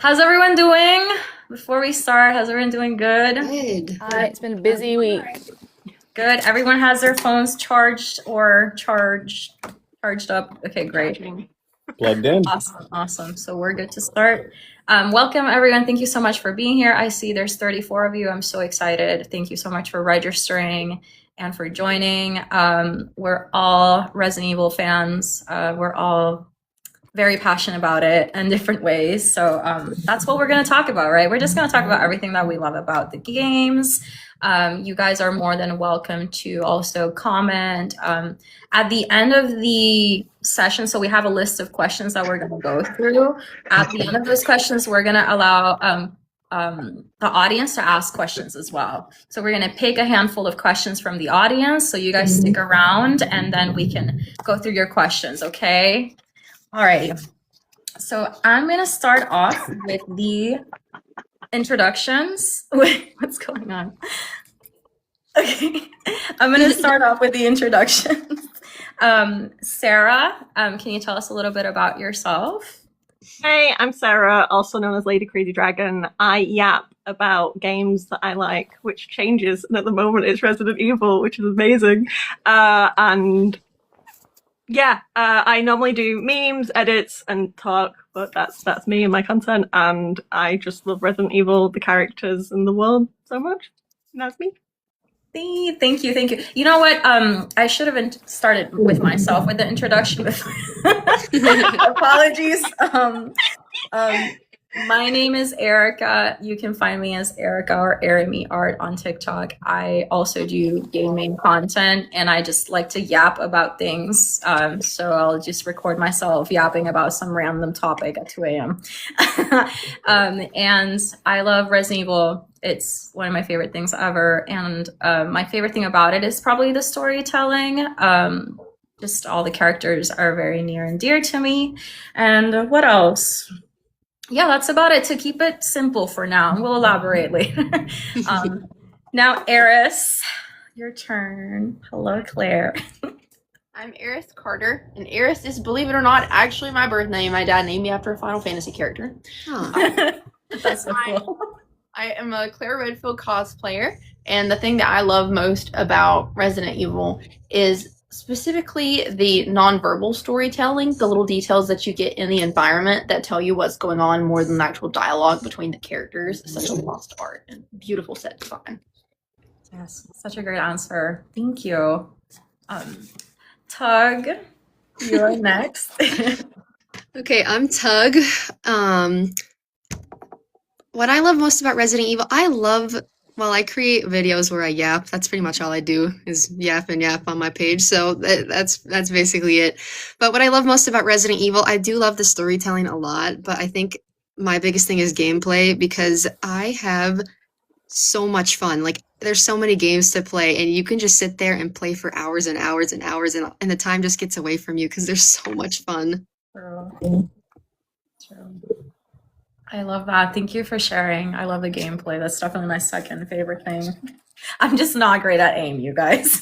How's everyone doing? Before we start, how's everyone doing? Good? Good. It's been a busy week. Good. Everyone has their phones charged or charged up. Okay, great. Plugged in. Awesome. So we're good to start. Welcome everyone. Thank you so much for being here. I see there's 34 of you. I'm so excited. Thank you so much for registering and for joining. We're all Resident Evil fans. We're all very passionate about it in different ways. So that's what we're going to talk about, right? We're just going to talk about everything that we love about the games. You guys are more than welcome to also comment at the end of the session. So we have a list of questions that we're going to go through. At the end of those questions, we're going to allow the audience to ask questions as well. So we're going to pick a handful of questions from the audience. So you guys stick around and then we can go through your questions, okay? All right, so I'm gonna start off with the introductions. Wait, what's going on? Okay, I'm gonna start off with the introductions. Sarah, can you tell us a little bit about yourself? Hey, I'm Sarah, also known as Lady Crazy Dragon. I yap about games that I like, which changes, and at the moment it's Resident Evil, which is amazing. I normally do memes, edits, and talk, but that's me and my content, and I just love Resident Evil, the characters, and the world so much. And that's me. Thank you. You know what? I should have started with myself with the introduction before. Apologies. My name is Erica. You can find me as Erica or Erimi Art on TikTok. I also do gaming content and I just like to yap about things. So I'll just record myself yapping about some random topic at 2 a.m. And I love Resident Evil. It's one of my favorite things ever. And my favorite thing about it is probably the storytelling. Just all the characters are very near and dear to me. And what else? Yeah, that's about it. To keep it simple for now. We'll elaborate later. Now, Eris, your turn. Hello, Claire. I'm Eris Carter, and Eris is, believe it or not, actually my birth name. My dad named me after a Final Fantasy character. That's so cool. I am a Claire Redfield cosplayer, and the thing that I love most about Resident Evil is specifically the nonverbal storytelling, the little details that you get in the environment that tell you what's going on more than the actual dialogue between the characters. Such a lost art and beautiful set design. Yes, such a great answer. Thank you. Tug, you're next. Okay, I'm Tug. What I love most about Resident Evil, I create videos where I yap. That's pretty much all I do is yap and yap on my page. So that's basically it. But what I love most about Resident Evil, I do love the storytelling a lot, but I think my biggest thing is gameplay because I have so much fun. Like there's so many games to play and you can just sit there and play for hours and hours and hours and the time just gets away from you because there's so much fun. True. I love that. Thank you for sharing. I love the gameplay. That's definitely my second favorite thing. I'm just not great at aim, you guys.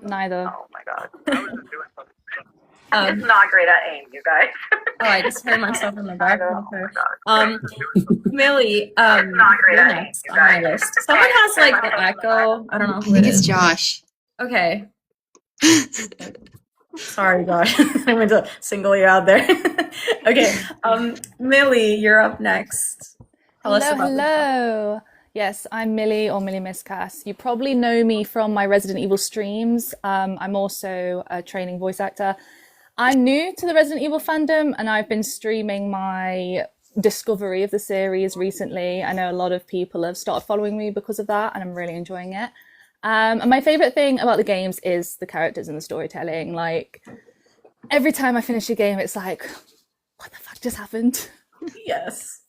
Neither. Oh my god. I'm not great at aim, you guys. Oh, I just heard myself in the back. Millie, you're next on my list. Someone has like the echo. I don't know who I it think it's is. Josh. Okay. Sorry, Josh. I meant to single you out there. Okay. Millie, you're up next. Tell us about Hello. Yes, I'm Millie or Millie Miscast. You probably know me from my Resident Evil streams. I'm also a training voice actor. I'm new to the Resident Evil fandom and I've been streaming my discovery of the series recently. I know a lot of people have started following me because of that and I'm really enjoying it. And my favorite thing about the games is the characters and the storytelling. Like every time I finish a game, it's like, what the fuck just happened? Yes.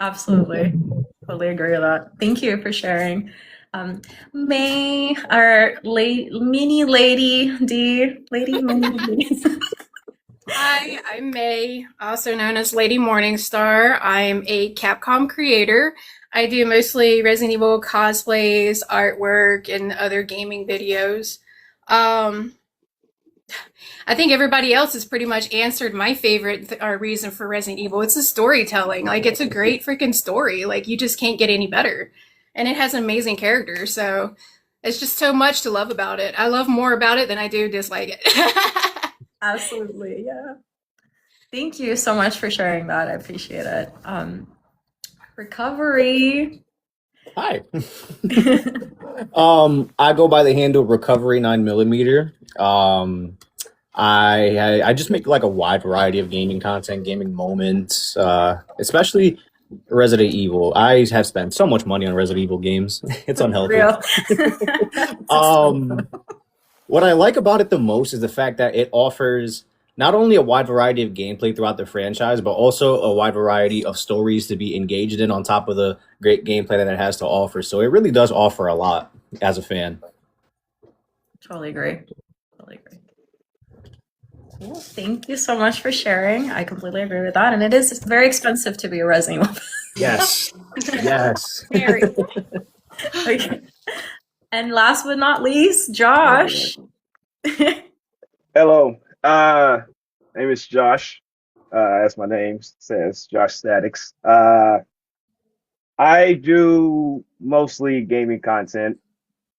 Absolutely. Totally agree with that. Thank you for sharing. May, our mini Lady D, Lady Mini D. Hi, I'm May, also known as Lady Morningstar. I'm a Capcom creator. I do mostly Resident Evil cosplays, artwork, and other gaming videos. I think everybody else has pretty much answered my favorite reason for Resident Evil. It's the storytelling. Like, it's a great freaking story. Like, you just can't get any better. And it has an amazing character. So it's just so much to love about it. I love more about it than I do dislike it. Absolutely, yeah. Thank you so much for sharing that. I appreciate it. Recovery. Hi. I go by the handle Recovery 9mm. I just make like a wide variety of gaming content, gaming moments, especially Resident Evil. I have spent so much money on Resident Evil games. It's unhealthy. Real. What I like about it the most is the fact that it offers not only a wide variety of gameplay throughout the franchise, but also a wide variety of stories to be engaged in on top of the great gameplay that it has to offer. So it really does offer a lot as a fan. Totally agree. Totally agree. Cool. Thank you so much for sharing. I completely agree with that. And it is very expensive to be a Resident Evil. Yes. Yes. Very. Okay. And last but not least, Josh. Hello. Name is Josh. As my name says, Josh Statics. I do mostly gaming content.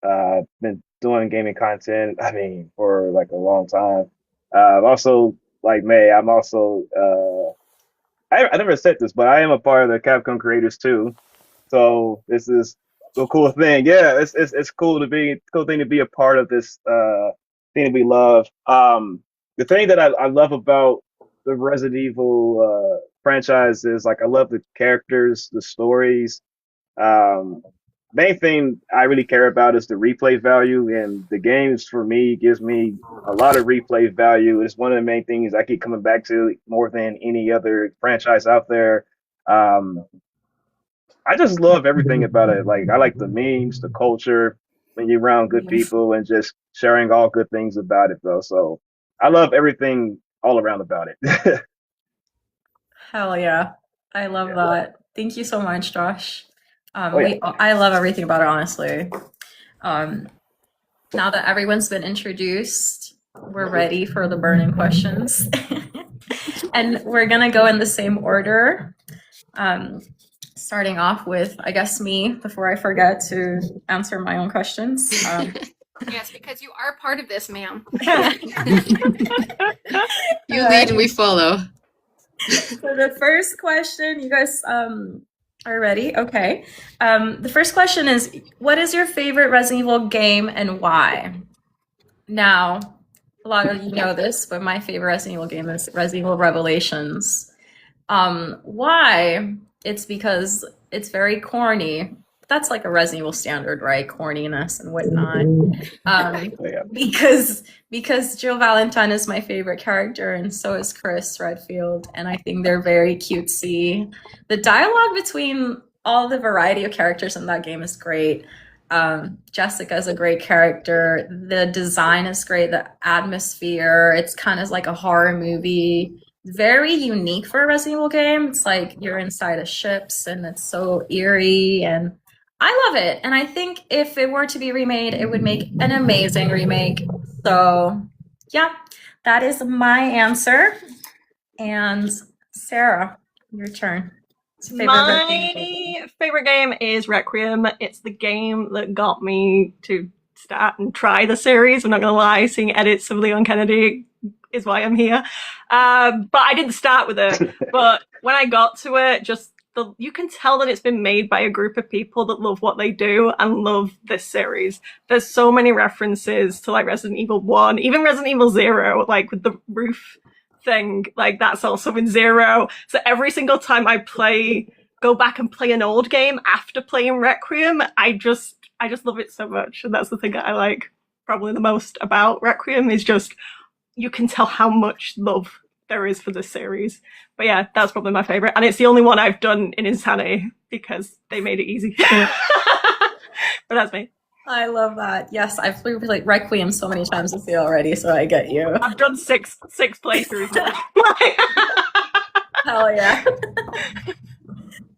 Been doing gaming content, I mean, for like a long time. Also, like May, I'm also I never said this, but I am a part of the Capcom creators too. So this is a cool thing. Yeah, it's cool thing to be a part of this thing that we love. The thing that I love about the Resident Evil franchise is like I love the characters, the stories. Main thing I really care about is the replay value, and the games for me gives me a lot of replay value. It's one of the main things I keep coming back to more than any other franchise out there. I just love everything about it. Like I like the memes, the culture, when you're around good people, and just sharing all good things about it, though. So I love everything all around about it. Hell yeah. I love that. Thank you so much, Josh. Oh, yeah. I love everything about it, honestly. Now that everyone's been introduced, we're ready for the burning questions. And we're going to go in the same order. Starting off with, I guess, me, before I forget to answer my own questions. Yes, because you are part of this, ma'am. You lead and we follow. So the first question, you guys are ready? Okay. The first question is, what is your favorite Resident Evil game and why? Now, a lot of you know this, but my favorite Resident Evil game is Resident Evil Revelations. Why? It's because it's very corny. That's like a Resident Evil standard, right? Corniness and whatnot. Because Jill Valentine is my favorite character, and so is Chris Redfield, and I think they're very cutesy. The dialogue between all the variety of characters in that game is great. Jessica is a great character. The design is great. The atmosphere, it's kind of like a horror movie. Very unique for a Resident Evil game. It's like you're inside of ships, and it's so eerie, and I love it. And I think if it were to be remade, it would make an amazing remake. So yeah, that is my answer. And Sarah, your turn. My favorite game is Requiem. It's the game that got me to start and try the series. I'm not gonna lie, seeing edits of Leon Kennedy is why I'm here. But I didn't start with it. But when I got to it, you can tell that it's been made by a group of people that love what they do and love this series. There's so many references to like Resident Evil 1, even Resident Evil 0, like with the roof thing, like that's also in 0. So every single time I go back and play an old game after playing Requiem, I just love it so much. And that's the thing that I like probably the most about Requiem is just, you can tell how much love there is for this series. But yeah, that's probably my favorite. And it's the only one I've done in Insanity because they made it easy. But that's me. I love that. Yes, I've played like Requiem so many times this year already, so I get you. I've done six playthroughs now. Hell yeah.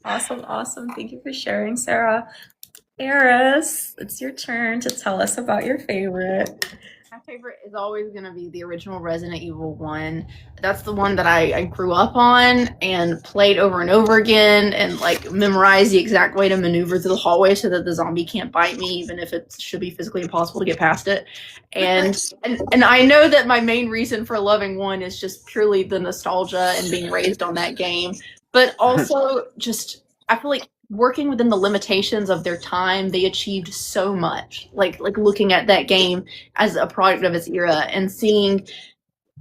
Awesome. Thank you for sharing, Sarah. Eris, it's your turn to tell us about your favorite. My favorite is always going to be the original Resident Evil 1. That's the one that I grew up on and played over and over again and like memorized the exact way to maneuver through the hallway so that the zombie can't bite me, even if it should be physically impossible to get past it. And I know that my main reason for loving 1 is just purely the nostalgia and being raised on that game, but also just I feel like working within the limitations of their time, they achieved so much. Like looking at that game as a product of its era and seeing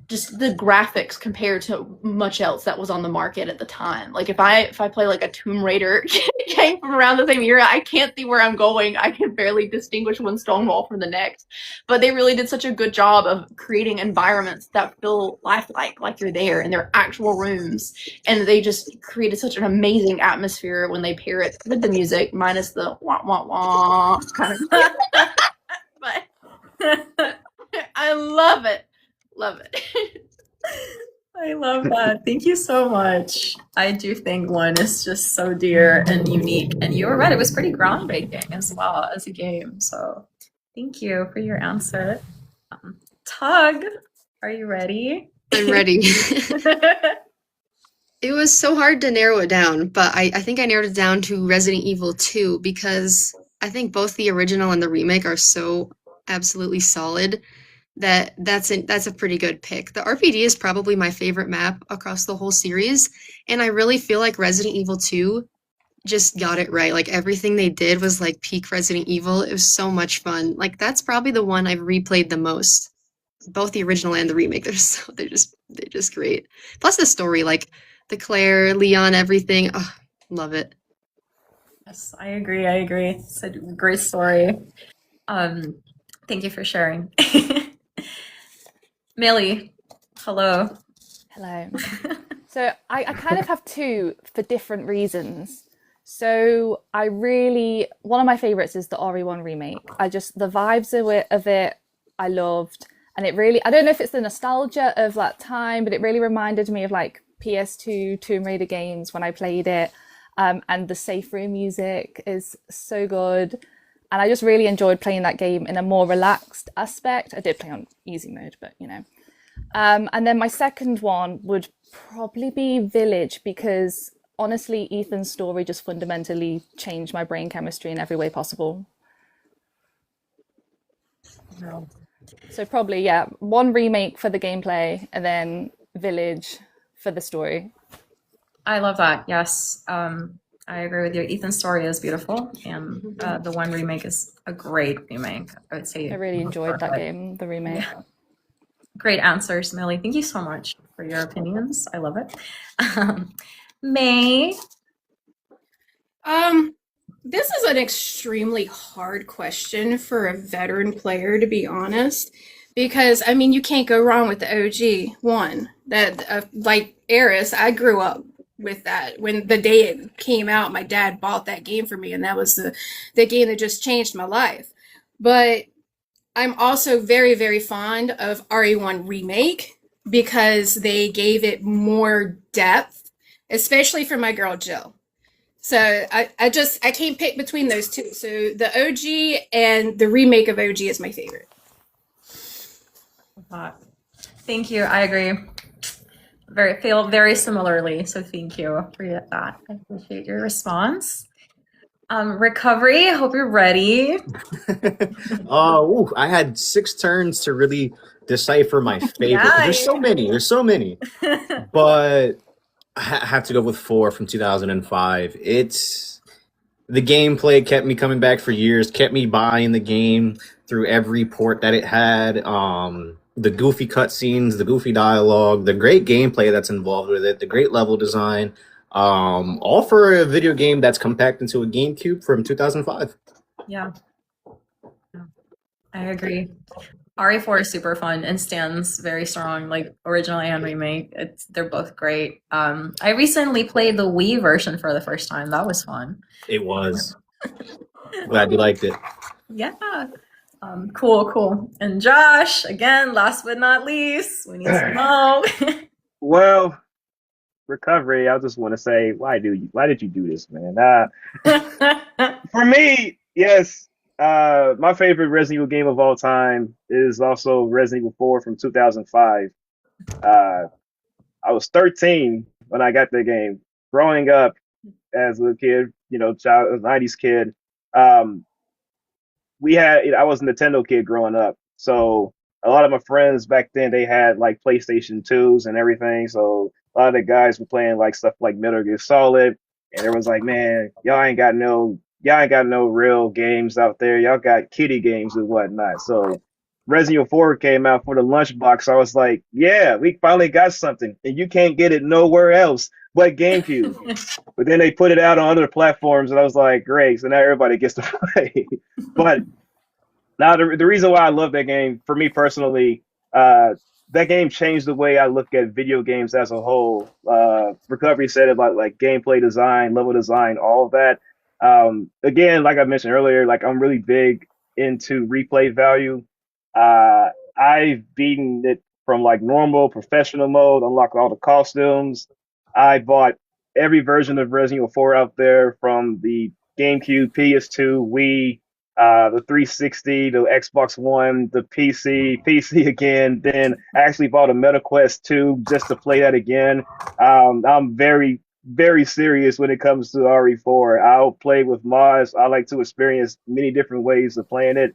just the graphics compared to much else that was on the market at the time. Like if I play like a Tomb Raider game from around the same era, I can't see where I'm going. I can barely distinguish one stone wall from the next. But they really did such a good job of creating environments that feel lifelike, like you're there in their actual rooms. And they just created such an amazing atmosphere when they pair it with the music, minus the wah wah wah kind of. But I love it. Love it. I love that. Thank you so much. I do think 1 is just so dear and unique. And you were right, it was pretty groundbreaking as well as a game. So thank you for your answer. Tug, are you ready? I'm ready. It was so hard to narrow it down, but I think I narrowed it down to Resident Evil 2 because I think both the original and the remake are so absolutely solid that's a pretty good pick. The RPD is probably my favorite map across the whole series, and I really feel like Resident Evil 2 just got it right. Like everything they did was like peak Resident Evil. It was so much fun. Like that's probably the one I've replayed the most. Both the original and the remake. They're just great. Plus the story, like the Claire, Leon, everything. Oh, love it. Yes, I agree. It's a great story. Thank you for sharing. Millie, hello. Hello. So I kind of have two for different reasons. So one of my favorites is the RE1 remake. The vibes of it, I loved. And I don't know if it's the nostalgia of that time, but it really reminded me of like PS2 Tomb Raider games when I played it. And the safe room music is so good. And I just really enjoyed playing that game in a more relaxed aspect. I did play on easy mode, but you know. And then my second one would probably be Village, because honestly, Ethan's story just fundamentally changed my brain chemistry in every way possible. No. So probably, yeah, 1 remake for the gameplay and then Village for the story. I love that. Yes. I agree with you. Ethan's story is beautiful, and the 1 remake is a great remake. I would say I really enjoyed that game, the remake. Yeah. Great answers, Millie. Thank you so much for your opinions. I love it. May? This is an extremely hard question for a veteran player, to be honest, because I mean, you can't go wrong with the OG 1. That like Eris, I grew up with that. When the day it came out, my dad bought that game for me, and that was the game that just changed my life. But I'm also very, very fond of RE1 Remake because they gave it more depth, especially for my girl Jill. So I can't pick between those two. So the OG and the remake of OG is my favorite. Thank you. I agree. Feel very similarly. So thank you for that. I appreciate your response. Recovery. I hope you're ready. I had 6 turns to really decipher my favorite. Yeah. There's so many. But I have to go with 4 from 2005. The gameplay kept me coming back for years, kept me buying the game through every port that it had. The goofy cutscenes, the goofy dialogue, the great gameplay that's involved with it, the great level design, all for a video game that's compact into a GameCube from 2005. Yeah. I agree. RE4 is super fun and stands very strong, like original and remake. They're both great. I recently played the Wii version for the first time. That was fun. It was. Glad you liked it. Yeah. Cool. And Josh, again, last but not least, we need to know. Well, Recovery, I just want to say, why did you do this, man? For me, yes, My favorite Resident Evil game of all time is also Resident Evil 4 from 2005. I was 13 when I got the game. Growing up as a kid, child, 90s kid, um, I was a Nintendo kid growing up. So a lot of my friends back then, they had like PlayStation 2s and everything. So a lot of the guys were playing like stuff like Metal Gear Solid. And everyone's like, man, y'all ain't got no real games out there. Y'all got kiddie games and whatnot. So Resident Evil 4 came out for the lunchbox. I was like, yeah, we finally got something. And you can't get it nowhere else but GameCube. But then they put it out on other platforms, and I was like, great. So now everybody gets to play. But now the reason why I love that game, for me personally, that game changed the way I look at video games as a whole. Recovery said about like gameplay design, level design, all of that. Again, like I mentioned earlier, like I'm really big into replay value. I've beaten it from like normal, professional mode, unlocked all the costumes. I bought every version of Resident Evil 4 out there, from the GameCube, PS2, Wii, the 360, the Xbox One, the PC again. Then I actually bought a MetaQuest 2 just to play that again. I'm very, very serious when it comes to RE4. I'll play with mods. I like to experience many different ways of playing it.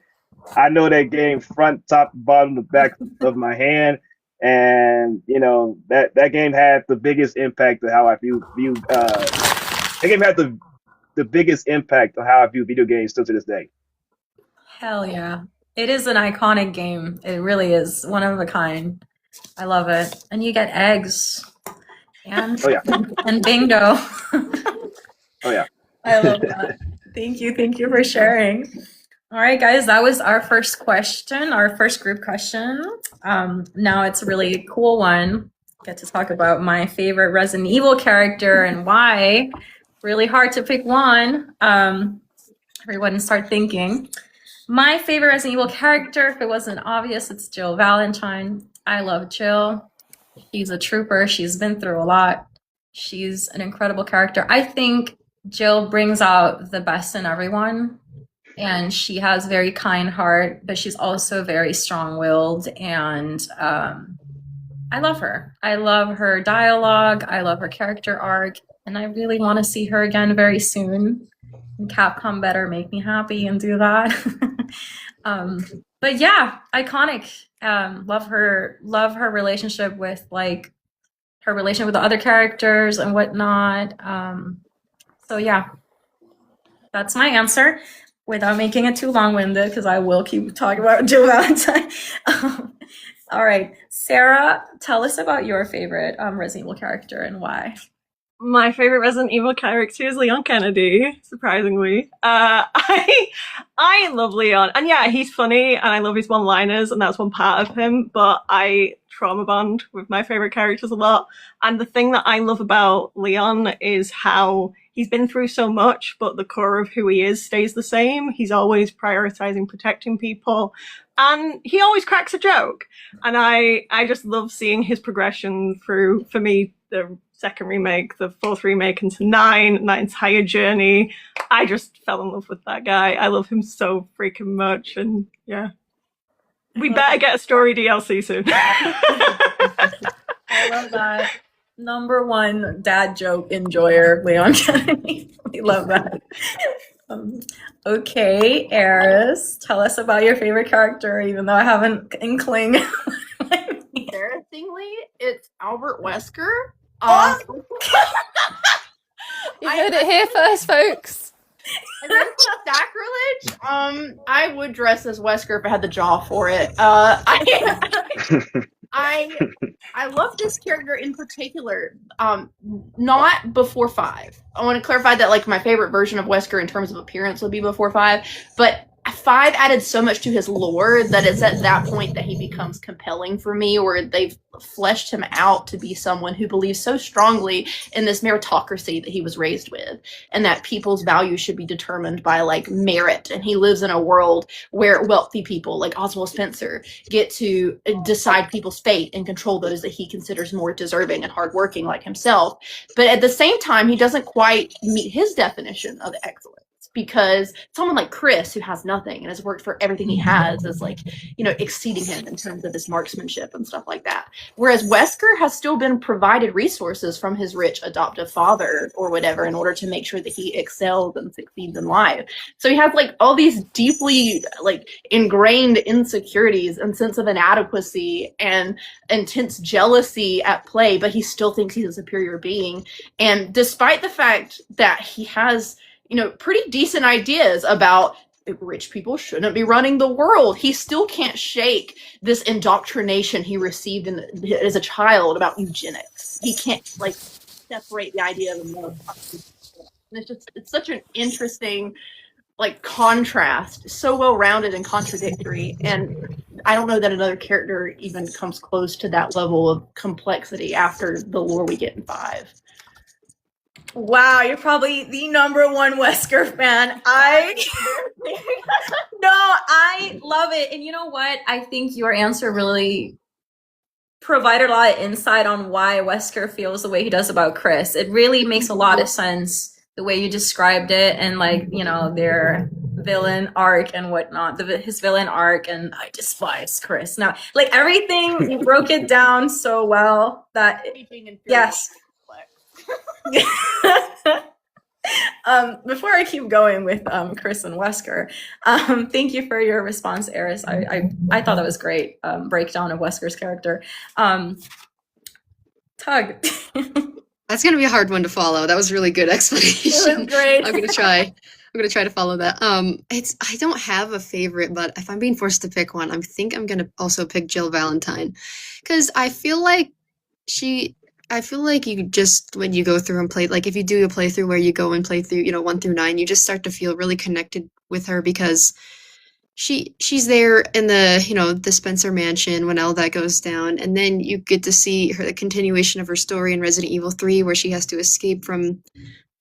I know that game front, top, bottom, the back of my hand. And that game had the biggest impact of how I view that game had the biggest impact on how I view video games still to this day. Hell yeah. It is an iconic game. It really is one of a kind. I love it. And you get eggs. And Oh yeah. and bingo. Oh yeah. I love that. Thank you for sharing. All right, guys, that was our first question, our first group question. Now it's a really cool one. Get to talk about my favorite Resident Evil character and why. Really hard to pick one. Everyone start thinking. My favorite Resident Evil character, if it wasn't obvious, it's Jill Valentine. I love Jill. She's a trooper. She's been through a lot. She's an incredible character. I think Jill brings out the best in everyone. And she has a very kind heart, but she's also very strong-willed. And I love her. I love her dialogue. I love her character arc. And I really want to see her again very soon. And Capcom better make me happy and do that. But yeah, iconic. Love her relationship with her relation with the other characters and whatnot. So yeah, that's my answer. Without making it too long-winded, because I will keep talking about Jill Valentine. All right, Sarah, tell us about your favorite Resident Evil character and why. My favorite Resident Evil character is Leon Kennedy, surprisingly. I love Leon. And yeah, he's funny and I love his one-liners, and that's one part of him, but I trauma bond with my favorite characters a lot. And the thing that I love about Leon is how he's been through so much, but the core of who he is stays the same. He's always prioritizing protecting people, and he always cracks a joke. And I just love seeing his progression through, for me, the second remake, the fourth remake into 9, that entire journey. I just fell in love with that guy. I love him so freaking much, and yeah. We better get a story DLC soon. I love that. Number one dad joke enjoyer, Leon Kennedy. We love that. Okay, Eris, tell us about your favorite character, even though I haven't inkling. Embarrassingly, it's Albert Wesker. You heard it here first, folks. And that's sacrilege. I would dress as Wesker if I had the jaw for it. I love this character in particular. Not before 5. I want to clarify that like my favorite version of Wesker in terms of appearance would be before 5, but 5 added so much to his lore that it's at that point that he becomes compelling for me, where they've fleshed him out to be someone who believes so strongly in this meritocracy that he was raised with, and that people's values should be determined by like merit. And he lives in a world where wealthy people like Oswald Spencer get to decide people's fate and control those that he considers more deserving and hardworking like himself. But at the same time, he doesn't quite meet his definition of excellence. because someone like Chris, who has nothing and has worked for everything he has, is like, exceeding him in terms of his marksmanship and stuff like that. Whereas Wesker has still been provided resources from his rich adoptive father or whatever in order to make sure that he excels and succeeds in life. So he has like all these deeply like ingrained insecurities and sense of inadequacy and intense jealousy at play, but he still thinks he's a superior being. And despite the fact that he has pretty decent ideas about rich people shouldn't be running the world, he still can't shake this indoctrination he received as a child about eugenics. He can't like separate the idea of the and it's such an interesting like contrast, so well rounded and contradictory, and I don't know that another character even comes close to that level of complexity after the lore we get in 5. Wow, you're probably the #1 Wesker fan. No, I love it. And you know what? I think your answer really provided a lot of insight on why Wesker feels the way he does about Chris. It really makes a lot of sense the way you described it, and like, their villain arc and whatnot, his villain arc, and I despise Chris. Now, like everything, you broke it down so well that yes. Before I keep going with Chris and Wesker, thank you for your response, Eris. I thought that was great breakdown of Wesker's character. Tug. That's gonna be a hard one to follow. That was really good explanation. It was great. I'm gonna try to follow that. I don't have a favorite, but if I'm being forced to pick one, I think I'm gonna also pick Jill Valentine, because I feel like you just, when you go through and play, like if you do a playthrough where you go and play through, 1 through 9, you just start to feel really connected with her, because she's there in the Spencer mansion when all that goes down, and then you get to see the continuation of her story in Resident Evil 3, where she has to escape from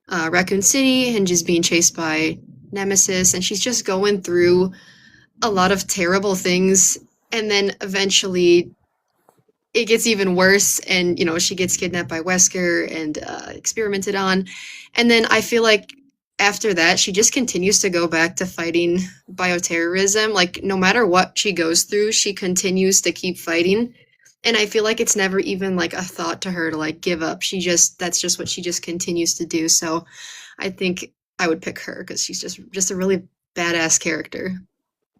Raccoon City and just being chased by Nemesis, and she's just going through a lot of terrible things, and then eventually it gets even worse, and she gets kidnapped by Wesker and experimented on, and then I feel like after that she just continues to go back to fighting bioterrorism. Like no matter what she goes through, she continues to keep fighting, and I feel like it's never even like a thought to her to like give up. That's just what she just continues to do. So I think I would pick her because she's just a really badass character.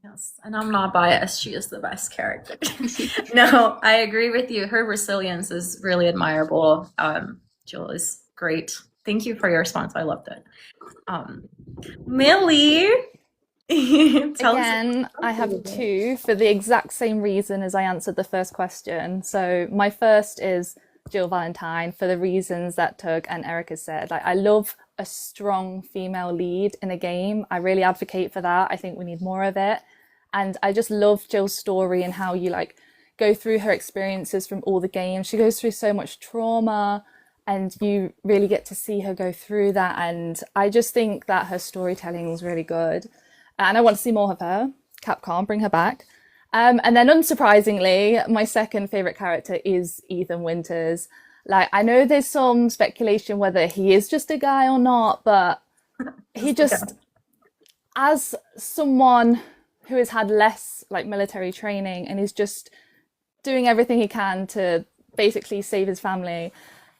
Yes, and I'm not biased. She is the best character. No, I agree with you. Her resilience is really admirable. Jill is great. Thank you for your response. I loved it. Millie, Again, I have 2 for the exact same reason as I answered the first question. So my first is Jill Valentine for the reasons that Tug and Erica said. Like, I love a strong female lead in a game. I really advocate for that. I think we need more of it. And I just love Jill's story and how you like go through her experiences from all the games. She goes through so much trauma, and you really get to see her go through that. And I just think that her storytelling is really good. And I want to see more of her. Capcom, bring her back. And then unsurprisingly, my second favorite character is Ethan Winters. Like, I know there's some speculation whether he is just a guy or not, but he just, as someone who has had less like military training and is just doing everything he can to basically save his family,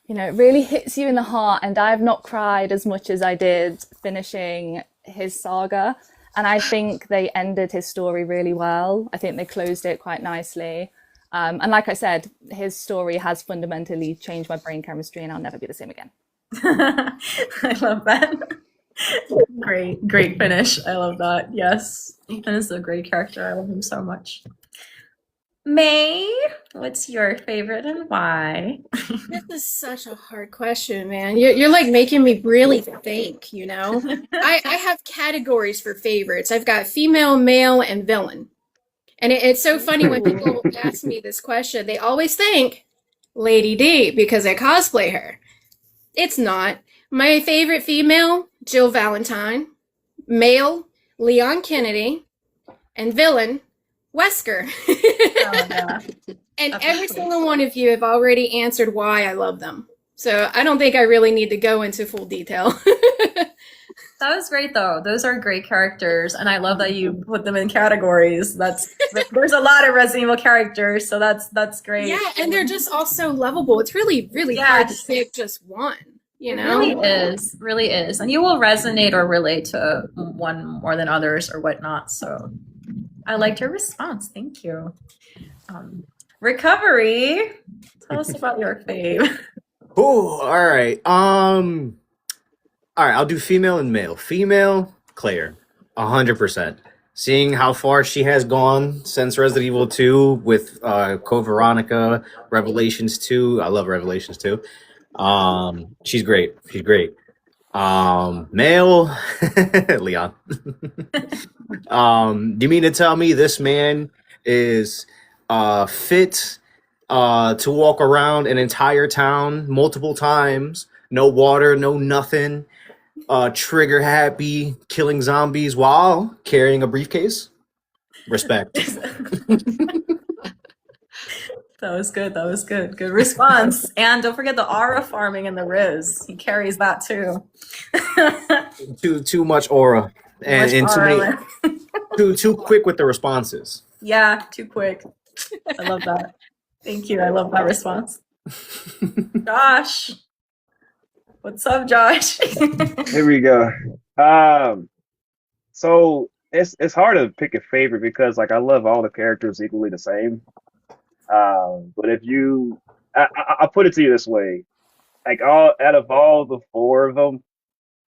it really hits you in the heart. And I have not cried as much as I did finishing his saga. And I think they ended his story really well. I think they closed it quite nicely. And like I said, his story has fundamentally changed my brain chemistry, and I'll never be the same again. I love that. Great finish. I love that. Yes, Ethan is a great character. I love him so much. May, what's your favorite and why? This is such a hard question, man. You're like making me really think, I have categories for favorites. I've got female, male, and villain. And it's so funny when people ask me this question, they always think Lady D because I cosplay her. It's not. My favorite female, Jill Valentine. Male, Leon Kennedy. And villain, Wesker. Oh, yeah. And every single one of you have already answered why I love them. So I don't think I really need to go into full detail. That was great though. Those are great characters, and I love that you put them in categories. There's a lot of Resident Evil characters, so that's great. Yeah, and they're just all so lovable. It's really, really hard to Yes. pick just one, you It know? really is, and you will resonate or relate to one more than others or whatnot. So, I liked your response. Thank you. Recovery. Tell us about your fave. Ooh, all right. All right, I'll do female and male. Female, Claire, 100%. Seeing how far she has gone since Resident Evil 2 with Code Veronica, Revelations 2. I love Revelations 2. She's great. She's great. Male, Leon. Do you mean to tell me this man is fit to walk around an entire town multiple times? No water, no nothing. Trigger happy, killing zombies while carrying a briefcase? Respect. That was good. That was good. Good response. And don't forget the aura farming and the Riz. He carries that too. Too much aura. And too aura. many too quick with the responses. Yeah, too quick. I love that. Thank you. I love that response. Josh. What's up, Josh? Here we go. So it's hard to pick a favorite because like I love all the characters equally the same. But if you, I'll put it to you this way, like out of all the four of them,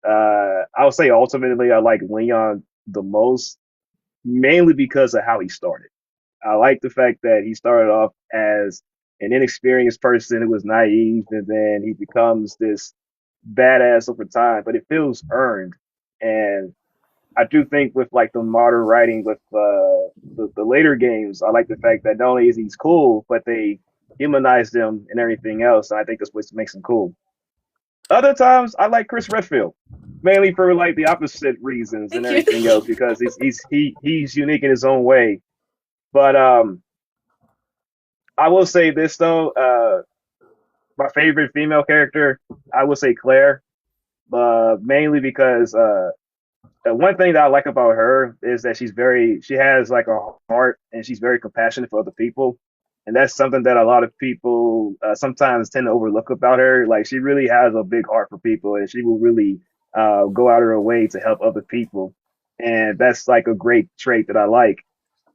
I would say ultimately I like Leon the most, mainly because of how he started. I like the fact that he started off as an inexperienced person who was naive, and then he becomes this badass over time, but it feels earned. And I do think with like the modern writing with the later games, I like the fact that not only is he's cool, but they humanize him and everything else. And I think that's what makes him cool. Other times, I like Chris Redfield, mainly for like the opposite reasons and everything else, because he's unique in his own way. But I will say this though, my favorite female character, I would say Claire, mainly because one thing that I like about her is that she has like a heart and she's very compassionate for other people. And that's something that a lot of people sometimes tend to overlook about her. Like she really has a big heart for people and she will really go out of her way to help other people. And that's like a great trait that I like.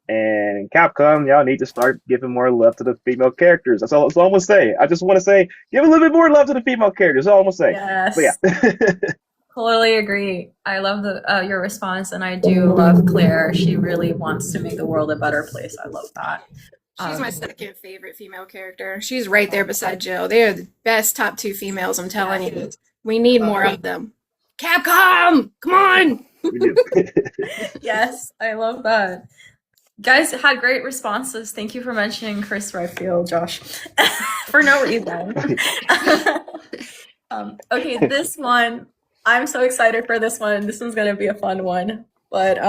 And Capcom, y'all need to start giving more love to the female characters. That's all I'm gonna say. I just want to say, give a little bit more love to the female characters. That's all I'm gonna say. Yes. But yeah. Totally agree. I love your response, and I do love Claire. She really wants to make the world a better place. I love that. She's my second favorite female character. She's right there beside Jill. They are the best top two females, I'm telling you. We need more of them. Capcom! Come on! We do. Yes, I love that. Guys had great responses. Thank you for mentioning Chris Redfield, Josh, for no reason. Okay, this one, I'm so excited for this one. This one's gonna be a fun one. But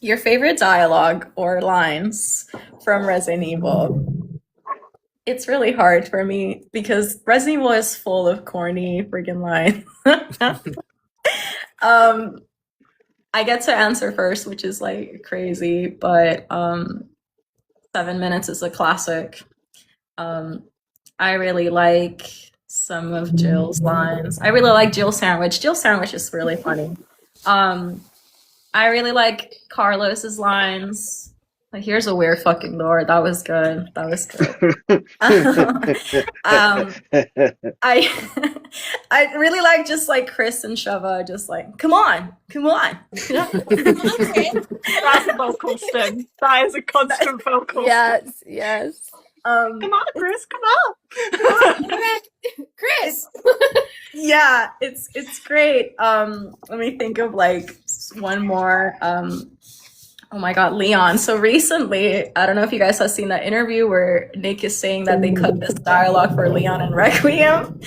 your favorite dialogue or lines from Resident Evil? It's really hard for me because Resident Evil is full of corny freaking lines. I get to answer first, which is like crazy, but 7 minutes is a classic. I really like some of Jill's lines. I really like Jill Sandwich. Jill Sandwich is really funny. I really like Carlos's lines. Like, here's a weird fucking door. That was good. That was good. I really like just like Chris and Sheva just like, come on. That's a vocal stem. That is a constant vocal stem. Yes. Come on, Chris, come on. Chris! Yeah, it's great. Let me think of like one more. Oh my God, Leon. So recently, I don't know if you guys have seen that interview where Nick is saying that they cut this dialogue for Leon and Requiem.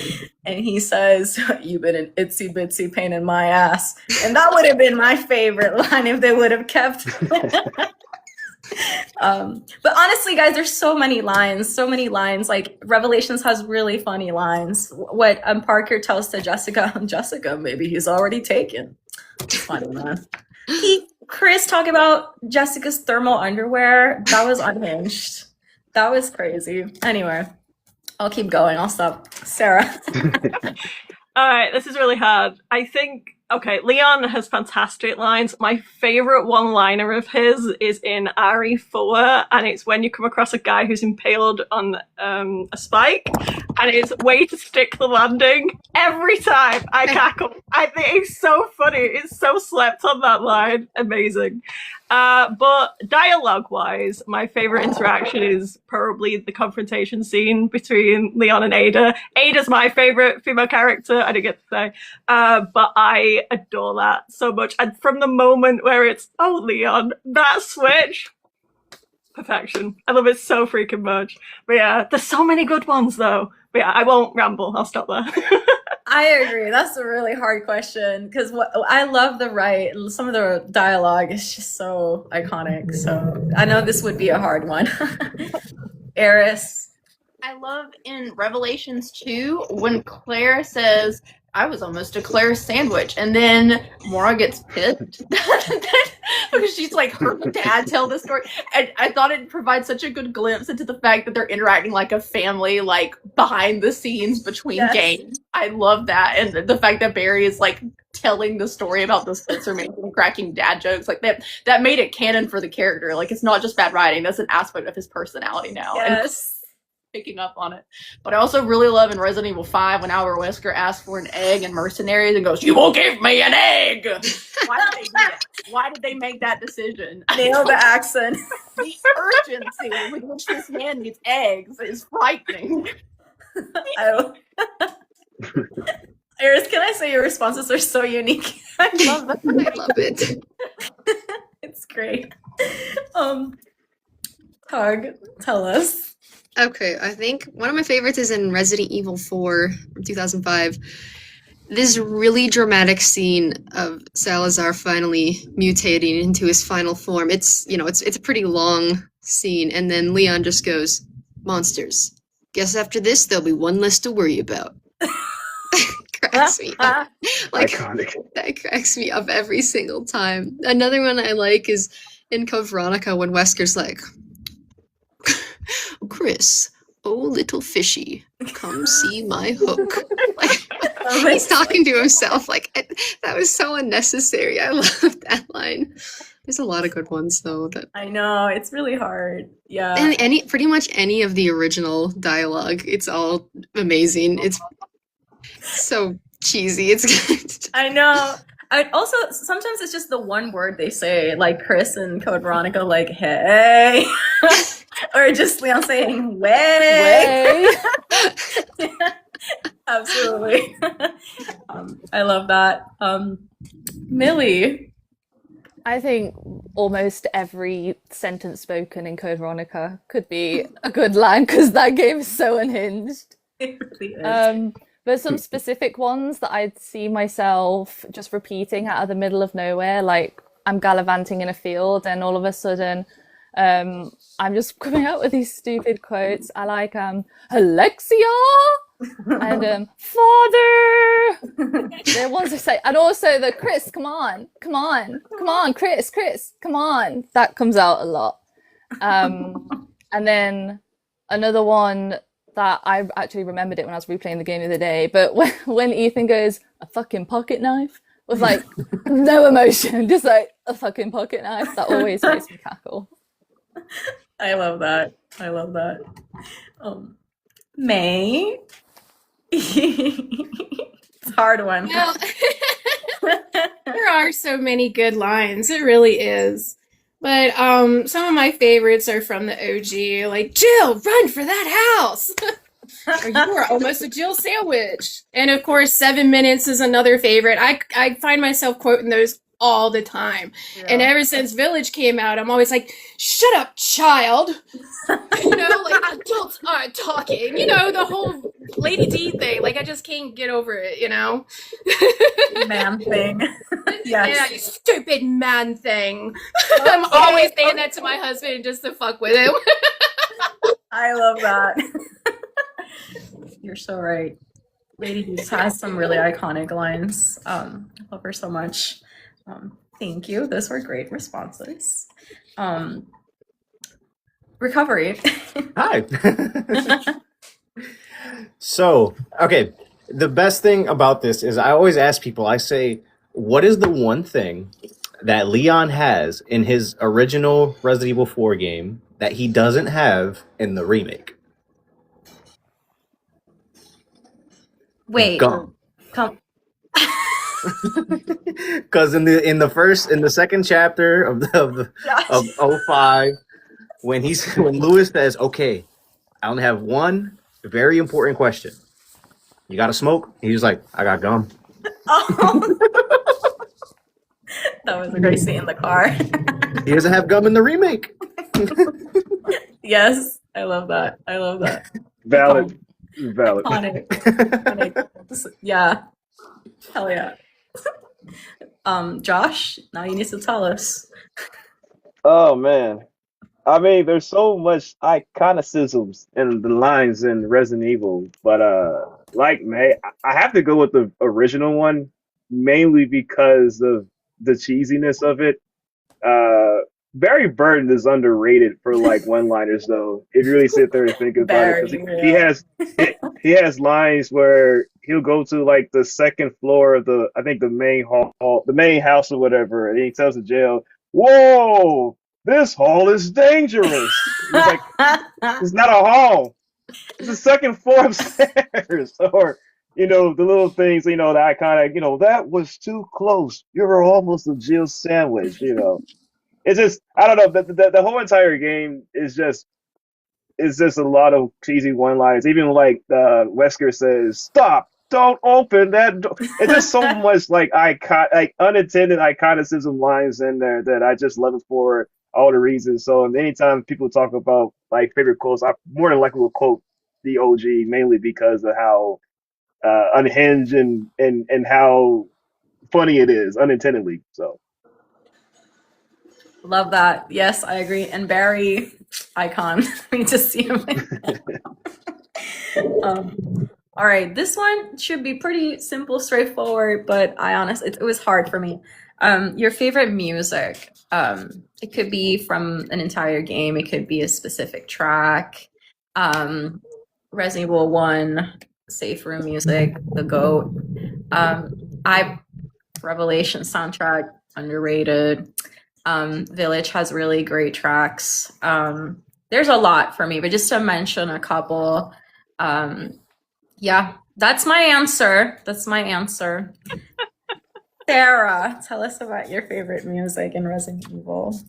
And he says, "You've been an itsy bitsy pain in my ass." And that would have been my favorite line if they would have kept But honestly, guys, there's so many lines, so many lines. Like Revelations has really funny lines. What Parker tells to Jessica, Jessica, maybe he's already taken. It's funny, man. Chris talking about Jessica's thermal underwear. That was unhinged. That was crazy. Anyway, I'll keep going. I'll stop. Sarah. All right, this is really hard. I think, okay, Leon has fantastic lines. My favorite one-liner of his is in RE4, and it's when you come across a guy who's impaled on a spike, and it's way to stick the landing. Every time I cackle. I think it's so funny. It's so slept on, that line. Amazing. But dialogue-wise, my favorite interaction is probably the confrontation scene between Leon and Ada. Ada's my favorite female character, I didn't get to say. But I adore that so much. And from the moment where it's, oh, Leon, that switch, perfection. I love it so freaking much. But yeah, there's so many good ones, though. But yeah, I won't ramble. I'll stop there. I agree. That's a really hard question because I love some of the dialogue is just so iconic. So I know this would be a hard one. Eris. I love in Revelations 2 when Claire says, I was almost a Claire sandwich, and then Mora gets pissed because she's like, her dad tell the story. And I thought it provides such a good glimpse into the fact that they're interacting like a family, like behind the scenes between games. I love that. And the fact that Barry is like telling the story about the Spencer Mason cracking dad jokes, like that made it canon for the character. Like, it's not just bad writing, that's an aspect of his personality now. Yes. Picking up on it. But I also really love in Resident Evil 5 when Albert Wesker asks for an egg in Mercenaries and goes, "You will give me an egg!" Why did they do that? Why did they make that decision? Nail the accent. The urgency with which this man needs eggs is frightening. Eris, can I say your responses are so unique? I love them. I love it. It's great. Tug, tell us. Okay, I think one of my favorites is in Resident Evil 4 from 2005. This really dramatic scene of Salazar finally mutating into his final form. It's a pretty long scene, and then Leon just goes, "Monsters. Guess after this there'll be one less to worry about." Cracks me up. Like, Iconic. that cracks me up every single time. Another one I like is in Code Veronica when Wesker's like, "Chris, oh little fishy, come see my hook." Like, he's talking to himself. Like, that was so unnecessary. I love that line. There's a lot of good ones though. I know, it's really hard. Yeah. And pretty much any of the original dialogue, it's all amazing. It's so cheesy. It's good. I know. Also, sometimes it's just the one word they say, like Chris and Code Veronica, like, "Hey." Or just Leon saying, "Way." Absolutely. I love that. Millie. I think almost every sentence spoken in Code Veronica could be a good line because that game is so unhinged. It really is. But some specific ones that I'd see myself just repeating out of the middle of nowhere, like I'm gallivanting in a field and all of a sudden I'm just coming out with these stupid quotes. I like Alexia and Father. They're ones I say, and also the Chris, come on, Chris, come on. That comes out a lot. And then another one that I actually remembered it when I was replaying the game the other day. But when Ethan goes, "A fucking pocket knife," with like no emotion, just like a fucking pocket knife, that always makes me cackle. I love that. May. It's a hard one. Well, there are so many good lines. It really is. But some of my favorites are from the OG, like, "Jill, run for that house!" Or, "You are almost a Jill sandwich." And of course, 7 minutes is another favorite. I find myself quoting those all the time. Yeah. And ever since Village came out, I'm always like, "Shut up, child." Like, adults aren't talking. The whole Lady D thing. Like, I just can't get over it, Man thing. Yes. Yeah, you stupid man thing. I'm always saying that to my husband just to fuck with him. I love that. You're so right. Lady Goose has some really iconic lines. I love her so much. Thank you. Those were great responses. Recovery. Hi. So, okay, the best thing about this is I always ask people, I say, what is the one thing that Leon has in his original Resident Evil 4 game that he doesn't have in the remake? Wait. Gum. Come. Because in the second chapter of 05, when Lewis says, "Okay, I only have one very important question. You got to smoke?" He's like, "I got gum." Oh. That was a great scene in the car. He doesn't have gum in the remake. Yes, I love that. I love that. Valid. Iconic. Yeah. Hell yeah. Josh, now you need to tell us. Oh man. I mean, there's so much iconicisms in the lines in Resident Evil, but like May, I have to go with the original one, mainly because of the cheesiness of it. Barry Burton is underrated for like one-liners, though. If you really sit there and think about it, 'cause he has lines where he'll go to like the second floor of the main hall, the main house or whatever, and he tells the jail, "Whoa, this hall is dangerous." He's like, "It's not a hall. It's the second floor upstairs." Or, the little things, the iconic, "That was too close. You were almost a Jill sandwich," It's just, I don't know, the whole entire game is just a lot of cheesy one-liners. Even like Wesker says, "Stop. Don't open that door." It's just so much like unintended iconicism lines in there that I just love it for all the reasons. So anytime people talk about like favorite quotes, I more than likely will quote the OG, mainly because of how unhinged and how funny it is unintendedly. So Love that. Yes, I agree. And Barry, icon. We need to see him. All right, this one should be pretty simple, straightforward, but it was hard for me. Your favorite music. It could be from an entire game. It could be a specific track. Resident Evil 1, Safe Room music, the GOAT. Revelation soundtrack, underrated. Village has really great tracks. There's a lot for me, but just to mention a couple. Yeah, that's my answer. Sarah, tell us about your favorite music in Resident Evil.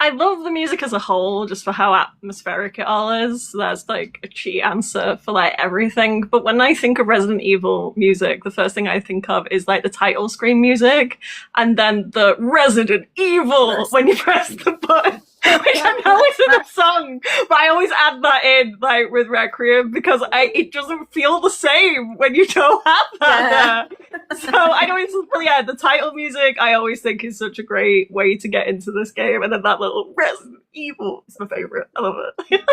I love the music as a whole, just for how atmospheric it all is. That's like a cheat answer for like everything. But when I think of Resident Evil music, the first thing I think of is like the title screen music, and then the Resident Evil when you press the button, which I know isn't a song, but I always add that in like with Requiem because it doesn't feel the same when you don't have that there. So I know the title music I always think is such a great way to get into this game, and then that little Resident Evil is my favorite. I love it.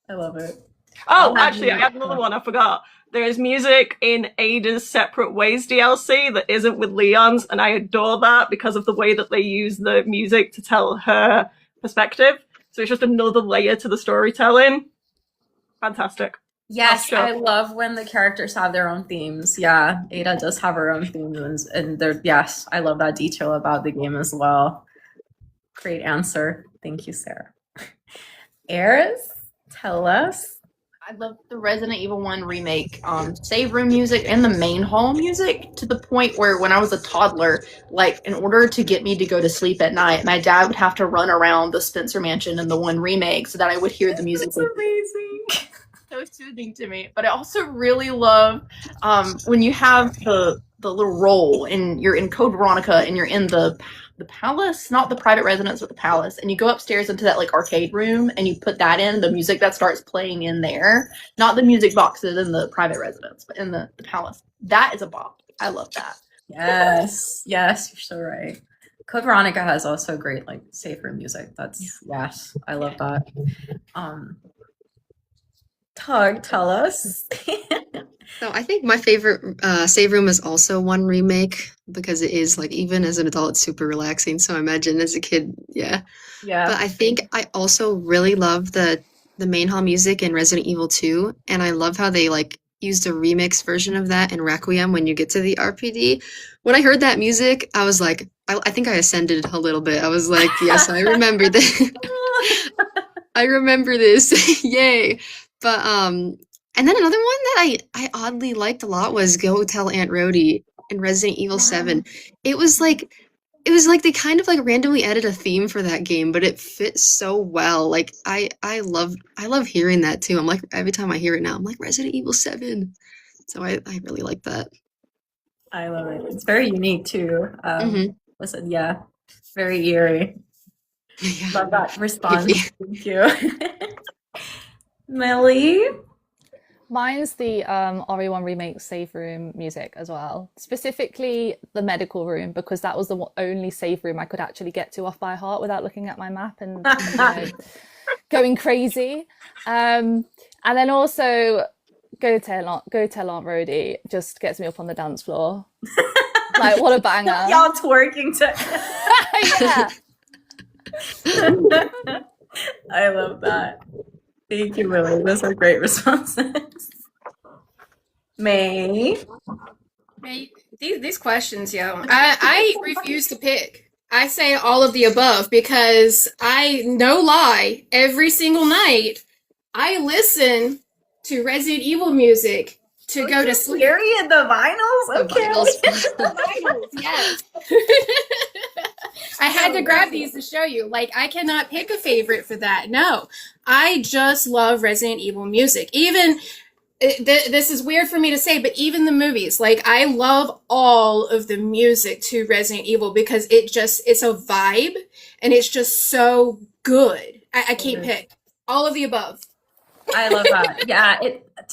I love it. Oh, actually, I have another one. I forgot. There is music in Ada's Separate Ways DLC that isn't with Leon's, and I adore that because of the way that they use the music to tell her perspective. So it's just another layer to the storytelling. Fantastic. Yes, I love when the characters have their own themes. Yeah, Ada does have her own themes, and yes, I love that detail about the game as well. Great answer. Thank you, Sarah. Eris, tell us. I love the Resident Evil 1 remake save room music and the main hall music, to the point where when I was a toddler, like in order to get me to go to sleep at night, my dad would have to run around the Spencer Mansion in the 1 remake so that I would hear the music. That's amazing. So soothing to me. But I also really love when you have the little roll and you're in Code Veronica and you're in the palace, not the private residence, but the palace, and you go upstairs into that like arcade room and you put that in, the music that starts playing in there, not the music boxes in the private residence, but in the palace. That is a bop. I love that. Yes, yes, you're so right. Code Veronica has also great like safe room music. That's yes, I love that. Um, Tug, tell us. So I think my favorite Save Room is also one remake because it is like even as an adult it's super relaxing. So I imagine as a kid, yeah. But Yeah. I think I also really love the main hall music in Resident Evil 2, and I love how they like used a remix version of that in Requiem when you get to the RPD. When I heard that music, I was like, I think I ascended a little bit. I was like, yes, I remember this. I remember this. Yay. But and then another one that I oddly liked a lot was Go Tell Aunt Rhody in Resident Evil 7. It was like they kind of like randomly added a theme for that game, but it fits so well. Like I love hearing that too. I'm like every time I hear it now, I'm like Resident Evil 7. So I really like that. I love it. It's very unique too. hmm Listen, yeah, very eerie. Yeah. Love that response. Creepy. Thank you. Millie? Mine's the Ori 1 Remake safe room music as well. Specifically the medical room, because that was the only safe room I could actually get to off by heart without looking at my map and going crazy. And then also Go Tell Aunt Rhody just gets me up on the dance floor. Like, what a banger. Y'all twerking to Yeah. I love that. Thank you, Millie. Those are great responses. May? Hey, these questions, yo. I refuse to pick. I say all of the above because no lie, every single night I listen to Resident Evil music to go to sleep. Period, the vinyls? The Okay. vinyls. Yes. I had to grab these to show you. Like, I cannot pick a favorite for that. No, I just love Resident Evil music. Even this is weird for me to say, but even the movies, like I love all of the music to Resident Evil because it's a vibe and it's just so good. I can't pick all of the above. I love that. Yeah,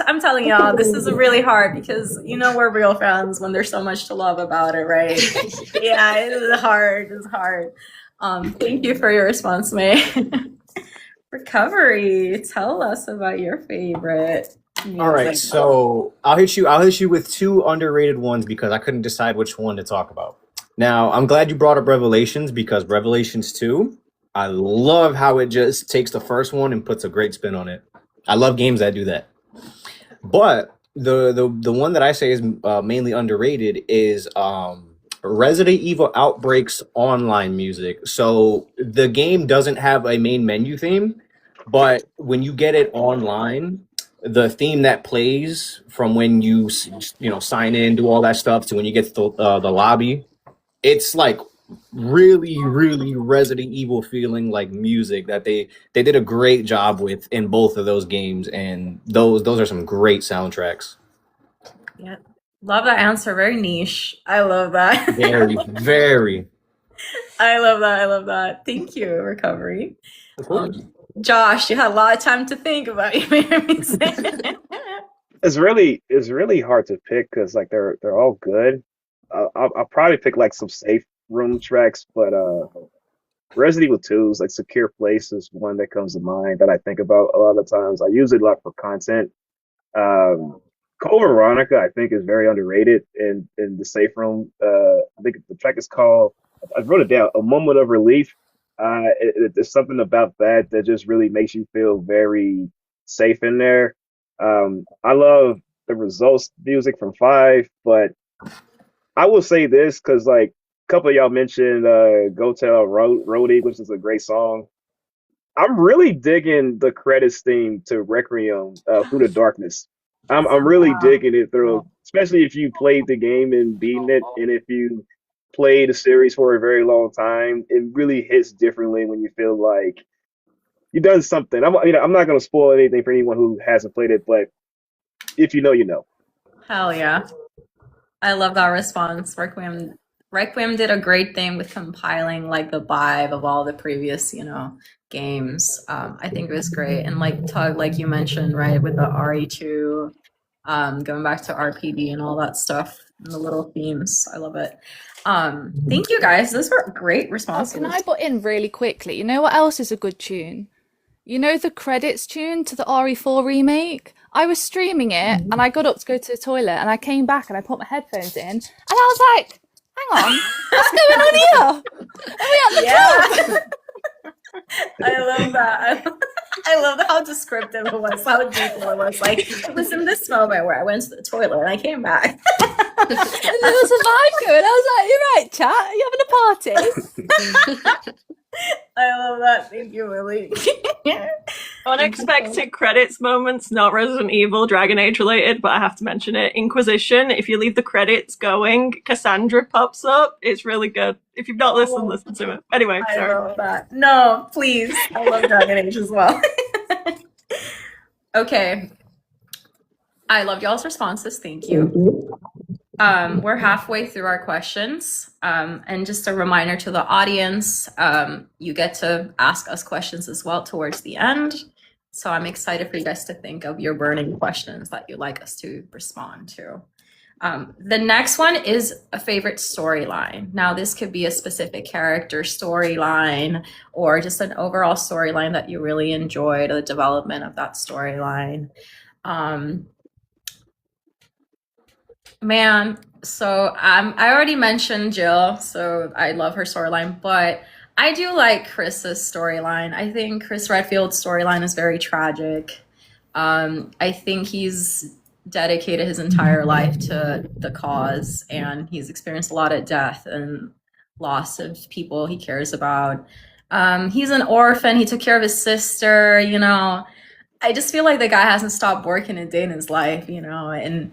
I'm telling y'all, this is really hard because we're real fans when there's so much to love about it, right? Yeah, it is hard. It's hard. Thank you for your response, May. Recovery, tell us about your favorite music. All right, so I'll hit you with two underrated ones because I couldn't decide which one to talk about. Now, I'm glad you brought up Revelations because Revelations 2, I love how it just takes the first one and puts a great spin on it. I love games that do that. But the one that I say is mainly underrated is Resident Evil Outbreak's online music. So the game doesn't have a main menu theme, but when you get it online, the theme that plays from when you sign in, do all that stuff to when you get to the lobby, it's like really, really Resident Evil feeling like music that they did a great job with in both of those games, and those are some great soundtracks. Yeah, love that answer. Very niche. I love that. Very, very. I love that. I love that. Thank you, Recovery. Of course. Josh, you had a lot of time to think about it. It's really hard to pick because like they're all good. I'll probably pick like some safe room tracks, but Resident Evil 2's like Secure Place is one that comes to mind that I think about a lot of times. I use it a lot for content. Code Veronica I think is very underrated in the safe room. I think the track is called, I wrote it down, A Moment of Relief. There's something about that just really makes you feel very safe in there. I love the Results music from 5, but I will say this because like a couple of y'all mentioned Go Tell Rhody, which is a great song. I'm really digging the credits theme to Requiem, Through the Darkness. I'm really digging it through, especially if you played the game and beaten it, and if you played the series for a very long time, it really hits differently when you feel like you've done something. I'm not going to spoil anything for anyone who hasn't played it, but if you know, you know. Hell yeah. I love that response. Requiem did a great thing with compiling like the vibe of all the previous, games. I think it was great. And like Tug, like you mentioned, right, with the RE2, going back to RPD and all that stuff. and the little themes. I love it. Thank you guys. Those were great Oh, responses. can I butt in really quickly? You know what else is a good tune? You know the credits tune to the RE4 remake? I was streaming it and I got up to go to the toilet and I came back and I put my headphones in and I was like, hang on, what's going on here? Are we at the club? I love that. I love how descriptive it was, how deep it was. Like, it was in this moment where I went to the toilet and I came back. And there was a vibe going. I was like, you're right, chat. Are you having a party? I love that. Thank you, Willie. Unexpected credits moments, not Resident Evil, Dragon Age related, but I have to mention it. Inquisition, if you leave the credits going, Cassandra pops up. It's really good. If you've not listened, listen to it. Anyway, I sorry. love that. No, please. I love Dragon Age as well. Okay. I loved y'all's responses. Thank you. We're halfway through our questions. And just a reminder to the audience, you get to ask us questions as well towards the end. So I'm excited for you guys to think of your burning questions that you'd like us to respond to. The next one is a favorite storyline. Now, this could be a specific character storyline or just an overall storyline that you really enjoyed, the development of that storyline. Man, so I already mentioned Jill, so I love her storyline, but I do like Chris's storyline. I think Chris Redfield's storyline is very tragic. I think he's dedicated his entire life to the cause, and he's experienced a lot of death and loss of people he cares about. He's an orphan. He took care of his sister, you know. I just feel like the guy hasn't stopped working a day in his life, you know, and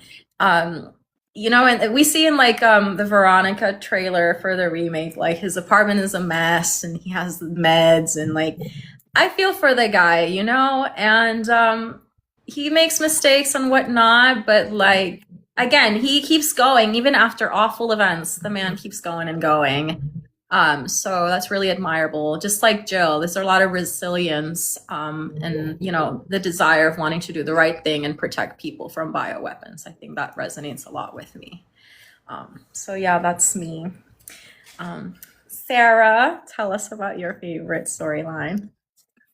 you know, and we see in like the Veronica trailer for the remake, like his apartment is a mess and he has the meds, and like I feel for the guy, you know, and he makes mistakes and whatnot, but like again, he keeps going even after awful events. The man keeps going and going. So that's really admirable. Just like Jill, there's a lot of resilience and, you know, the desire of wanting to do the right thing and protect people from bioweapons. I think that resonates a lot with me. So yeah, that's me. Sarah, tell us about your favorite storyline.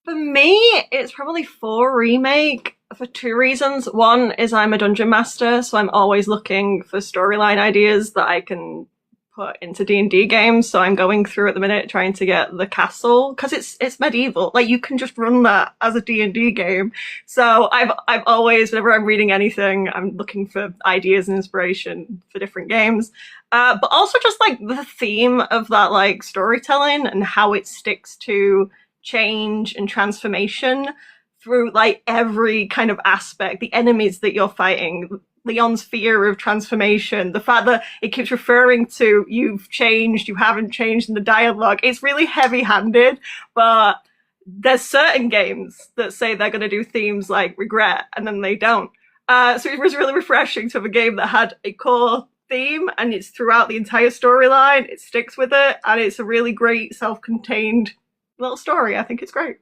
For me, it's probably 4 Remake for 2 reasons. One is I'm a dungeon master, so I'm always looking for storyline ideas that I can put into D&D games. So I'm going through at the minute trying to get the castle, because it's medieval. Like, you can just run that as a D&D game. So I've always, whenever I'm reading anything, I'm looking for ideas and inspiration for different games. But also just like the theme of that like storytelling and how it sticks to change and transformation through like every kind of aspect, the enemies that you're fighting, Leon's fear of transformation, the fact that it keeps referring to you've changed, you haven't changed in the dialogue. It's really heavy-handed, but there's certain games that say they're going to do themes like regret, and then they don't. So it was really refreshing to have a game that had a core theme, and it's throughout the entire storyline, it sticks with it, and it's a really great self-contained little story. I think it's great.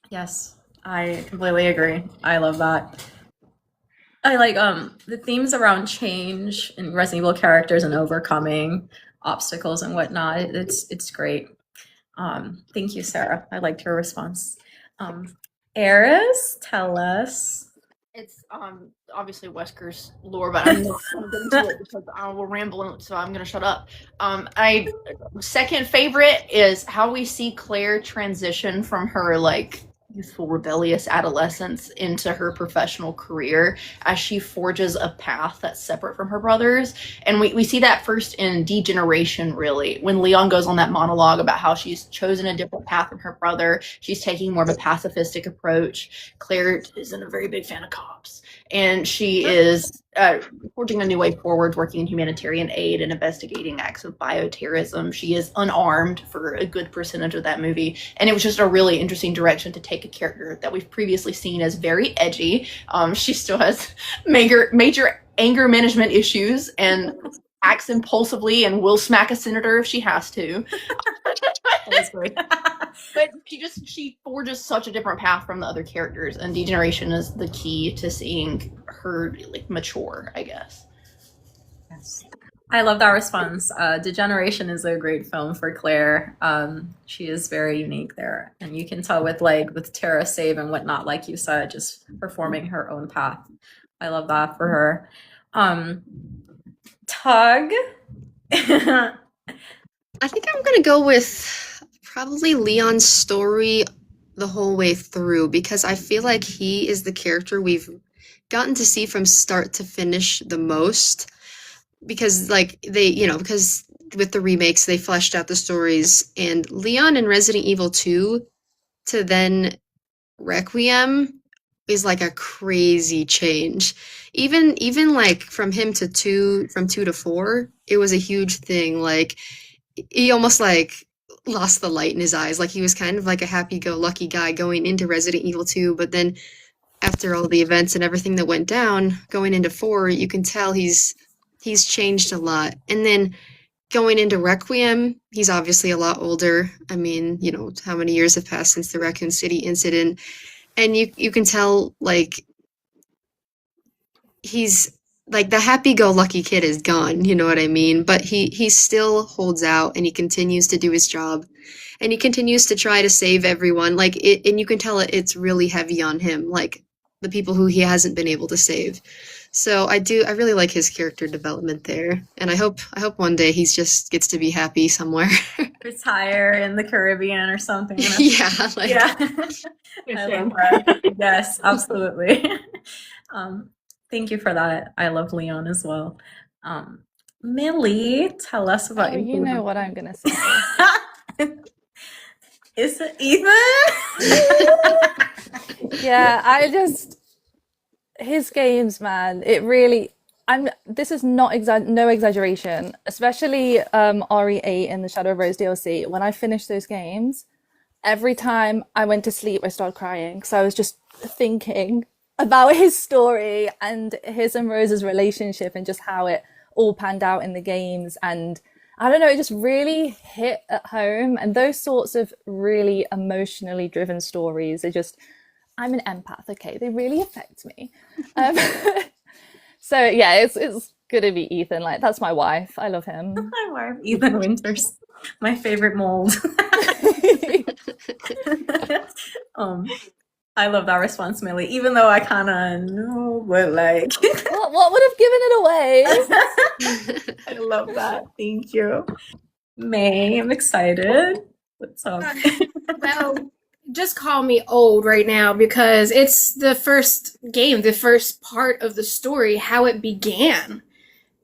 Yes, I completely agree. I love that. I like the themes around change and Resident Evil characters and overcoming obstacles and whatnot. It's great. Thank you, Sarah. I liked your response. Eris, tell us. It's obviously Wesker's lore, but I'm not going to get into it because I will ramble, so I'm going to shut up. Second favorite is how we see Claire transition from her like youthful, rebellious adolescence into her professional career as she forges a path that's separate from her brother's. And we see that first in Degeneration, really, when Leon goes on that monologue about how she's chosen a different path from her brother. She's taking more of a pacifistic approach. Claire isn't a very big fan of cops, and she is forging a new way forward, working in humanitarian aid and investigating acts of bioterrorism. She is unarmed for a good percentage of that movie, and it was just a really interesting direction to take a character that we've previously seen as very edgy. She still has major anger management issues and acts impulsively and will smack a senator if she has to. That's great. But she forges such a different path from the other characters, and Degeneration is the key to seeing her like mature, I guess. I love that response. Degeneration is a great film for Claire. She is very unique there, and you can tell with Tara Save and whatnot, like you said, just performing her own path. I love that for her. Tug. I think I'm gonna go with probably Leon's story the whole way through because I feel like he is the character we've gotten to see from start to finish the most. Because because with the remakes they fleshed out the stories, and Leon in Resident Evil 2 to then Requiem is like a crazy change. Even like from him to 2, from 2 to 4, it was a huge thing. Like he almost like lost the light in his eyes. Like he was kind of like a happy-go-lucky guy going into Resident Evil 2, but then after all the events and everything that went down, going into 4, you can tell he's changed a lot. And then going into Requiem, he's obviously a lot older. I mean, how many years have passed since the Raccoon City incident? And you can tell, like, he's, like, the happy-go-lucky kid is gone, you know what I mean? But he still holds out, and he continues to do his job. And he continues to try to save everyone. Like, and you can tell it's really heavy on him, like, the people who he hasn't been able to save. So I really like his character development there, and I hope one day he just gets to be happy somewhere. Retire in the Caribbean or something. Yeah, like, yeah. I love that. Yes, absolutely. Thank you for that. I love Leon as well. Millie, tell us about Oh, you know what I'm gonna say. Is it Ethan? Yeah, his games, man, it really, this is no exaggeration, especially RE8 and the Shadow of Rose DLC. When I finished those games, every time I went to sleep, I started crying because I was just thinking about his story and his and Rose's relationship and just how it all panned out in the games. And I don't know, it just really hit at home. And those sorts of really emotionally driven stories are just, I'm an empath, okay? They really affect me. So yeah, it's gonna be Ethan. Like, that's my wife. I love him. My wife, Ethan Winters, my favorite mold. I love that response, Millie. Even though I kind of know, but like, what would have given it away? I love that. Thank you, May. I'm excited. What's up? Well, just call me old right now because it's the first game, the first part of the story, how it began.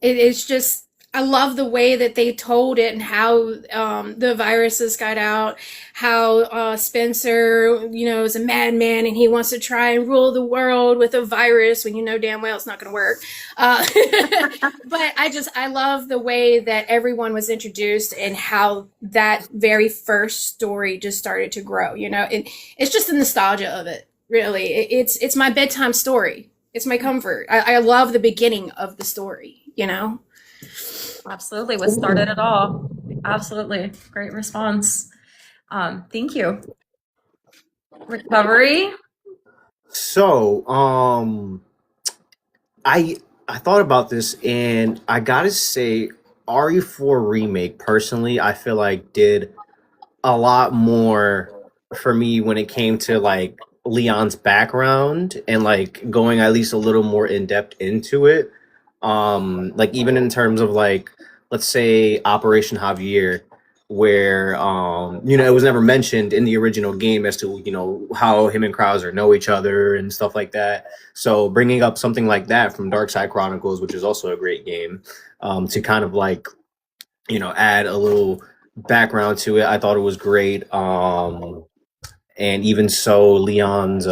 It's just, I love the way that they told it and how the viruses got out, how Spencer, is a madman and he wants to try and rule the world with a virus when you know damn well it's not going to work. But I love the way that everyone was introduced and how that very first story just started to grow. It's just the nostalgia of it, really. It's my bedtime story. It's my comfort. I love the beginning of the story, Absolutely. What started it all? Absolutely. Great response. Thank you. Recovery. So, I thought about this and I gotta say, RE4 Remake personally, I feel like did a lot more for me when it came to like Leon's background and like going at least a little more in depth into it. Like even in terms of like, let's say Operation Javier, where it was never mentioned in the original game as to how him and Krauser know each other and stuff like that. So bringing up something like that from Dark Side Chronicles, which is also a great game, to kind of like add a little background to it, I thought it was great. And even so, Leon's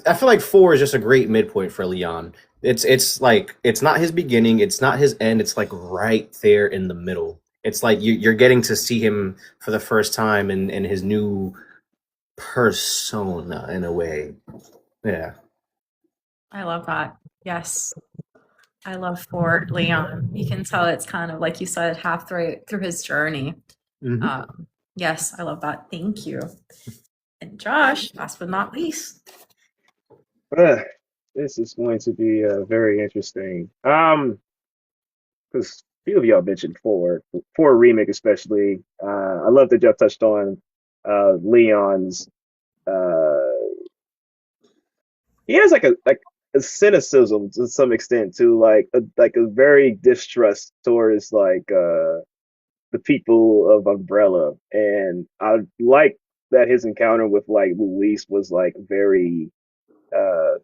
I feel like 4 is just a great midpoint for Leon. It's like it's not his beginning, it's not his end, it's like right there in the middle. It's like you're getting to see him for the first time in his new persona in a way. Yeah. I love that. Yes. I love for Leon. You can tell it's kind of like you said, halfway through his journey. Mhm. Yes, I love that. Thank you. And Josh, last but not least. This is going to be very interesting. Because few of y'all mentioned four remake especially. I love that y'all touched on Leon's. Uh, he has like a cynicism to some extent too, like a very distrust towards the people of Umbrella, and I like that his encounter with like Luis was like very uh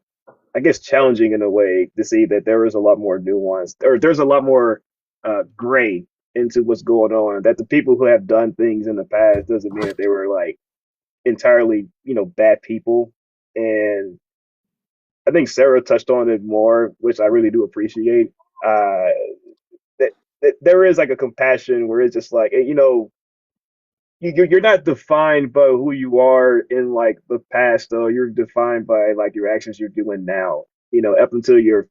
I guess challenging in a way to see that there is a lot more nuance or there's a lot more gray into what's going on. That the people who have done things in the past doesn't mean that they were like entirely, bad people. And I think Sarah touched on it more, which I really do appreciate. Uh, that there is like a compassion where it's just like, you're not defined by who you are in like the past though. You're defined by like your actions you're doing now. Up until your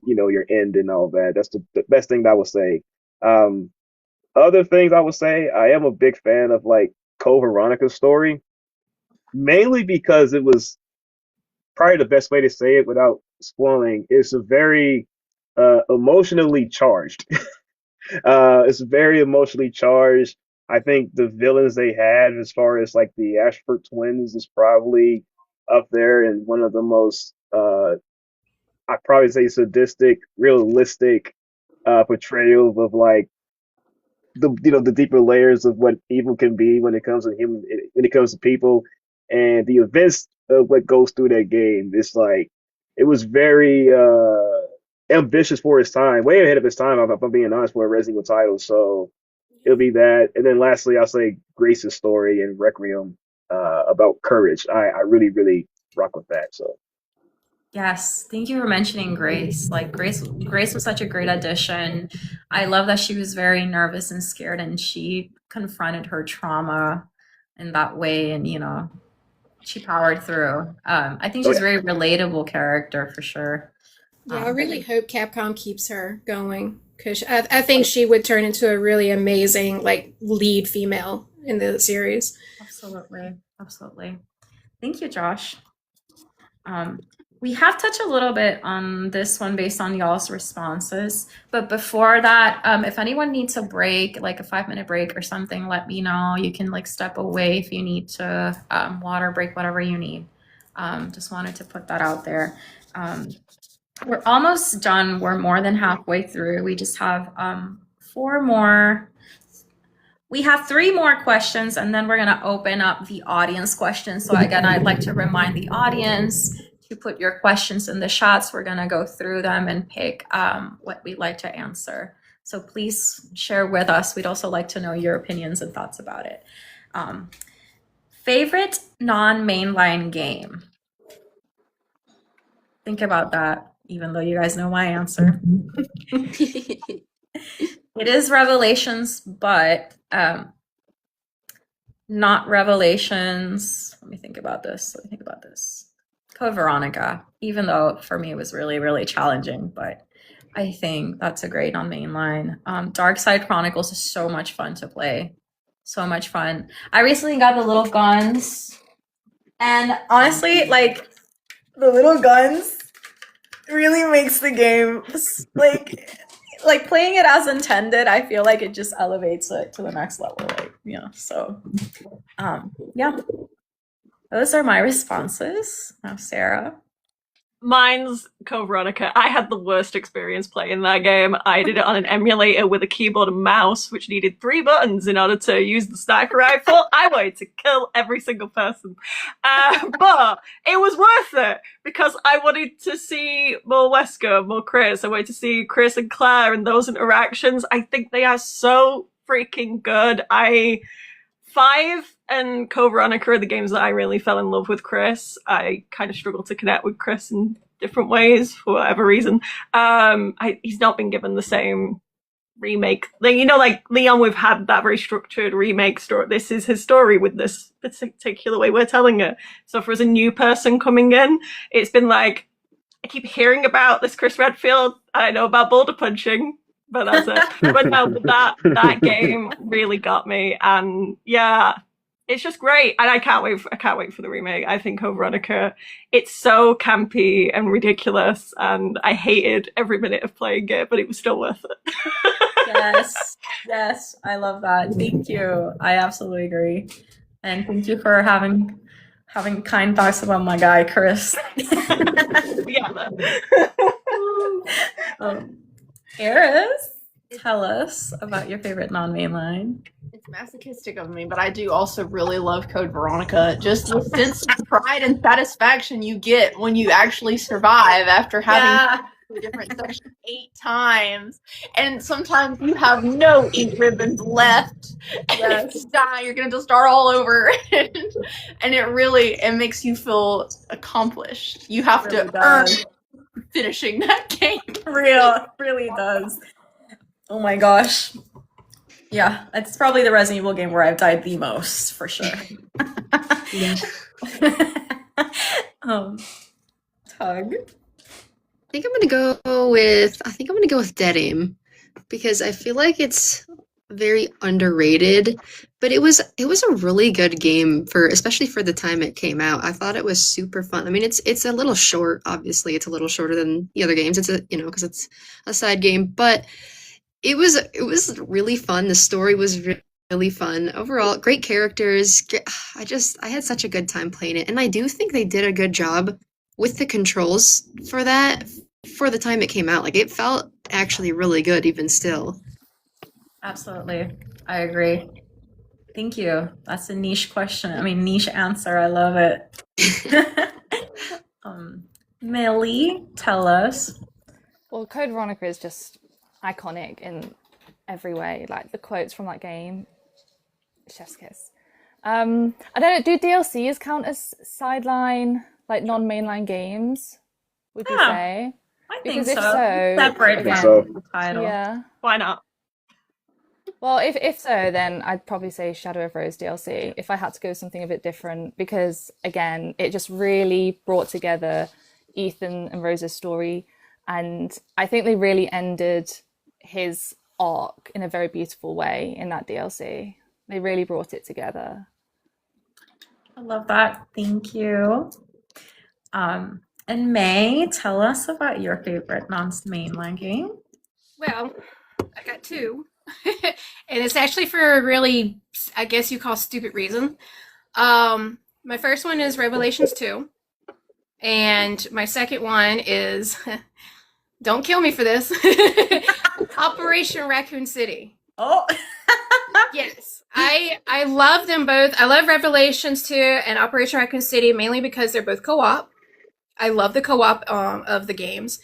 end and all that. That's the best thing that I would say. Um, Other things I would say, I am a big fan of like Code Veronica's story, mainly because it was probably the best way to say it without spoiling. It's a very emotionally charged. It's very emotionally charged. I think the villains they had, as far as like the Ashford twins, is probably up there and one of the most, I'd probably say, sadistic, realistic portrayals of like the deeper layers of what evil can be when it comes to when it comes to people, and the events of what goes through that game. It's like it was very ambitious for its time, way ahead of its time. If I'm being honest, for a Resident Evil title. So it'll be that, and then lastly, I'll say Grace's story and Requiem about courage. I really really rock with that. So Yes, thank you for mentioning Grace. Like Grace was such a great addition. I love that she was very nervous and scared and she confronted her trauma in that way and she powered through. I think oh she's a yeah, very relatable character for sure. Yeah, I Um, really hope Capcom keeps her going because I think she would turn into a really amazing like lead female in the series. Absolutely. Absolutely. Thank you, Josh. Um, we have touched a little bit on this one based on y'all's responses, but before that, if anyone needs a break, like a 5 minute break or something, let me know. You can like step away if you need to water break, whatever you need. Just wanted to put that out there. We're almost done. We're more than halfway through. We just have four more. We have three more questions, and then we're going to open up the audience questions. So again, I'd like to remind the audience to put your questions in the chats. We're going to go through them and pick what we'd like to answer. So please share with us. We'd also like to know your opinions and thoughts about it. Favorite non-mainline game? Think about that, even though you guys know my answer. It is Revelations, but not Revelations. Let me think about this. Code Veronica, even though for me it was really, really challenging, but I think that's a great on mainline. Dark Side Chronicles is so much fun to play. So much fun. I recently got the little guns, and honestly, like the little guns really makes the game like playing it as intended. I feel like it just elevates it to the next level, so yeah, those are my responses. Now Sarah. Mine's Code Veronica. I had the worst experience playing that game. I did it on an emulator with a keyboard and mouse, which needed 3 buttons in order to use the sniper rifle. I wanted to kill every single person. But it was worth it because I wanted to see more Wesker, more Chris. I wanted to see Chris and Claire and those interactions. I think they are so freaking good. 5 and Code Veronica are the games that I really fell in love with Chris. I kind of struggle to connect with Chris in different ways for whatever reason. He's not been given the same remake. Like Leon, we've had that very structured remake story. This is his story with this particular way we're telling it. So for as a new person coming in, it's been like, I keep hearing about this Chris Redfield. I know about boulder punching. But that's it. But no, that game really got me, and yeah, it's just great, and I can't wait for the remake. I think Code Veronica, it's so campy and ridiculous, and I hated every minute of playing it, but it was still worth it. Yes, yes, I love that. Thank you. I absolutely agree. And thank you for having kind thoughts about my guy, Chris. Yeah. Eris, tell us about your favorite non-mainline. It's masochistic of me, but I do also really love Code Veronica. Just the sense of pride and satisfaction you get when you actually survive after having the different sections 8 times, and sometimes you have no ink ribbons left. And if you die, you're gonna just start all over, and it makes you feel accomplished. You have Really to does. earn finishing that game. Really does. Oh my gosh. Yeah, it's probably the Resident Evil game where I've died the most, for sure. Yeah. Tug. I think I'm gonna go with Dead Aim because I feel like it's very underrated, but it was a really good game especially for the time it came out. I thought it was super fun. I mean, it's a little short, obviously. It's a little shorter than the other games. It's because it's a side game, but it was really fun. The story was really fun. Overall, great characters. I had such a good time playing it, and I do think they did a good job with the controls for the time it came out. Like, it felt actually really good even still. Absolutely. I agree. Thank you. That's a niche question. I mean, niche answer. I love it. Millie, tell us. Well, Code Veronica is just iconic in every way. Like the quotes from that game, chef's kiss. I don't know. Do DLCs count as sideline, like non-mainline games? Would you say? I think Because if so. so, Separate again, from the title. yeah. Why not? Well, if so, then I'd probably say Shadow of Rose DLC if I had to go something a bit different, because again, it just really brought together Ethan and Rose's story, and I think they really ended his arc in a very beautiful way in that DLC. They really brought it together. I love that. Thank you. And May, tell us about your favorite non-mainline game. Well, I got 2. And it's actually for a really, I guess you call stupid reason. My first one is Revelations 2. And my second one is, don't kill me for this, Operation Raccoon City. Oh, Yes, I love them both. I love Revelations 2 and Operation Raccoon City mainly because they're both co-op. I love the co-op of the games.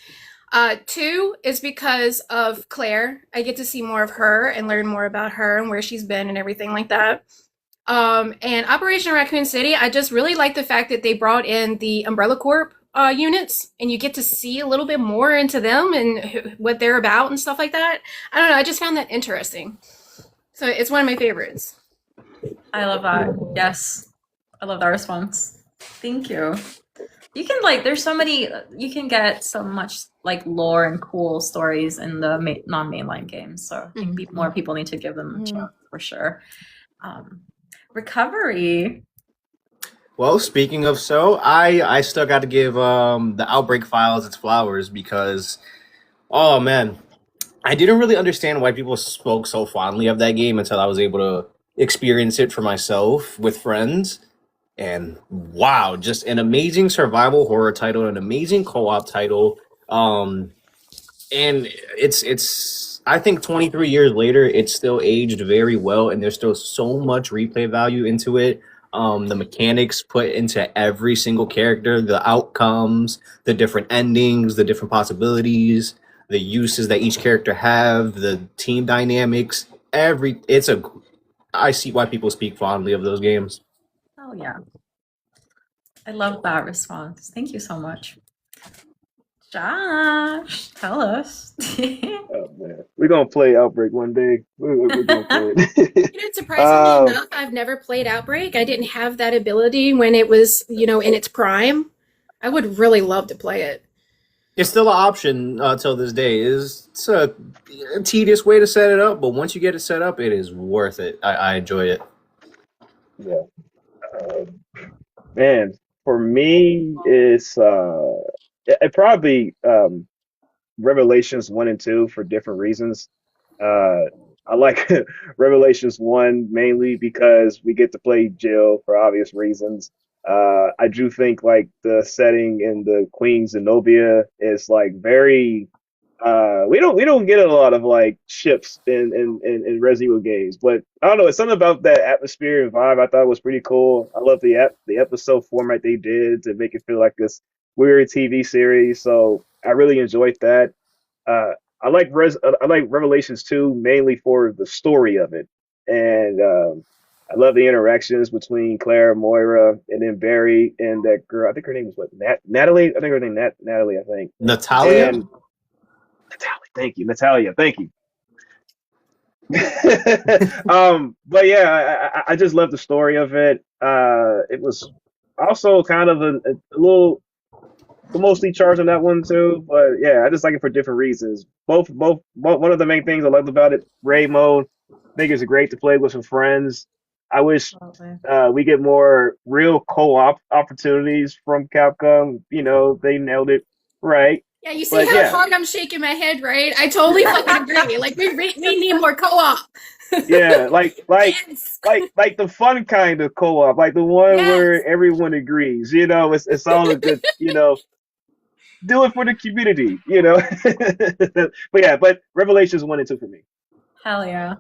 2 is because of Claire. I get to see more of her and learn more about her and where she's been and everything like that. And Operation Raccoon City, I just really like the fact that they brought in the Umbrella Corp units, and you get to see a little bit more into them and what they're about and stuff like that. I don't know, I just found that interesting. So it's one of my favorites. I love that. Yes. I love that response. Thank you. You can there's so many, you can get so much lore and cool stories in the non-mainline games. So I think more people need to give them a chance for sure. Recovery. Well, speaking of I still got to give the Outbreak Files its flowers because, oh man, I didn't really understand why people spoke so fondly of that game until I was able to experience it for myself with friends. And wow, just an amazing survival horror title, an amazing co-op title. And it's I think 23 years later, it's still aged very well, and there's still so much replay value into it. The mechanics put into every single character, the outcomes, the different endings, the different possibilities, the uses that each character have, the team dynamics, I see why people speak fondly of those games. Oh yeah. I love that response. Thank you so much. Josh, tell us. Oh man, we're gonna play Outbreak one day. We're gonna play it. Surprisingly enough, I've never played Outbreak. I didn't have that ability when it was, in its prime. I would really love to play it. It's still an option till this day. It's a tedious way to set it up, but once you get it set up, it is worth it. I enjoy it. Yeah. Man, for me, it probably Revelations 1 and 2 for different reasons. Uh, I like Revelations 1 mainly because we get to play Jill for obvious reasons. I do think like the setting in the Queen Zenobia is like very we don't get a lot of like ships in Resident Evil games, but I don't know, it's something about that atmosphere and vibe I thought was pretty cool. I love the episode format they did to make it feel like this weird TV series. So I really enjoyed that. Uh, I like Revelations 2 mainly for the story of it, and I love the interactions between Claire, Moira, and then Barry and that girl. I think her name was what Natalie. I think her name Natalie. I think Natalia. and Natalie. Thank you, Natalia. Thank you. But yeah, I just love the story of it. It was also kind of a little mostly charged on that one too. But yeah, I just like it for different reasons. Both one of the main things I loved about it, raid mode. I think it's great to play with some friends. I wish we get more real co-op opportunities from Capcom. You know, they nailed it right. Yeah, you see But how yeah, hard I'm shaking my head, right? I totally fucking agree. Like we need more co-op. yeah, Yes. like the fun kind of co-op, like the one Yes. where everyone agrees. You know, it's all a good. You know, do it for the community. You know. But yeah, but Revelations 1 and 2 for me. Hell yeah.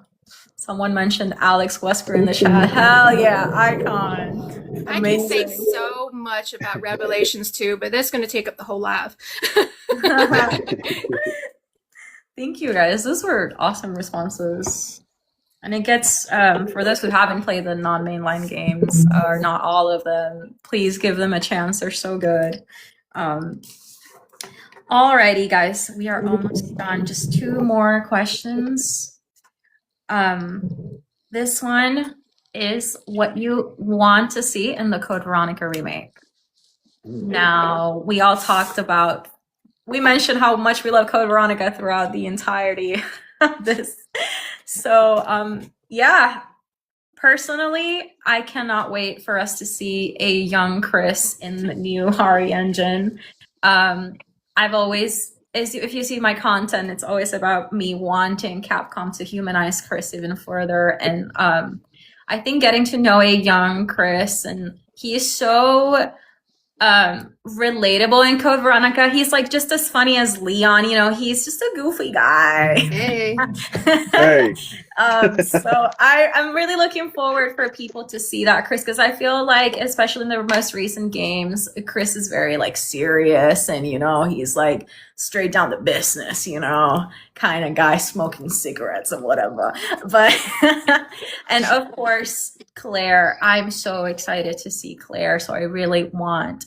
Someone mentioned Alex Wesker in the chat. Hell yeah, icon. I can say Amazing. so much about Revelations 2, but that's going to take up the whole live. Thank you guys. Those were awesome responses. And it gets, for those who haven't played the non-mainline games, or not all of them, please give them a chance. They're so good. Alrighty, guys. We are almost done. Just two more questions. This one is what you want to see in the Code Veronica remake. Now, we all talked about, we mentioned how much we love Code Veronica throughout the entirety of this. So, yeah, personally, I cannot wait for us to see a young Chris in the new Hari engine. I've always, if you see my content, it's always about me wanting Capcom to humanize Chris even further. And I think getting to know a young Chris, and he is so relatable in Code Veronica. He's like just as funny as Leon, you know, he's just a goofy guy. Hey. Hey. So I'm really looking forward for people to see that Chris, because I feel like, especially in the most recent games, Chris is very like serious, and you know, he's like straight down to business, you know, kind of guy smoking cigarettes and whatever. But and of course Claire, I'm so excited to see Claire, so I really want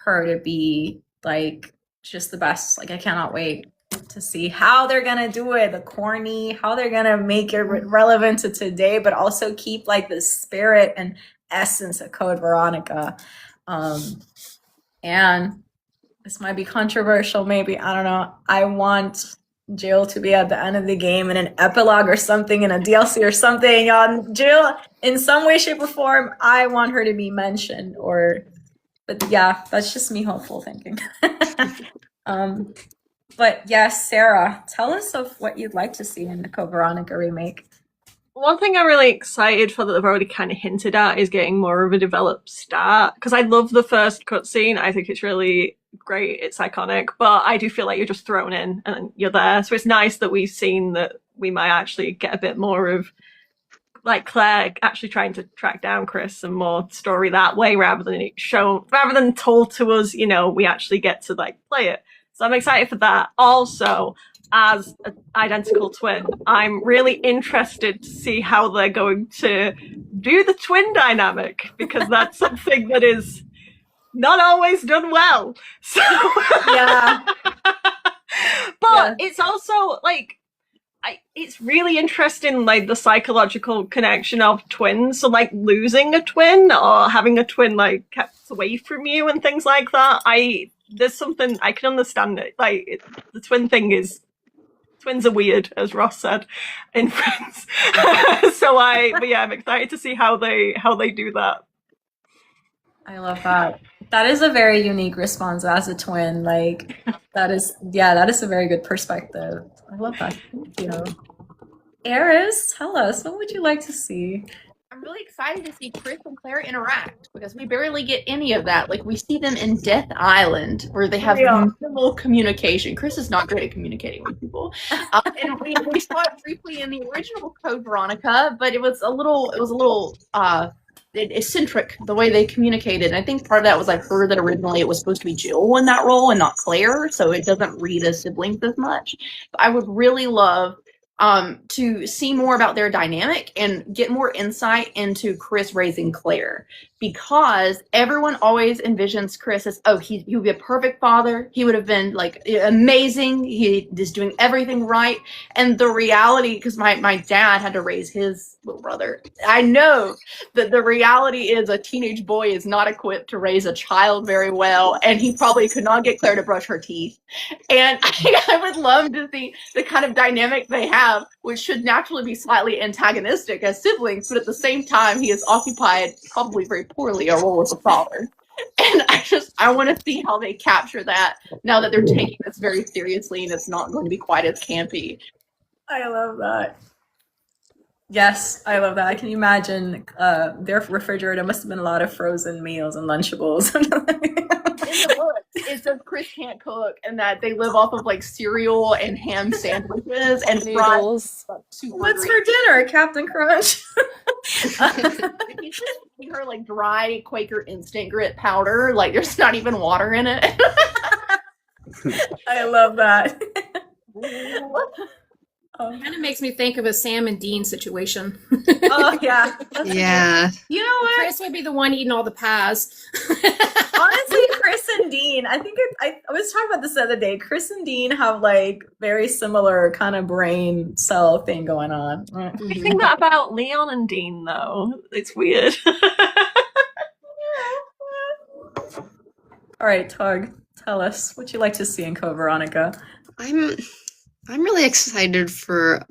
her to be like just the best. Like I cannot wait to see how they're gonna do it, the corny, how they're gonna make it relevant to today, but also keep like the spirit and essence of Code Veronica. And this might be controversial, maybe, I don't know. I want Jill to be at the end of the game in an epilogue or something, in a DLC or something. Jill, in some way, shape, or form, I want her to be mentioned. But yeah, that's just me hopeful thinking. But yes, Sarah, tell us of what you'd like to see in the Code Veronica remake. One thing I'm really excited for that they've already kind of hinted at is getting more of a developed start. Because I love the first cutscene. I think it's really great. It's iconic. But I do feel like you're just thrown in and you're there. So it's nice that we've seen that we might actually get a bit more of like Claire actually trying to track down Chris, and more story that way rather than told to us, you know, we actually get to like play it. So I'm excited for that. Also, as an identical twin, I'm really interested to see how they're going to do the twin dynamic, because that's something that is not always done well. So Yeah. But it's also like, it's really interesting, like the psychological connection of twins. So like losing a twin or having a twin like kept away from you and things like that. There's something I can understand it. Like the twin thing is Twins are weird, as Ross said in Friends. But yeah, I'm excited to see how they do that. I love that. That is a very unique response as a twin. Like that is a very good perspective. I love that. Thank you. Eris, tell us, what would you like to see? I'm really excited to see Chris and Claire interact because we barely get any of that. Like we see them in Death Island where they have minimal communication. Chris is not great at communicating with people, and we saw it briefly in the original Code Veronica, but it was a little eccentric the way they communicated. And I think part of that was I've heard that originally it was supposed to be Jill in that role and not Claire, so it doesn't read as siblings as much. But I would really love to see more about their dynamic and get more insight into Chris raising Claire, because everyone always envisions Chris as, oh, he would be a perfect father. He would have been like amazing. He is doing everything right. And the reality, because my dad had to raise his little brother, I know that the reality is a teenage boy is not equipped to raise a child very well, and he probably could not get Claire to brush her teeth. And I would love to see the kind of dynamic they have, which should naturally be slightly antagonistic as siblings, but at the same time, he has occupied, probably very poorly, a role as a father. And I want to see how they capture that now that they're taking this very seriously and it's not going to be quite as campy. I love that. Yes, I love that. I can imagine their refrigerator must have been a lot of frozen meals and Lunchables. In the book, it says Chris can't cook and that they live off of like cereal and ham sandwiches and Noodles. What's for dinner, Captain Crunch? Her like dry Quaker instant grit powder, like there's not even water in it. I love that. Kind of makes me think of a Sam and Dean situation. Oh yeah. Yeah. You know what? Chris would be the one eating all the pies. Honestly, Chris and Dean, I think I was talking about this the other day. Chris and Dean have like very similar kind of brain cell thing going on. I think that about Leon and Dean though. It's weird. All right, Tug, tell us what you like to see in Code Veronica. I'm really excited for.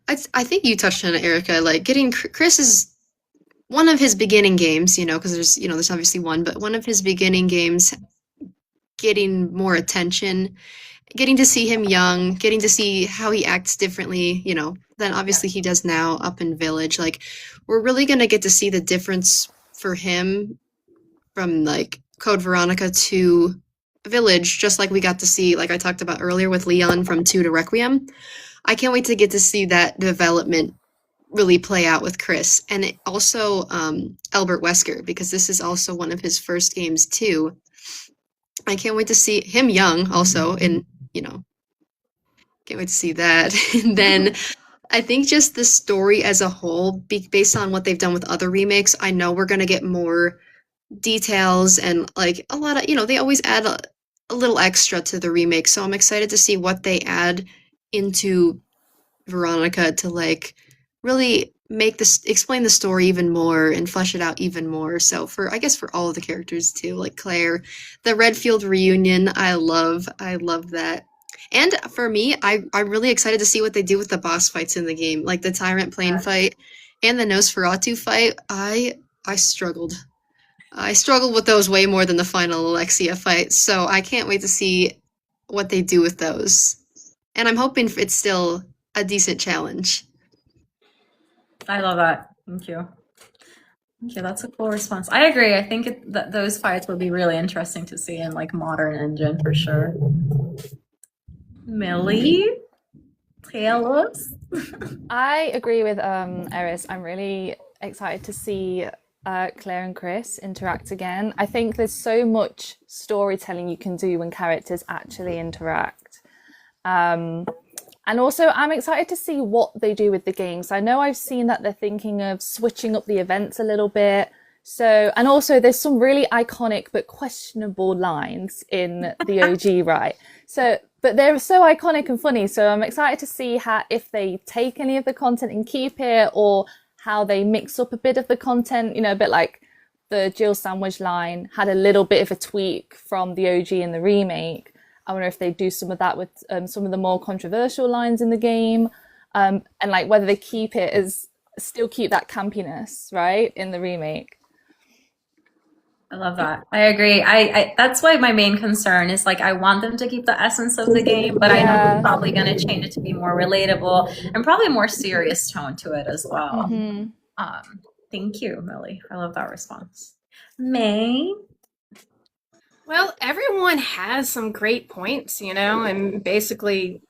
I think you touched on it, Erica. Like getting Chris is one of his beginning games, because there's obviously one, but one of his beginning games, getting more attention, getting to see him young, getting to see how he acts differently, than obviously he does now up in Village. Like we're really gonna get to see the difference for him from like Code Veronica to Village, just like we got to see, like I talked about earlier with Leon from 2 to Requiem. I can't wait to get to see that development really play out with Chris. And also Albert Wesker, because this is also one of his first games too. I can't wait to see him young also, and can't wait to see that. And then I think just the story as a whole, based on what they've done with other remakes, I know we're going to get more details and like a lot of, they always add a little extra to the remake. So I'm excited to see what they add into Veronica to like really explain the story even more and flesh it out even more. So for all of the characters too, like Claire, the Redfield reunion, I love that. And for me, I'm really excited to see what they do with the boss fights in the game, like the Tyrant Plane fight and the Nosferatu fight. I struggled with those way more than the final Alexia fight, so I can't wait to see what they do with those. And I'm hoping it's still a decent challenge. I love that. Thank you. That's a cool response. I agree. I think that those fights would be really interesting to see in like modern engine for sure. Millie, tell us. I agree with Eris. I'm really excited to see Claire and Chris interact again. I think there's so much storytelling you can do when characters actually interact. And also I'm excited to see what they do with the games. I know I've seen that they're thinking of switching up the events a little bit. So, and also there's some really iconic but questionable lines in the OG, right? So, but they're so iconic and funny. So I'm excited to see if they take any of the content and keep it, or how they mix up a bit of the content, a bit like the Jill sandwich line had a little bit of a tweak from the OG and the remake. I wonder if they do some of that with some of the more controversial lines in the game, and like whether they still keep that campiness, right, in the remake. I love that. I agree. I that's why my main concern is like I want them to keep the essence of the game, but I know Yeah. they're probably going to change it to be more relatable and probably a more serious tone to it as well. Mhm. Thank you, Millie. I love that response. May? Well, everyone has some great points, and basically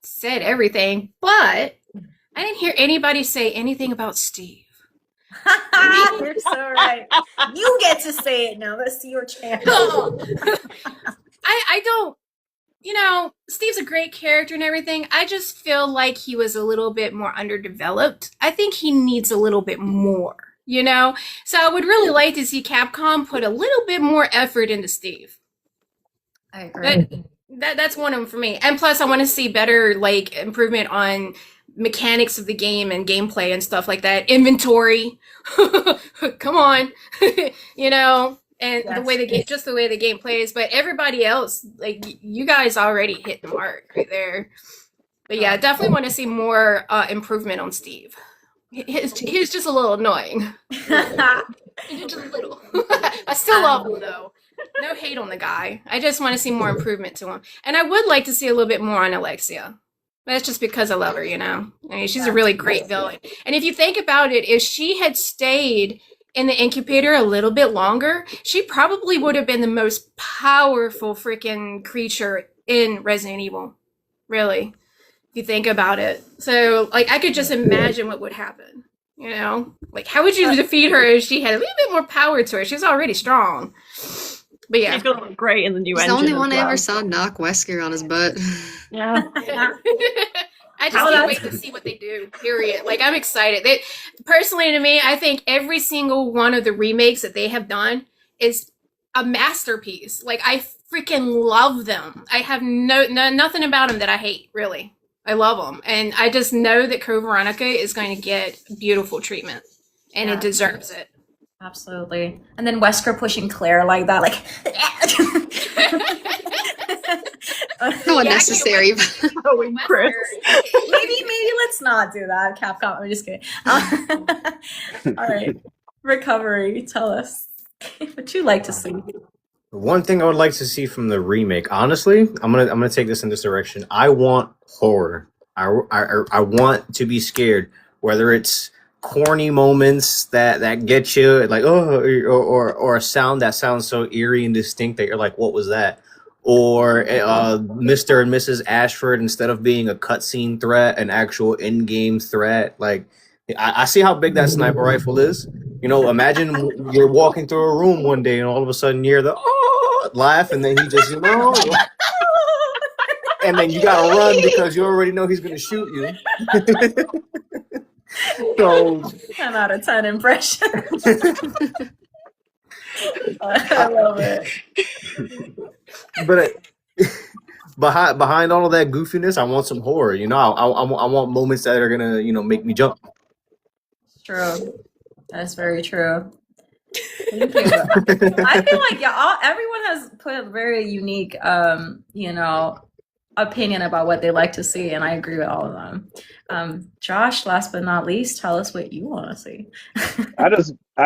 said everything, but I didn't hear anybody say anything about Steve. You're so right. You get to say it now. Let's see your chance. I don't, Steve's a great character and everything. I just feel like he was a little bit more underdeveloped. I think he needs a little bit more, So I would really like to see Capcom put a little bit more effort into Steve. I agree. That's one of them for me. And plus, I want to see better, improvement on mechanics of the game and gameplay and stuff like that. Inventory. Come on. And Yes. the way the game plays. But everybody else, you guys already hit the mark right there. But yeah, definitely want to see more improvement on Steve. He's just a little annoying. Just a little. I still love him though. No hate on the guy. I just want to see more improvement to him. And I would like to see a little bit more on Alexia. That's just because I love her, I mean, she's a really great villain. And if you think about it, if she had stayed in the incubator a little bit longer, she probably would have been the most powerful freaking creature in Resident Evil. Really. If you think about it. So, I could just imagine what would happen. How would you defeat her if she had a little bit more power to her? She's already strong. But yeah. He's gonna look great in the new He's the engine. only as one I well. ever saw knock Wesker on his butt. Yeah. I just can't wait to see what they do. Period. I'm excited. Personally, to me, I think every single one of the remakes that they have done is a masterpiece. I freaking love them. I have nothing about them that I hate. Really, I love them, and I just know that Code Veronica is going to get beautiful treatment, and it deserves it. Absolutely. And then Wesker pushing Claire like that, So unnecessary. Going Chris. maybe let's not do that, Capcom. I'm just kidding. All right. Recovery, tell us what you like to see. One thing I would like to see from the remake, honestly, I'm gonna take this in this direction. I want horror. I want to be scared, whether it's corny moments that get you or a sound that sounds so eerie and distinct that you're like, what was that? Or Mr. and Mrs. Ashford, instead of being a cutscene threat, an actual in-game threat. I see how big that sniper rifle is. Imagine you're walking through a room one day and all of a sudden you hear the laugh, and then he just and then you gotta run because you already know he's gonna shoot you. So 10 out of 10 impression. I love it. But behind all of that goofiness, I want some horror. I want moments that are gonna make me jump. True. That's very true. Thank you. I feel like everyone has put a very unique opinion about what they like to see, and I agree with all of them. Josh, last but not least, tell us what you want to see. I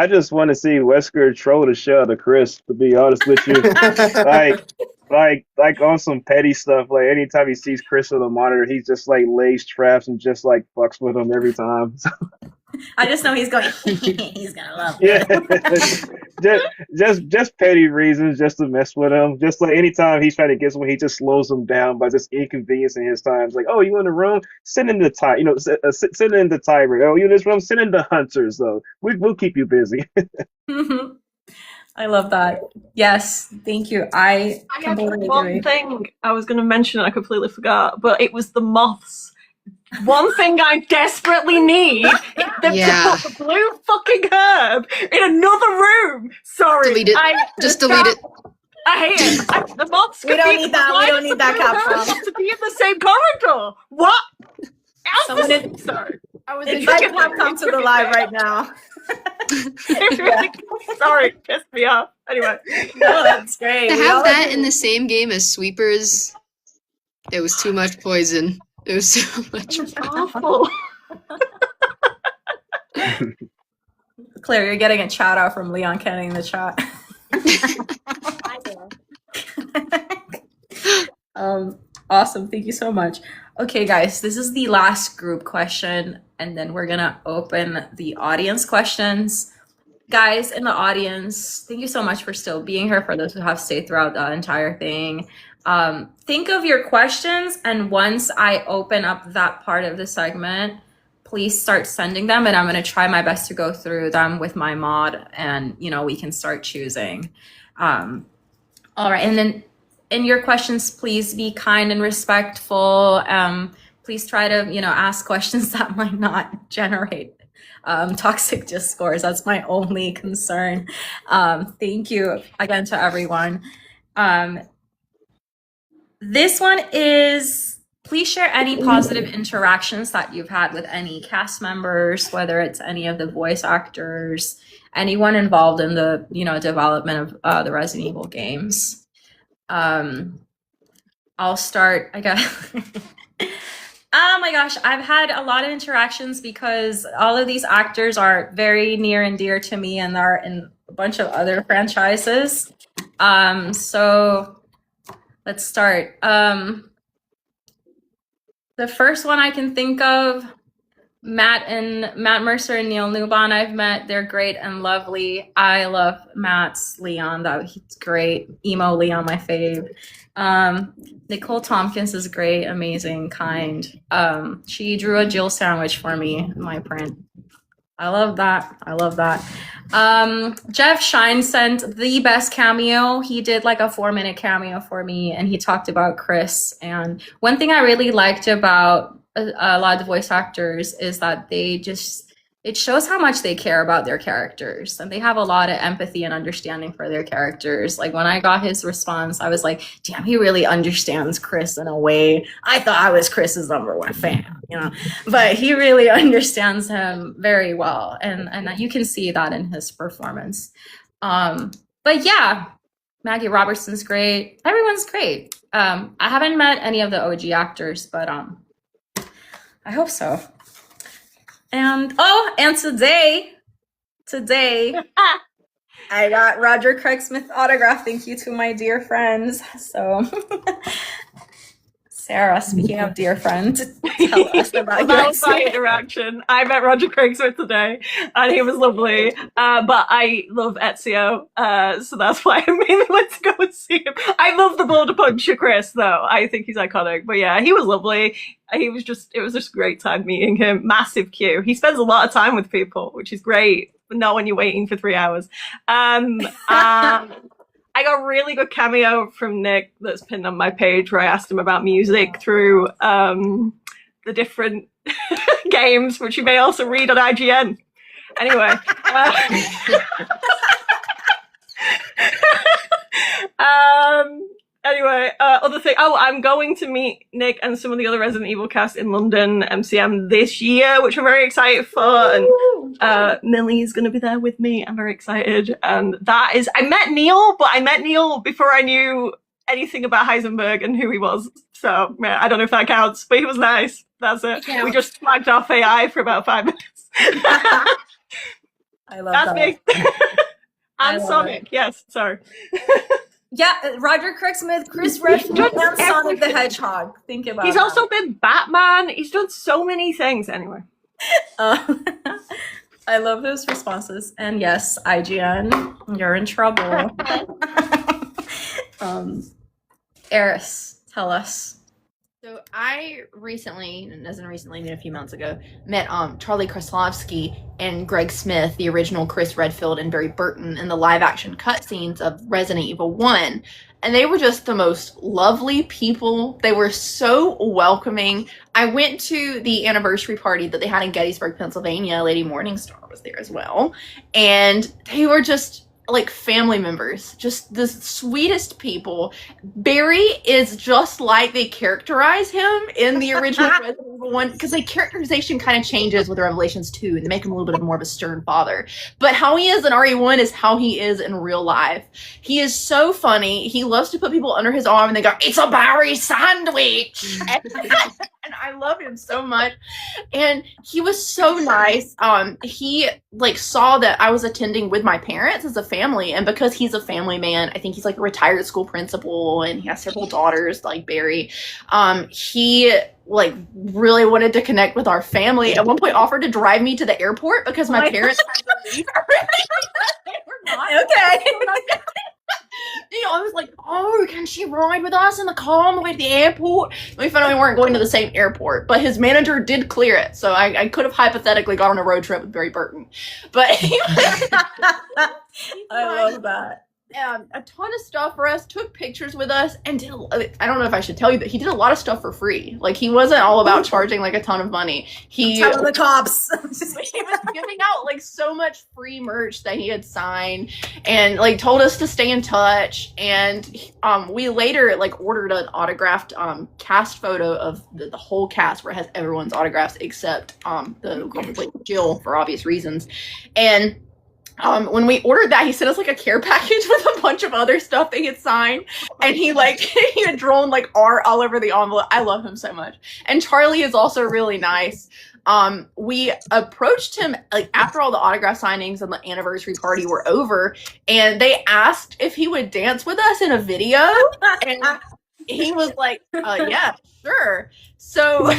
just want to see Wesker troll the shit out of Chris, to be honest with you. like on some petty stuff. Anytime he sees Chris on the monitor, he's just lays traps and just fucks with him every time. I just know he's going. He's gonna love it. Yeah, just petty reasons, just to mess with him. Just anytime he's trying to get someone, he just slows him down by just inconveniencing his time. It's oh, you in the room? Send in the time. Send in the timer. Oh, you in this room? Send in the hunters. Though we'll keep you busy. I love that. Yes, thank you. I have completely one agree. thing I was going to mention and I completely forgot, but it was the moths. One thing I desperately need is Yeah. to put the blue fucking herb in another room. Sorry. Delete it. Just delete it. I hate it. The moths We don't need that. We don't need that, Capcom. to be in the same corridor. What? Someone in- Sorry. I was Invite Capcom to the live right now. It really, sorry, it pissed me off. Anyway, No, that's great. To We all have that agree. in the same game as sweepers, it was too much poison. It was too much. it's awful. Claire, you're getting a shout out from Leon Kenny in the chat. Awesome. Thank you so much. Okay, guys, this is the last group question, and then we're gonna open the audience questions. Guys in the audience, thank you so much for still being here, for those who have stayed throughout the entire thing. Think of your questions, and once I open up that part of the segment, please start sending them, and I'm going to try my best to go through them with my mod, and we can start choosing. All right, and then in your questions, please be kind and respectful. Please try to ask questions that might not generate toxic discourse. That's my only concern. Thank you again to everyone. This one is, please share any positive interactions that you've had with any cast members, whether it's any of the voice actors, anyone involved in the development of the Resident Evil games. I'll start, I guess. Oh my gosh, I've had a lot of interactions because all of these actors are very near and dear to me, and they're in a bunch of other franchises. So let's start. The first one I can think of, Matt Mercer and Neil Newbon, I've met. They're great and lovely. I love Matt's Leon. He's great. Emo Leon, my fave. Nicole Tompkins is great, amazing, kind. She drew a Jill sandwich for me in my print. I love that. Jeff Shine sent the best cameo. He did like a 4-minute cameo for me, and he talked about Chris. And one thing I really liked about a lot of the voice actors is that it shows how much they care about their characters, and they have a lot of empathy and understanding for their characters. Like when I got his response, I was like, damn, he really understands Chris in a way. I thought I was Chris's #1 fan, but he really understands him very well. And you can see that in his performance. But yeah, Maggie Robertson's great. Everyone's great. I haven't met any of the OG actors, but I hope so. And today I got Roger Craig Smith autograph. Thank you to my dear friends. So Sarah, speaking of dear friends, tell us about That your was my experience. interaction. I met Roger Craig Smith today, and he was lovely. But I love Ezio, so that's why I mainly went to go and see him. I love the Border Puncher Chris, though. I think he's iconic. But yeah, he was lovely. It was just a great time meeting him. Massive queue. He spends a lot of time with people, which is great, but not when you're waiting for 3 hours. I got a really good cameo from Nick that's pinned on my page, where I asked him about music through the different games, which you may also read on IGN. Anyway. Other thing. Oh, I'm going to meet Nick and some of the other Resident Evil cast in London MCM this year, which I'm very excited for. And Millie's going to be there with me. I'm very excited. And I met Neil, but I met Neil before I knew anything about Heisenberg and who he was. So yeah, I don't know if that counts, but he was nice. That's it. We just flagged off AI for about 5 minutes. I love That's that. me. I And love Sonic, yes, sorry. Yeah, Roger Craig Smith, Chris Redfield, done and Sonic the everything. Hedgehog. Think about He's that. also been Batman. He's done so many things. Anyway. I love those responses. And yes, IGN, you're in trouble. Eris, tell us. So I recently, and as in recently, a few months ago, met Charlie Kraslovsky and Greg Smith, the original Chris Redfield and Barry Burton, in the live-action cutscenes of Resident Evil 1. And they were just the most lovely people. They were so welcoming. I went to the anniversary party that they had in Gettysburg, Pennsylvania. Lady Morningstar was there as well. And they were just like family members, just the sweetest people. Barry is just like they characterize him in the original Resident Evil 1, because the characterization kind of changes with Revelations 2, and they make him a little bit more of a stern father. But how he is in RE1 is how he is in real life. He is so funny. He loves to put people under his arm and they go, "It's a Barry sandwich." And I love him so much. And he was so nice. He like saw that I was attending with my parents as a family, and because he's a family man, I think he's like a retired school principal and he has several daughters like Barry. He like really wanted to connect with our family. At one point offered to drive me to the airport because my parents had to leave early. They were not. Okay. You know, I was like, "Oh, can she ride with us in the car on the way to the airport?" We found out we weren't going to the same airport, but his manager did clear it, so I could have hypothetically gone on a road trip with Barry Burton. But I love that. a ton of stuff for us, took pictures with us, and did I don't know if I should tell you, but he did a lot of stuff for free. Like, he wasn't all about charging like a ton of money. Tell the cops. He was giving out like so much free merch that he had signed, and like told us to stay in touch. And we later like ordered an autographed cast photo of the whole cast, where it has everyone's autographs except the like Jill, for obvious reasons. And when we ordered that, he sent us like a care package with a bunch of other stuff that he had signed, and he had drawn like art all over the envelope. I love him so much. And Charlie is also really nice. We approached him like after all the autograph signings and the anniversary party were over, and they asked if he would dance with us in a video, and he was like, "Yeah, sure." So,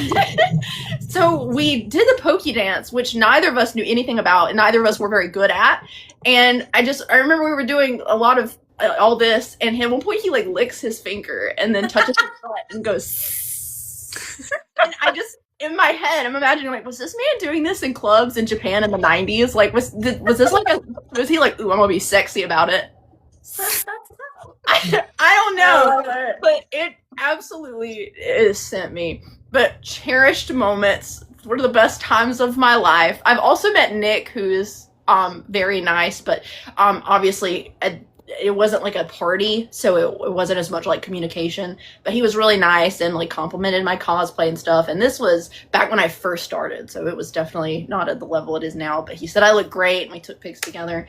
so we did the pokey dance, which neither of us knew anything about, and neither of us were very good at. And I remember we were doing a lot of all this, and at one point he like licks his finger and then touches his butt and goes. And in my head, I'm imagining like, was this man doing this in clubs in Japan in the 90s? Like, was this like was he like, "Ooh, I'm gonna be sexy about it"? I don't know, but it absolutely sent me. But cherished moments were the best times of my life. I've also met Nick, who is very nice, but obviously it wasn't like a party, so it wasn't as much like communication. But he was really nice and like complimented my cosplay and stuff. And this was back when I first started, so it was definitely not at the level it is now. But he said I looked great, and we took pics together.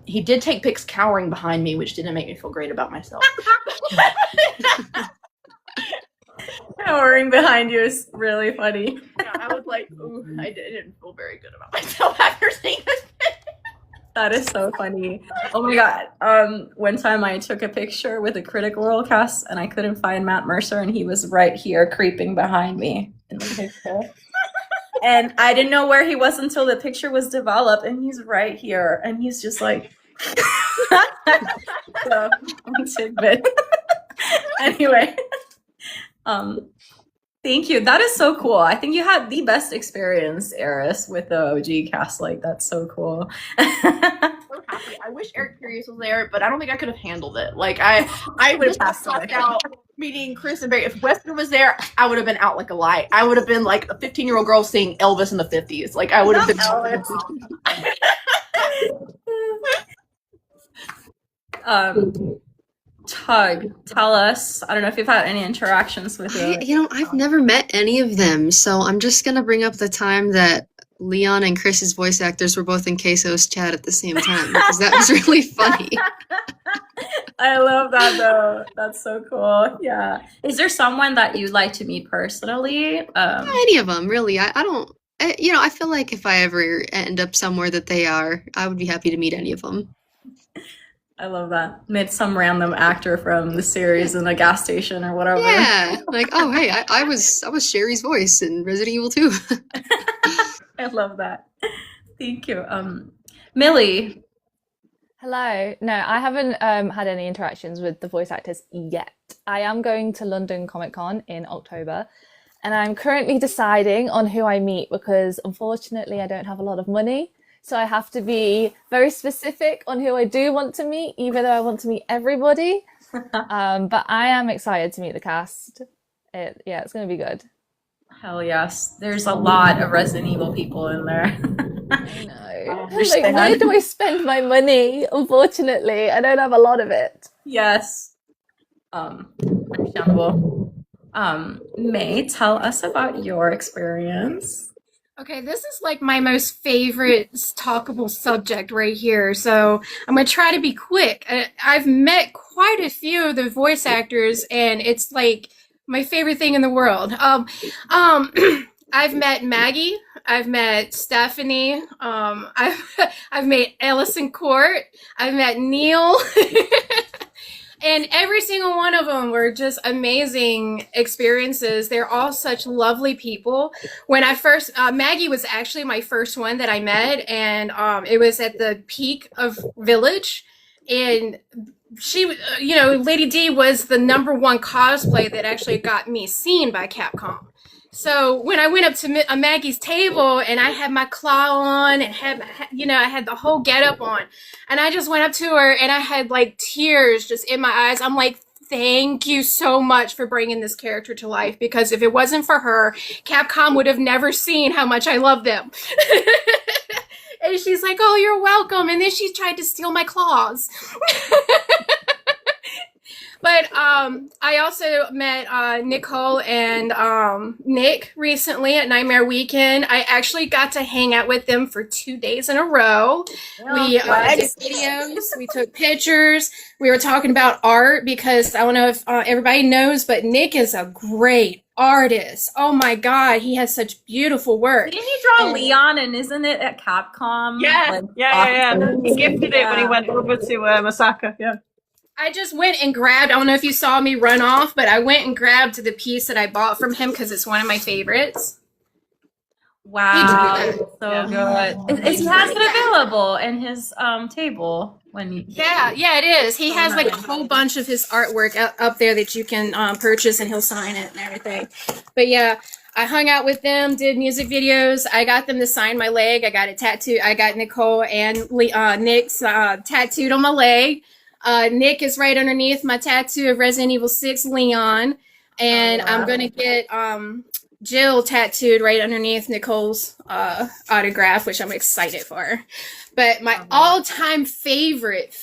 He did take pics cowering behind me, which didn't make me feel great about myself. Cowering behind you is really funny. Yeah, I was like, "Ooh, I didn't feel very good about myself after seeing this." That is so funny. Oh my god. One time I took a picture with a Critical Role cast, and I couldn't find Matt Mercer, and he was right here creeping behind me in the picture. And I didn't know where he was until the picture was developed, and he's right here, and he's just like so tidbit. Anyway. Thank you. That is so cool. I think you had the best experience, Eris, with the OG cast. Like, that's so cool. So happy. I wish Eric Curious was there, but I don't think I could have handled it. Like, I would have passed out meeting Chris and Barry. If Weston was there, I would have been out like a light. I would have been like a 15-year-old girl seeing Elvis in the 50s. Like, I would have been Elvis. Tug, tell us. I don't know if you've had any interactions with I've never met any of them, so I'm just gonna bring up the time that Leon and Chris's voice actors were both in Queso's chat at the same time, because that was really funny. I love that though. That's so cool. Yeah. Is there someone that you'd like to meet personally? Any of them, really. I feel like if I ever end up somewhere that they are, I would be happy to meet any of them. I love that. Meet some random actor from the series in a gas station or whatever. Yeah, like, oh hey, I was Sherry's voice in Resident Evil 2. I love that. Thank you. Millie. Hello. No, I haven't had any interactions with the voice actors yet. I am going to London Comic Con in October, and I'm currently deciding on who I meet because unfortunately I don't have a lot of money. So I have to be very specific on who I do want to meet, even though I want to meet everybody. But I am excited to meet the cast. It's going to be good. Hell yes. There's a lot of Resident Evil people in there. I know. Like, where do I spend my money? Unfortunately, I don't have a lot of it. Yes. Understandable. May, tell us about your experience. Okay, this is like my most favorite talkable subject right here, so I'm gonna try to be quick. I've met quite a few of the voice actors, and it's like my favorite thing in the world. I've met Maggie, I've met Stephanie, I've met Ellison Court, I've met Neil. And every single one of them were just amazing experiences. They're all such lovely people. When I first, Maggie was actually my first one that I met, and it was at the peak of Village. And she, Lady D was the #1 cosplay that actually got me seen by Capcom. So when I went up to Maggie's table and I had my claw on and I had the whole getup on, and I just went up to her and I had like tears just in my eyes. I'm like, thank you so much for bringing this character to life, because if it wasn't for her, Capcom would have never seen how much I love them. And she's like, oh, you're welcome. And then she tried to steal my claws. But I also met Nicole and Nick recently at Nightmare Weekend. I actually got to hang out with them for 2 days in a row. We did videos, we took pictures, we were talking about art, because I don't know if everybody knows, but Nick is a great artist. Oh my God, he has such beautiful work. Didn't he draw Leon, and isn't it at Capcom? Yeah, Like, yeah. He gifted it when he went over to Masaka. Yeah. I just went and grabbed, I don't know if you saw me run off, but I went and grabbed the piece that I bought from him because it's one of my favorites. Wow, He drew so good. He has it available in his table when you. Yeah, it is. He has like a whole bunch of his artwork up there that you can purchase, and he'll sign it and everything. But yeah, I hung out with them, did music videos. I got them to sign my leg. I got it tattooed. I got Nicole and Nick's tattooed on my leg. Nick is right underneath my tattoo of Resident Evil 6 Leon. And I'm going to get Jill tattooed right underneath Nicole's autograph, which I'm excited for. But my all-time favorite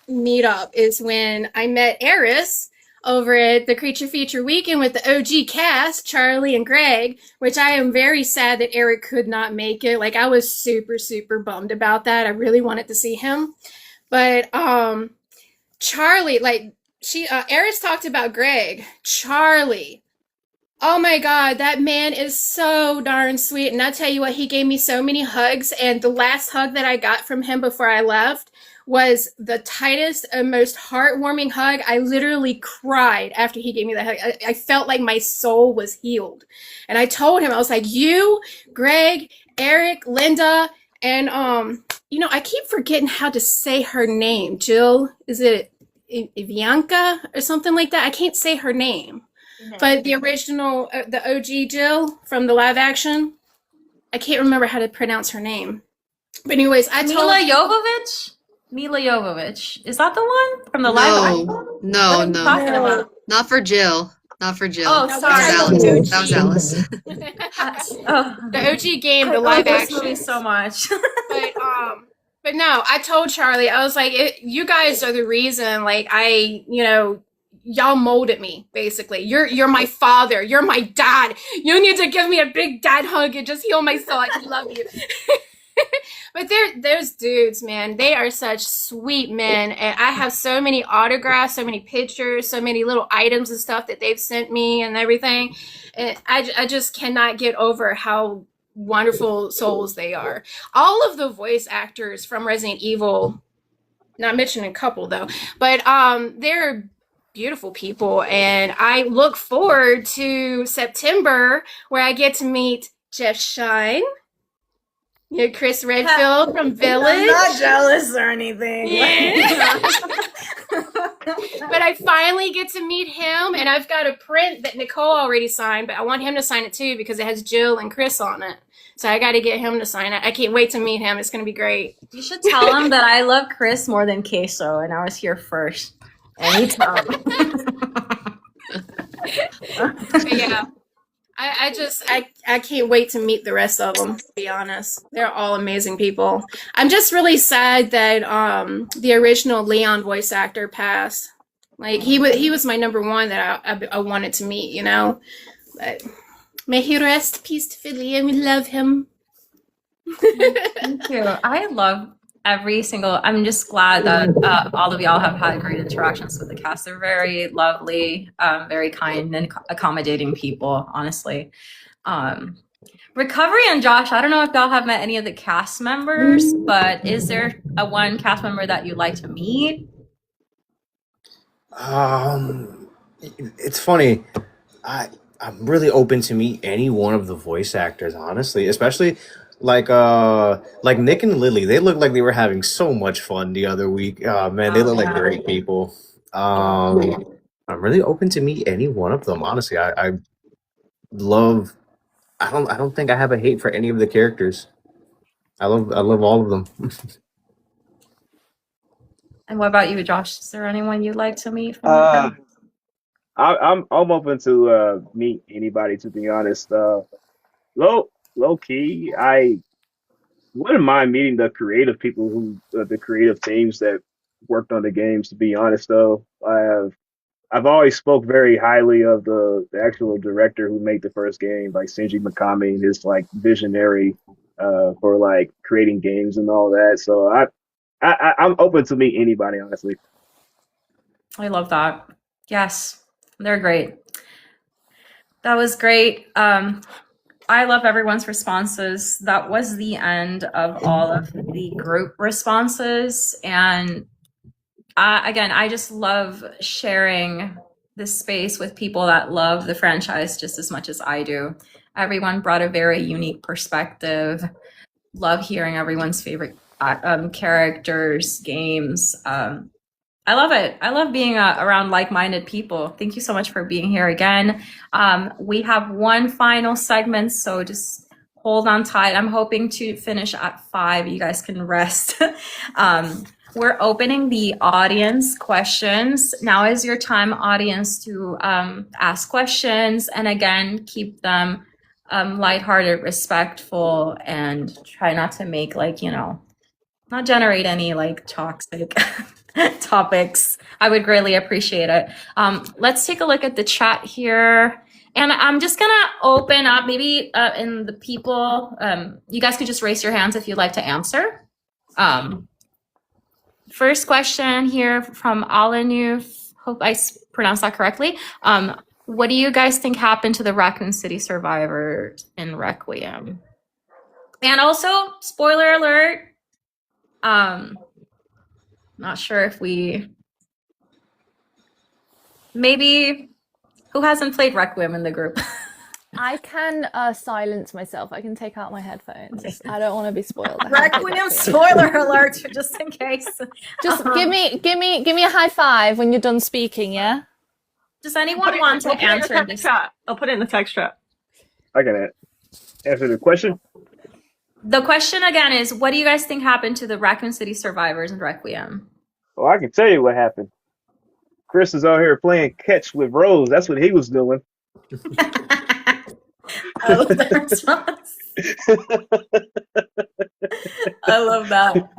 meetup is when I met Eris over at the Creature Feature Weekend with the OG cast, Charlie and Greg, which I am very sad that Eric could not make it. Like, I was super, super bummed about that. I really wanted to see him. But Charlie, like, Eris talked about Greg. Charlie, oh my God, that man is so darn sweet. And I tell you what, he gave me so many hugs. And the last hug that I got from him before I left was the tightest and most heartwarming hug. I literally cried after he gave me that hug. I felt like my soul was healed. And I told him, I was like, you, Greg, Eric, Linda, and I keep forgetting how to say her name. Jill, is it Ivanka or something like that? I can't say her name. No. But the original, the OG Jill from the live action, I can't remember how to pronounce her name. But anyways, I told Mila Jovovich. Is that the one from the live action? No. Not for Jill. Not for Jill. Oh, sorry. That was Alice. The OG game, the live action. So much. But no, I told Charlie, I was like, you guys are the reason, like, y'all molded me, basically. You're my father. You're my dad. You need to give me a big dad hug and just heal my soul. I love you. But those dudes, man, they are such sweet men. And I have so many autographs, so many pictures, so many little items and stuff that they've sent me and everything. And I just cannot get over how wonderful souls they are. All of the voice actors from Resident Evil, not mentioning a couple though, but they're beautiful people. And I look forward to September where I get to meet Jeff Shine. Chris Redfield from Village. I'm not jealous or anything. Yeah. But I finally get to meet him, and I've got a print that Nicole already signed, but I want him to sign it too because it has Jill and Chris on it. So I got to get him to sign it. I can't wait to meet him. It's going to be great. You should tell him that I love Chris more than Queso, and I was here first. Anytime. Yeah. I can't wait to meet the rest of them, to be honest. They're all amazing people. I'm just really sad that the original Leon voice actor passed. Like he was my number one that I wanted to meet, you know. But may he rest peacefully, and we love him. Thank you. I love every single. I'm just glad that all of y'all have had great interactions with the cast. They're very lovely, very kind and accommodating people. Honestly, Recovery and Josh. I don't know if y'all have met any of the cast members, but is there a one cast member that you'd like to meet? It's funny. I'm really open to meet any one of the voice actors, honestly, especially like Nick and Lily. They look like they were having so much fun the other week. Man, they look like great people. I'm really open to meet any one of them, honestly. I love. I don't think I have a hate for any of the characters. I love all of them. And what about you, Josh? Is there anyone you'd like to meet from Uh, I'm open to meet anybody, to be honest. Low key, I wouldn't mind meeting the creative people the creative teams that worked on the games. To be honest, though, I've always spoke very highly of the actual director who made the first game, like Shinji Mikami, and his like visionary for like creating games and all that. So I'm open to meet anybody, honestly. I love that. Yes, they're great. That was great. I love everyone's responses. That was the end of all of the group responses. And again, I just love sharing this space with people that love the franchise just as much as I do. Everyone brought a very unique perspective. Love hearing everyone's favorite characters, games. I love it. I love being around like-minded people. Thank you so much for being here again. We have one final segment, so just hold on tight. I'm hoping to finish at 5. You guys can rest. We're opening the audience questions. Now is your time, audience, to ask questions. And again, keep them lighthearted, respectful, and try not to make not generate any toxic topics. I would greatly appreciate it. Let's take a look at the chat here. And I'm just gonna open up maybe in the people, you guys could just raise your hands if you'd like to answer. First question here from Alanu, hope I pronounced that correctly. What do you guys think happened to the Raccoon City survivors in Requiem? And also, spoiler alert, not sure if maybe who hasn't played Requiem in the group? I can silence myself. I can take out my headphones. I don't want to be spoiled. Requiem spoiler alert, just in case. Just give me a high five when you're done speaking, yeah? Does anyone want to answer this? I'll put it in the text chat. I can answer the question. The question again is, what do you guys think happened to the Raccoon City survivors in Requiem? Well, I can tell you what happened. Chris is out here playing catch with Rose. That's what he was doing. I love that response. I love that.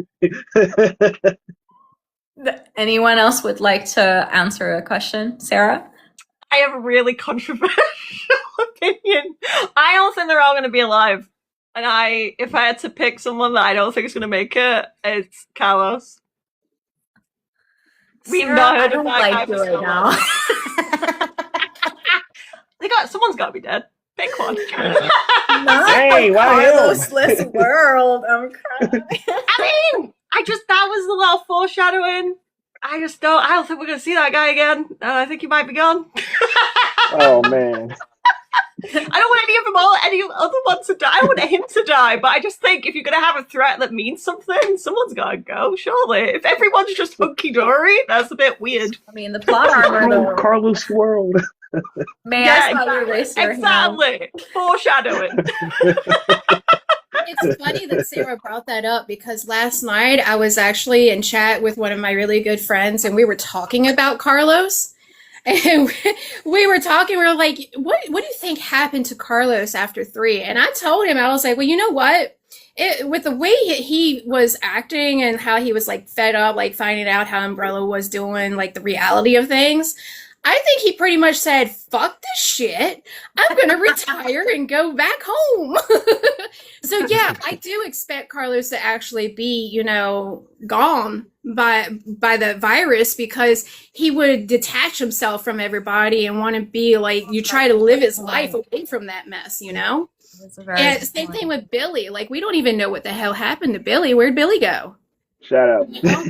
Anyone else would like to answer a question? Sarah? I have a really controversial opinion. I don't think they're all going to be alive. And if I had to pick someone that I don't think is going to make it, it's Carlos. We've not heard of that guy right now. Someone's got to be dead. Pick one. Hey, why Carlos-less world. I'm crying. I mean, that was a lot of foreshadowing. I don't think we're going to see that guy again. I think he might be gone. Oh, man. I don't want any other one to die. I don't want him to die, but I just think if you're going to have a threat that means something, someone's got to go, surely. If everyone's just hunky-dory, that's a bit weird. I mean, the plot armor, Carlos world. May I spell your race here? Exactly. Foreshadowing. It's funny that Sarah brought that up because last night I was actually in chat with one of my really good friends and we were talking about Carlos. And we were talking, we were like, what do you think happened to Carlos after 3? And I told him, I was like, well, you know what? With the way he was acting and how he was like fed up, like finding out how Umbrella was doing, like the reality of things, I think he pretty much said, fuck this shit. I'm going to retire and go back home. So yeah, I do expect Carlos to actually be, you know, gone by the virus, because he would detach himself from everybody and want to be like, you try to live his life away from that mess, you know? And same thing with Billy. Like, we don't even know what the hell happened to Billy. Where'd Billy go? Shout out. You know?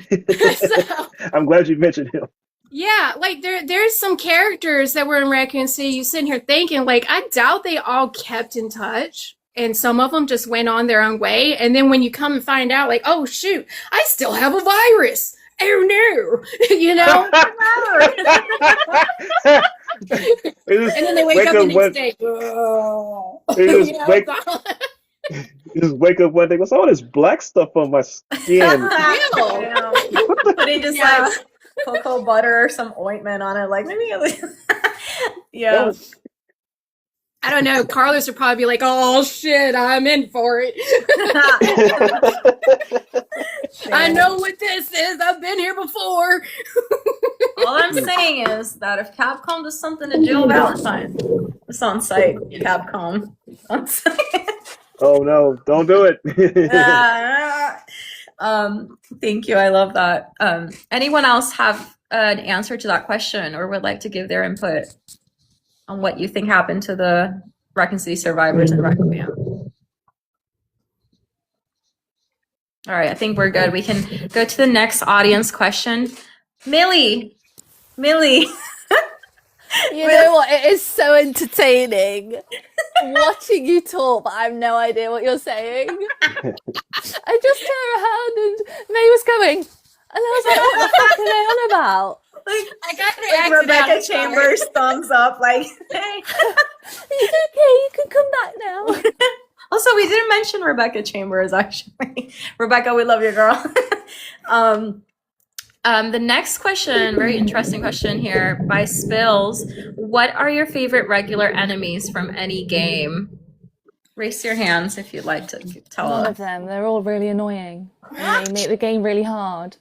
So, I'm glad you mentioned him. yeah, like there's some characters that were in Raccoon City. You sitting here thinking, like, I doubt they all kept in touch, and some of them just went on their own way. And then when you come and find out, like, oh shoot, I still have a virus. Oh no, you know. And then they wake up the next day. Oh, Just you know, wake, gone. just wake up one day. What's all this black stuff on my skin? Real. Putting just Yeah. like cocoa butter or some ointment on it, like maybe. Yeah. I don't know. Carlos would probably be like, "Oh shit, I'm in for it. I know what this is. I've been here before." All I'm saying is that if Capcom does something to Jill Valentine, it's on site. Capcom. On site. Oh no! Don't do it. Thank you. I love that. Anyone else have an answer to that question, or would like to give their input on what you think happened to the Raccoon City survivors in Requiem? All right, I think we're good. We can go to the next audience question. Millie. You know what? It is so entertaining watching you talk, but I have no idea what you're saying. I just turned around and May was coming, and I was like, what the fuck are they on about? I got to Like act it out. Rebecca I'm sorry. Chambers thumbs up, like, hey. It's okay, you can come back now. Also, we didn't mention Rebecca Chambers, actually. Rebecca, we love you, girl. The next question, very interesting question here by Spills. What are your favorite regular enemies from any game? Raise your hands if you'd like to tell None us. of them. They're all really annoying. And they make the game really hard.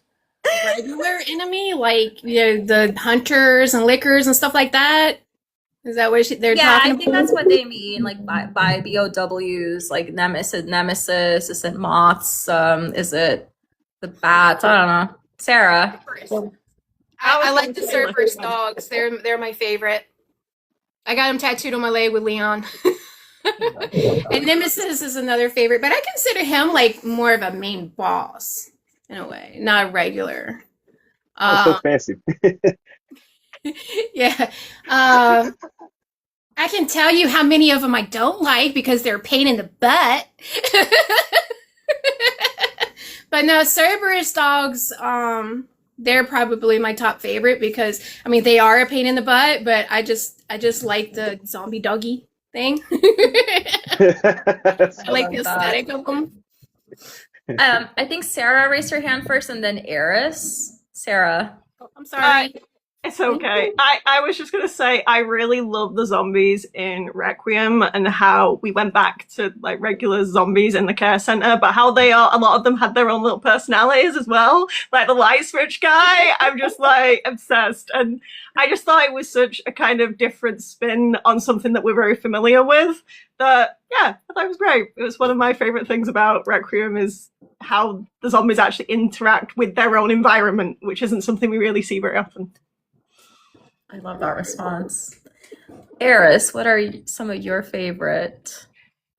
Regular enemy, like, you know, the hunters and lickers and stuff like that. Is that what they're Yeah, talking I think about? that's what they mean, like by BOWs, like Nemesis, is it moths? Is it the bats? I don't know. Sarah. I like the Cerberus dogs. They're my favorite. I got them tattooed on my leg with Leon. And Nemesis is another favorite, but I consider him like more of a main boss in a way, not regular. That's so fancy. Yeah. I can tell you how many of them I don't like because they're a pain in the butt. But no, Cerberus dogs, they're probably my top favorite because, I mean, they are a pain in the butt, but I just like the zombie doggy thing. I like the aesthetic of them. I think Sarah raised her hand first and then Eris. Sarah. I'm sorry. It's okay. I was just going to say, I really love the zombies in Requiem and how we went back to like regular zombies in the care center, but how they are, a lot of them had their own little personalities as well. Like the light switch guy, I'm just like obsessed. And I just thought it was such a kind of different spin on something that we're very familiar with that, yeah, I thought it was great. It was one of my favorite things about Requiem is how the zombies actually interact with their own environment, which isn't something we really see very often. I love that response. Eris, what are some of your favorite?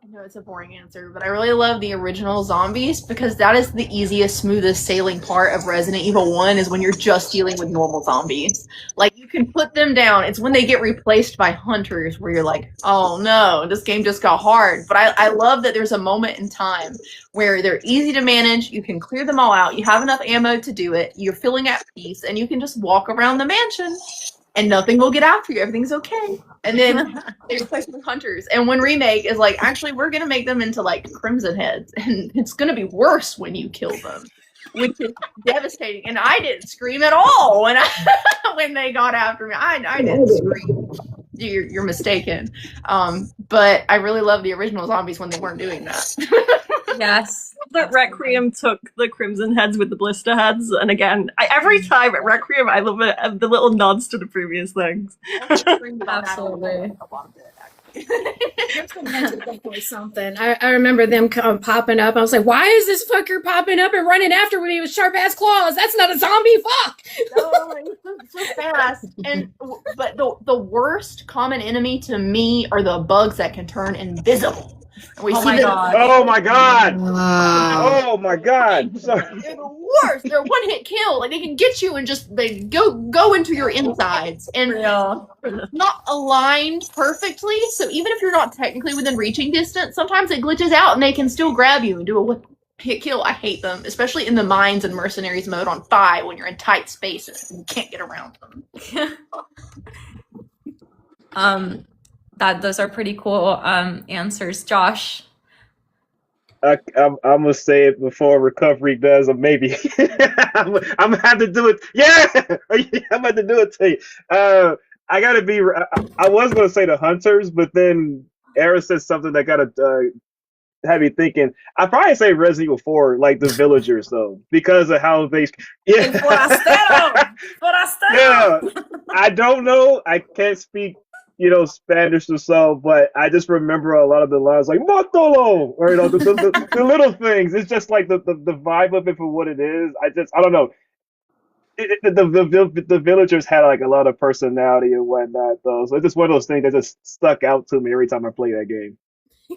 I know it's a boring answer, but I really love the original zombies because that is the easiest, smoothest sailing part of Resident Evil 1 is when you're just dealing with normal zombies. Like, you can put them down. It's when they get replaced by hunters where you're like, oh no, this game just got hard. But I love that there's a moment in time where they're easy to manage. You can clear them all out. You have enough ammo to do it. You're feeling at peace, and you can just walk around the mansion and nothing will get after you. Everything's okay. And then they replace them with hunters. And when Remake is like, actually, we're going to make them into like Crimson Heads. And it's going to be worse when you kill them. which is devastating. And I didn't scream at all when when they got after me. I didn't scream. You're mistaken. But I really love the original zombies when they weren't doing that. Yes. That Requiem took the Crimson Heads with the blister heads, and again, every time at Requiem, I love it, the little nods to the previous things. Absolutely. Something. I remember them popping up. I was like, why is this fucker popping up and running after me with sharp ass claws? That's not a zombie. Fuck. No, it's so fast. But the worst common enemy to me are the bugs that can turn invisible. And we Oh see my them. God. Oh my god! Wow. Oh my god! Sorry. They're the worst. They're one hit kill. Like they can get you and just they go into your insides and Real. not aligned perfectly. So even if you're not technically within reaching distance, sometimes it glitches out and they can still grab you and do a one hit kill. I hate them, especially in the mines and mercenaries mode on 5 when you're in tight spaces and you can't get around them. Those are pretty cool answers, Josh. I'm gonna say it before recovery does, or maybe I'm gonna have to do it. Yeah, I'm about to do it to you. I gotta be. I was gonna say the hunters, but then Era said something that gotta have me thinking. I'd probably say Resident Evil 4, like the villagers though, because of how they. Yeah. Yeah. I don't know. I can't speak, Spanish or so, but I just remember a lot of the lines like "Matalo" or the little things. It's just like the vibe of it for what it is. I don't know. The villagers had like a lot of personality and whatnot, though. So it's just one of those things that just stuck out to me every time I play that game.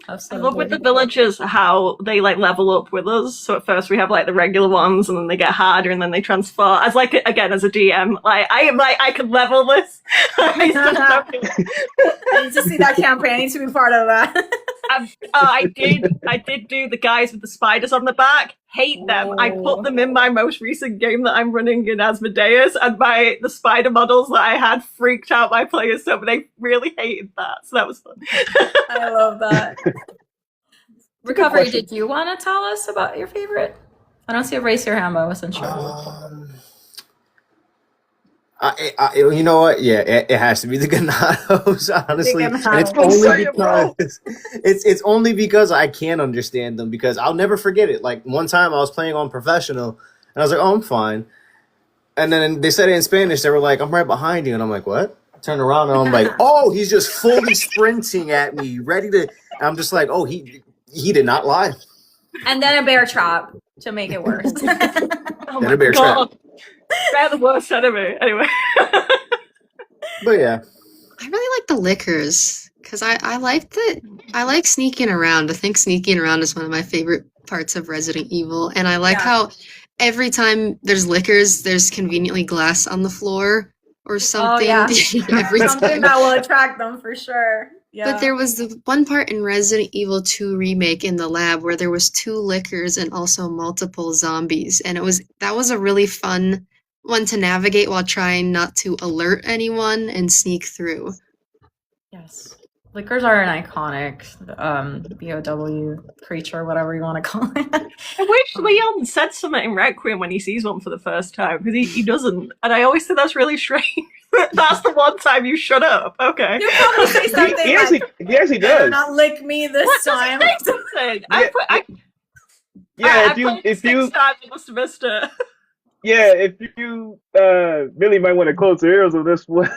I love with the villagers how they like level up with us. So at first we have like the regular ones, and then they get harder, and then they transfer. As like again as a DM, like I am like I could level this. I need to see that campaign. I need to be part of that. I did do the guys with the spiders on the back. Hate them. I put them in my most recent game that I'm running in Asmodeus, and the spider models that I had freaked out my players, so they really hated that. So that was fun. I love that. Recovery, did you want to tell us about your favorite? I don't see a raise your hand, but I wasn't sure. You know what? Yeah, it has to be the Ganados, honestly. And it's only because it's only because I can't understand them, because I'll never forget it. Like one time I was playing on professional and I was like, "Oh, I'm fine." And then they said it in Spanish. They were like, "I'm right behind you." And I'm like, "What?" I turned around and I'm like, "Oh, he's just fully sprinting at me, ready to." And I'm just like, "Oh, he did not lie." And then a bear trap to make it worse. Oh Then my a bear trap. God. They're the worst enemy. Anyway. But yeah. I really like the liquors because I like sneaking around. I think sneaking around is one of my favorite parts of Resident Evil, and I like how every time there's liquors, there's conveniently glass on the floor or something. yeah. Every Something time. that will attract them for sure. Yeah. But there was the one part in Resident Evil 2 Remake in the lab where there was 2 liquors and also multiple zombies, and that was a really fun one to navigate while trying not to alert anyone and sneak through. Yes. Liquors are an iconic BOW creature, whatever you want to call it. I wish Leon said something in Requiem when he sees one for the first time, because he doesn't. And I always think that's really strange. That's the one time you shut up. Okay. You probably say something He actually "Do does. not lick me this time." Something. Yeah, if you times, I must have missed it. Yeah, if you really might want to close your ears on this one,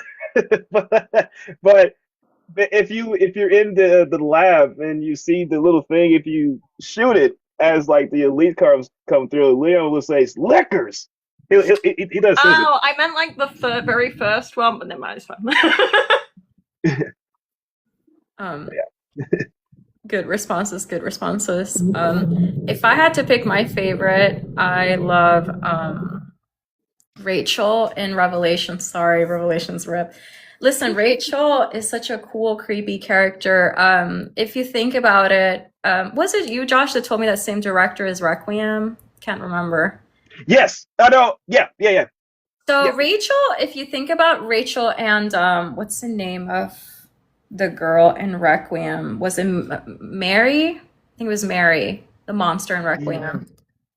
but if you're in the lab and you see the little thing, if you shoot it as like the elite cars come through, Leon will say "liquors." He does. Say it. Oh, I meant like the very first one, but never mind, it's fine. Good responses. If I had to pick my favorite, I love Rachel in Revelations. Sorry, Revelations rip. Listen, Rachel is such a cool, creepy character. If you think about it, was it you, Josh, that told me that same director as Requiem? Can't remember. Yes, I know. Yeah. So Yeah. Rachel, if you think about Rachel and what's the name of the girl in Requiem? Was it Mary? I think it was Mary, the monster in Requiem.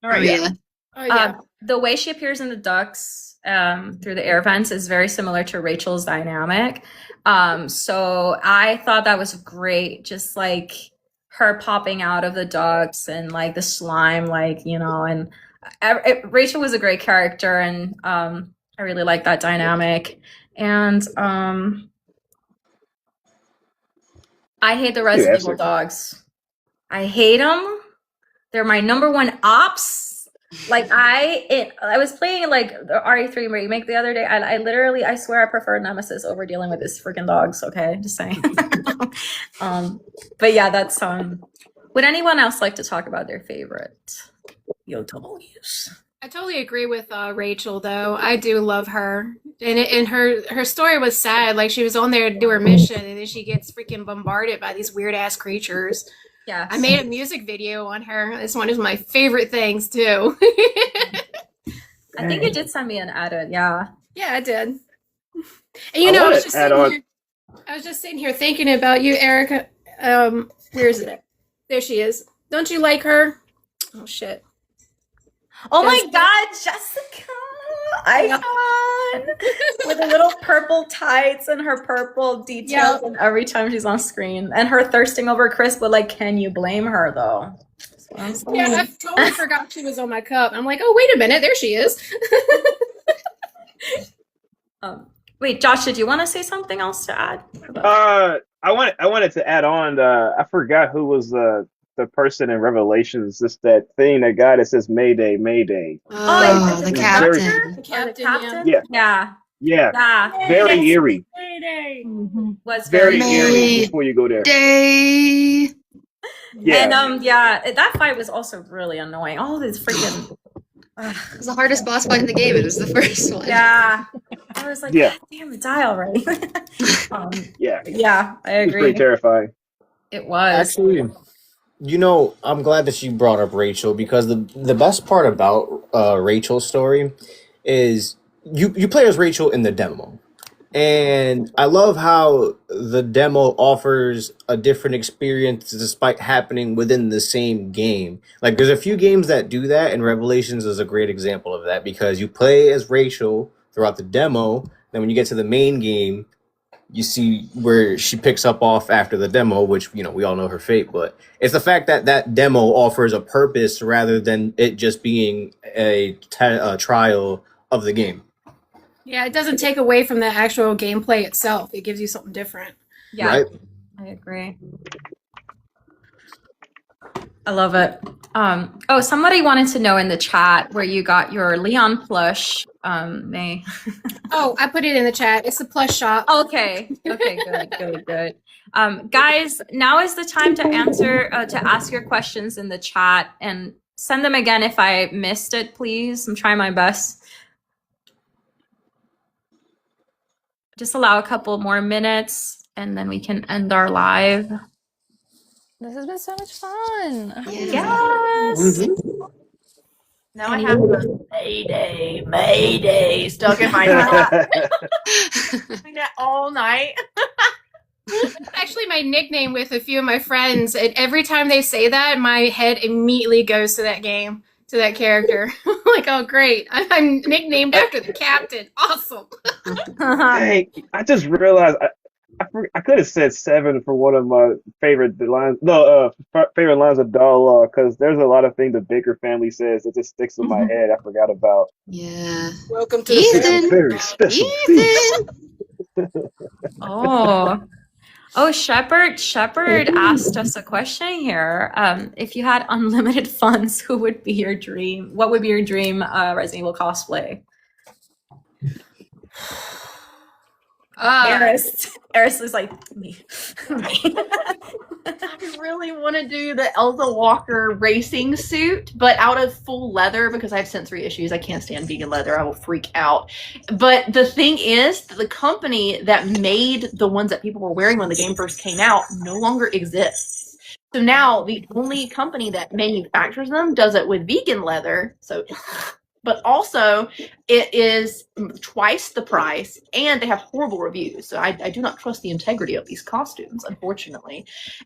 All right. Oh, yeah. Oh yeah. The way she appears in the ducks through the air vents is very similar to Rachel's dynamic. So I thought that was great, just like her popping out of the ducks and like the slime, like, you know, and Rachel was a great character, and I really like that dynamic. And I hate the Resident Evil dogs. I hate them. They're my number one ops. Like I was playing like the RE3 remake the other day. I literally, I swear, I prefer Nemesis over dealing with these freaking dogs. Okay, just saying. But yeah, that's Would anyone else like to talk about their favorite YOWs? I totally agree with Rachel, though. I do love her, and her story was sad. Like, she was on there to do her mission, and then she gets freaking bombarded by these weird ass creatures. Yeah, I made a music video on her. This one is my favorite things too. I think you did send me an edit. Yeah, yeah, I did. And you know, I was just sitting here thinking about you, Erica. Where is it? There she is. Don't you like her? Oh shit. Oh my God, Jessica! Icon! With the little purple tights and her purple details, and every time she's on screen. And her thirsting over Chris, but like, can you blame her though? Yeah, I totally forgot she was on my cup. I'm like, oh, wait a minute, there she is. Wait, Josh, did you want to say something else to add? I wanted to add on. I forgot who was the person in Revelations. Just that thing, that guy that says "Mayday, Mayday." Oh, the captain. The captain, Yeah. Very eerie. Was Very eerie before you go there. Day. Yeah. And that fight was also really annoying. All this freaking. It was the hardest boss fight in the game. It was the first one. Yeah. I was like, Yeah. damn it, die already. Yeah. Yeah, I It was agree. pretty terrifying. It was. Actually, you know, I'm glad that you brought up Rachel, because the best part about Rachel's story is you play as Rachel in the demo. And I love how the demo offers a different experience despite happening within the same game. Like, there's a few games that do that, and Revelations is a great example of that, because you play as Rachel throughout the demo, then when you get to the main game, you see where she picks up off after the demo, which, you know, we all know her fate, but it's the fact that that demo offers a purpose rather than it just being a trial of the game. Yeah, it doesn't take away from the actual gameplay itself. It gives you something different. Yeah, Right? I agree. I love it. Somebody wanted to know in the chat where you got your Leon plush, May. Oh, I put it in the chat. It's the plush shop. Okay, good. Guys, now is the time to ask your questions in the chat, and send them again if I missed it, please. I'm trying my best. Just allow a couple more minutes, and then we can end our live. This has been so much fun. Yes. Now I have the Mayday stuck in my head. Doing that all night. Actually, my nickname with a few of my friends, and every time they say that, my head immediately goes to that game, to that character. Like, oh, great. I'm nicknamed after the captain. Awesome. Hey, I just realized I could have said 7 for one of my favorite lines. No, favorite lines of dialogue, because there's a lot of things the Baker family says that just sticks in my head. I forgot about. Yeah. Welcome to Ethan. Very special piece. Oh, Shepard asked us a question here. If you had unlimited funds, who would be your dream? What would be your dream Resident Evil cosplay? Eris is like me. I really want to do the Elsa Walker racing suit, but out of full leather, because I have sensory issues. I can't stand vegan leather. I will freak out. But the thing is, the company that made the ones that people were wearing when the game first came out no longer exists. So now the only company that manufactures them does it with vegan leather. So, but also it is twice the price, and they have horrible reviews. So I do not trust the integrity of these costumes, unfortunately.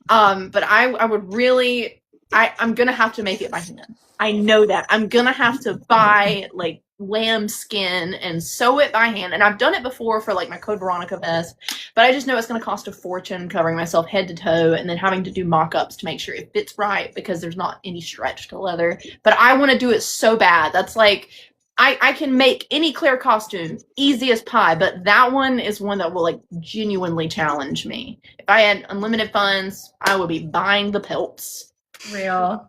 But I would really, I'm gonna have to make it by hand. I know that. I'm gonna have to buy like lamb skin and sew it by hand. And I've done it before for like my Code Veronica vest, but I just know it's gonna cost a fortune covering myself head to toe and then having to do mock-ups to make sure it fits right because there's not any stretch to leather. But I want to do it so bad. That's like I can make any Claire costume easy as pie, but that one is one that will like genuinely challenge me. If I had unlimited funds, I would be buying the pelts. Real.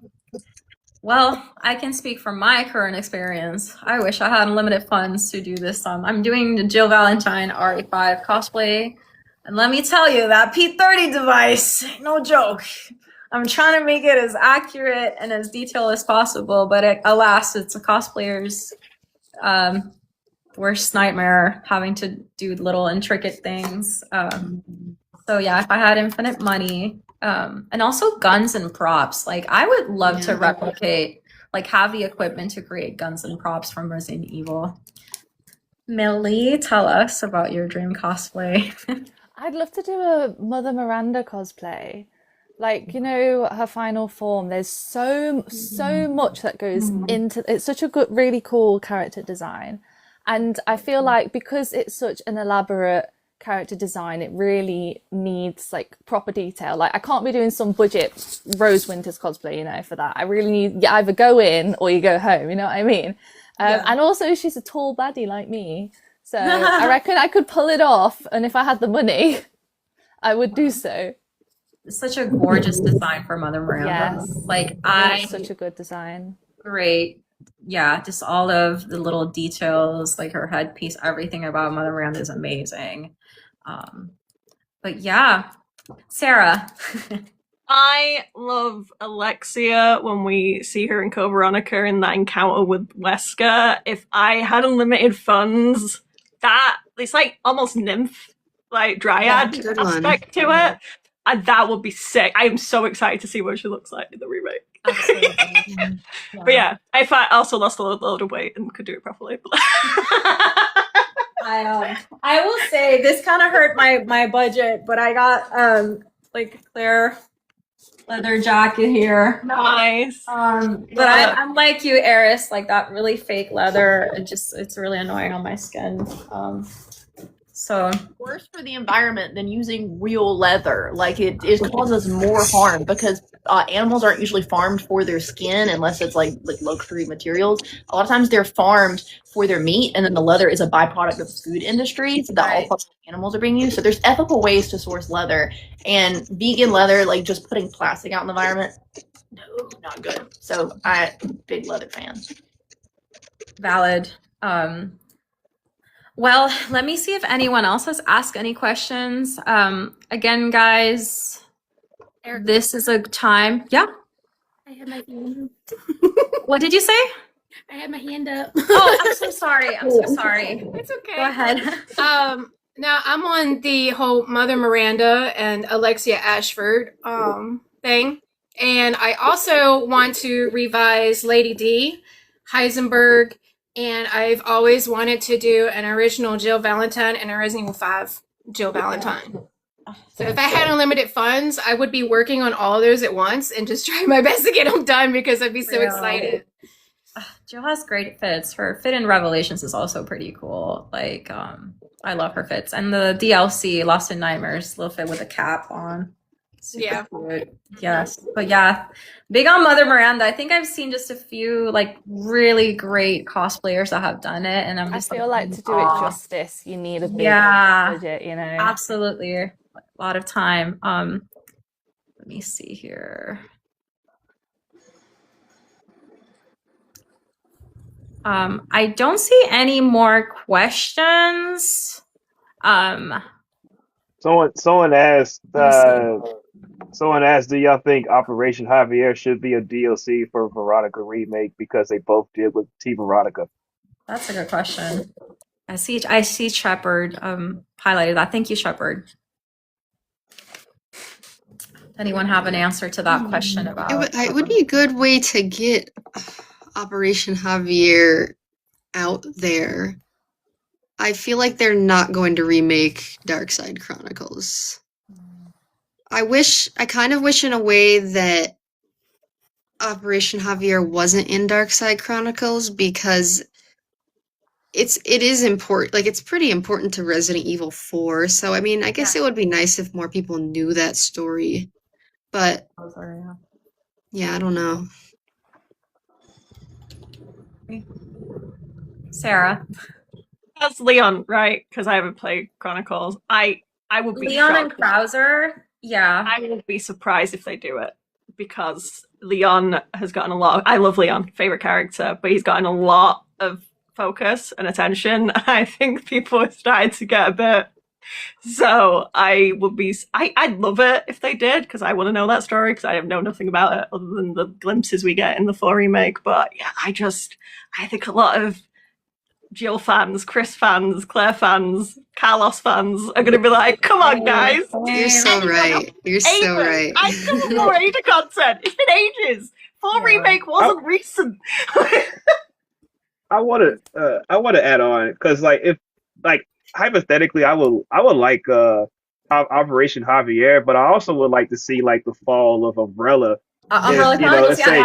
Well, I can speak from my current experience. I wish I had unlimited funds to do this. I'm doing the Jill Valentine RE5 cosplay. And let me tell you, that P30 device, no joke. I'm trying to make it as accurate and as detailed as possible, but alas, it's a cosplayer's worst nightmare, having to do little intricate things. So yeah, if I had infinite money, and also guns and props, like I would love to replicate, like have the equipment to create guns and props from Resident Evil. Millie, tell us about your dream cosplay. I'd love to do a Mother Miranda cosplay. Like, you know, her final form, there's so much that goes into it's such a good, really cool character design. And I feel like because it's such an elaborate character design, it really needs like proper detail. Like I can't be doing some budget Rose Winters cosplay, you know, for that. I really need, you either go in or you go home, you know what I mean? And also she's a tall baddie like me. So I reckon I could pull it off. And if I had the money, I would do so. Such a gorgeous design for Mother Miranda. Yes. Like It's such a good design. great. Yeah, just all of the little details, like her headpiece, everything about Mother Miranda is amazing. But yeah, Sarah. I love Alexia when we see her in Code Veronica in that encounter with Wesker. If I had unlimited funds, that it's like almost nymph, like dryad good one. aspect to it. And that would be sick. I am so excited to see what she looks like in the remake. Absolutely. But yeah, if I also lost a load of weight and could do it properly. I will say this kind of hurt my budget, but I got like Claire leather jacket here. Nice. But I'm like you, Eris, like that really fake leather. It's really annoying on my skin. So Worse for the environment than using real leather. Like it causes more harm because animals aren't usually farmed for their skin unless it's like luxury materials. A lot of times they're farmed for their meat, and then the leather is a byproduct of the food industry, so that all parts of animals are being used. So there's ethical ways to source leather, and vegan leather, like just putting plastic out in the environment, no, not good. So big leather fan. valid. Well, let me see if anyone else has asked any questions. Again, guys, Eric, this is a time. Yeah. I had my hand. What did you say? I had my hand up. Oh, I'm so sorry. I'm so sorry. It's okay. Go ahead. Now I'm on the whole Mother Miranda and Alexia Ashford thing, and I also want to revise Lady D, Heisenberg, and I've always wanted to do an original Jill Valentine and a Resident Evil 5 Jill Valentine. So if I had unlimited funds, I would be working on all of those at once and just try my best to get them done because I'd be so excited. Jill has great fits. Her fit in Revelations is also pretty cool. Like, I love her fits. And the DLC, Lost in Nightmares, little fit with a cap on. Super cute. Yes. But yeah, big on Mother Miranda. I think I've seen just a few like really great cosplayers that have done it. And I feel like to do it justice, you need a big budget, you know. Absolutely. A lot of time. Let me see here. I don't see any more questions. Someone asked, do y'all think Operation Javier should be a DLC for Veronica remake because they both did with T Veronica? That's a good question. I see Shepard highlighted that. Thank you, Shepard. Anyone have an answer to that question about It would be a good way to get Operation Javier out there. I feel like they're not going to remake Darkside Chronicles. I kind of wish in a way that Operation Javier wasn't in Darkside Chronicles because it is important, like it's pretty important to Resident Evil 4. So I mean, I guess it would be nice if more people knew that story. But yeah, I don't know. Sarah. That's Leon, right? Because I haven't played Chronicles. I would be Leon and shocked. Krauser. Yeah. I would be surprised if they do it because Leon has gotten a lot. I love Leon, favorite character, but he's gotten a lot of focus and attention. I think people are starting to get a bit. So I would be. I'd love it if they did because I want to know that story because I know nothing about it other than the glimpses we get in the 4 remake. But yeah, I think a lot of Jill fans, Chris fans, Claire fans, Carlos fans are going to be like, come on, guys. You're so right. You're so right. I still have more Ada content. It's been ages. 4 remake wasn't recent. I want to add on because like if like hypothetically I would like Operation Javier, but I also would like to see like the fall of Umbrella. Umbrella You know, Chronicles, let's say-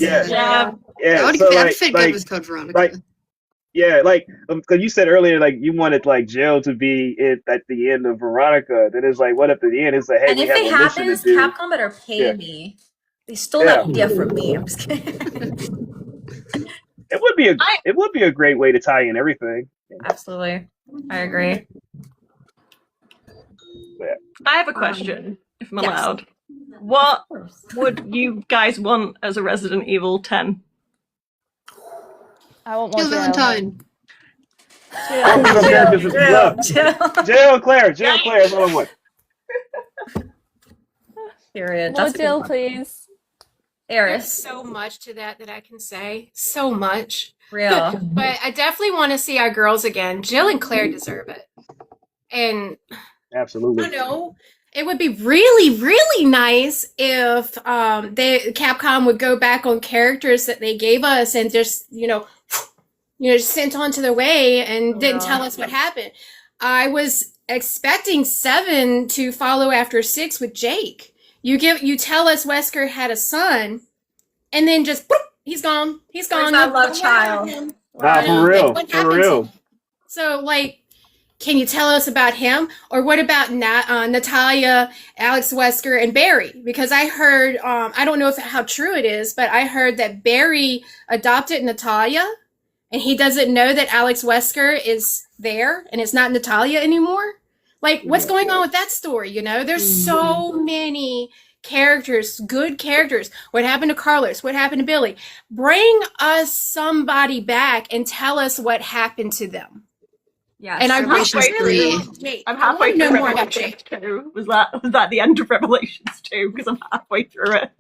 yeah. Yeah, That would so that'd fit good like with Code Veronica. like yeah, like because you said earlier like you wanted like Jill to be at the end of Veronica. Then it's like what if at the end it's like hey And we if have it a mission happens, to do. Capcom better pay Yeah. me. They stole that idea from me. I'm just kidding. It would be a great way to tie in everything. Absolutely. I agree. I have a question, if I'm yes. allowed. What would you guys want as a Resident Evil 10? I want more Jill Jill. Valentine. All female characters is love. Jill and Claire is all I want. Period. More That's a good Jill, one. please. There's Eris. so much to that I can say. So much. Real. But I definitely want to see our girls again. Jill and Claire deserve it. And Absolutely. I know it would be really, really nice if Capcom would go back on characters that they gave us and just just sent on to their way and didn't tell us what happened. I was expecting 7 to follow after 6 with Jake. You tell us Wesker had a son, and then just boop, he's gone. He's gone. that love What child? happened? Nah, for real. What For happened to real. him? So, like, can you tell us about him? Or what about Natalia, Alex Wesker, and Barry? Because I heard, I don't know how true it is, but I heard that Barry adopted Natalia, and he doesn't know that Alex Wesker is there, and it's not Natalia anymore. Like, what's going on with that story? There's so many characters, good characters. What happened to Carlos? What happened to Billy? Bring us somebody back and tell us what happened to them. Yes. And I Revelations really 3. love Jake. I'm I halfway wanna through know more about Revelations Jake. 2. Was that the end of Revelations 2? Because I'm halfway through it.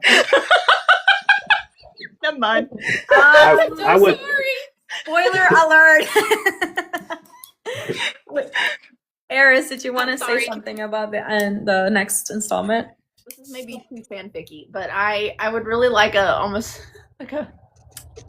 Never mind. I'm so I would- sorry. Spoiler alert. Eris, did you want to say sorry. something about the next installment? This is maybe too fanficky, but I would really like almost like a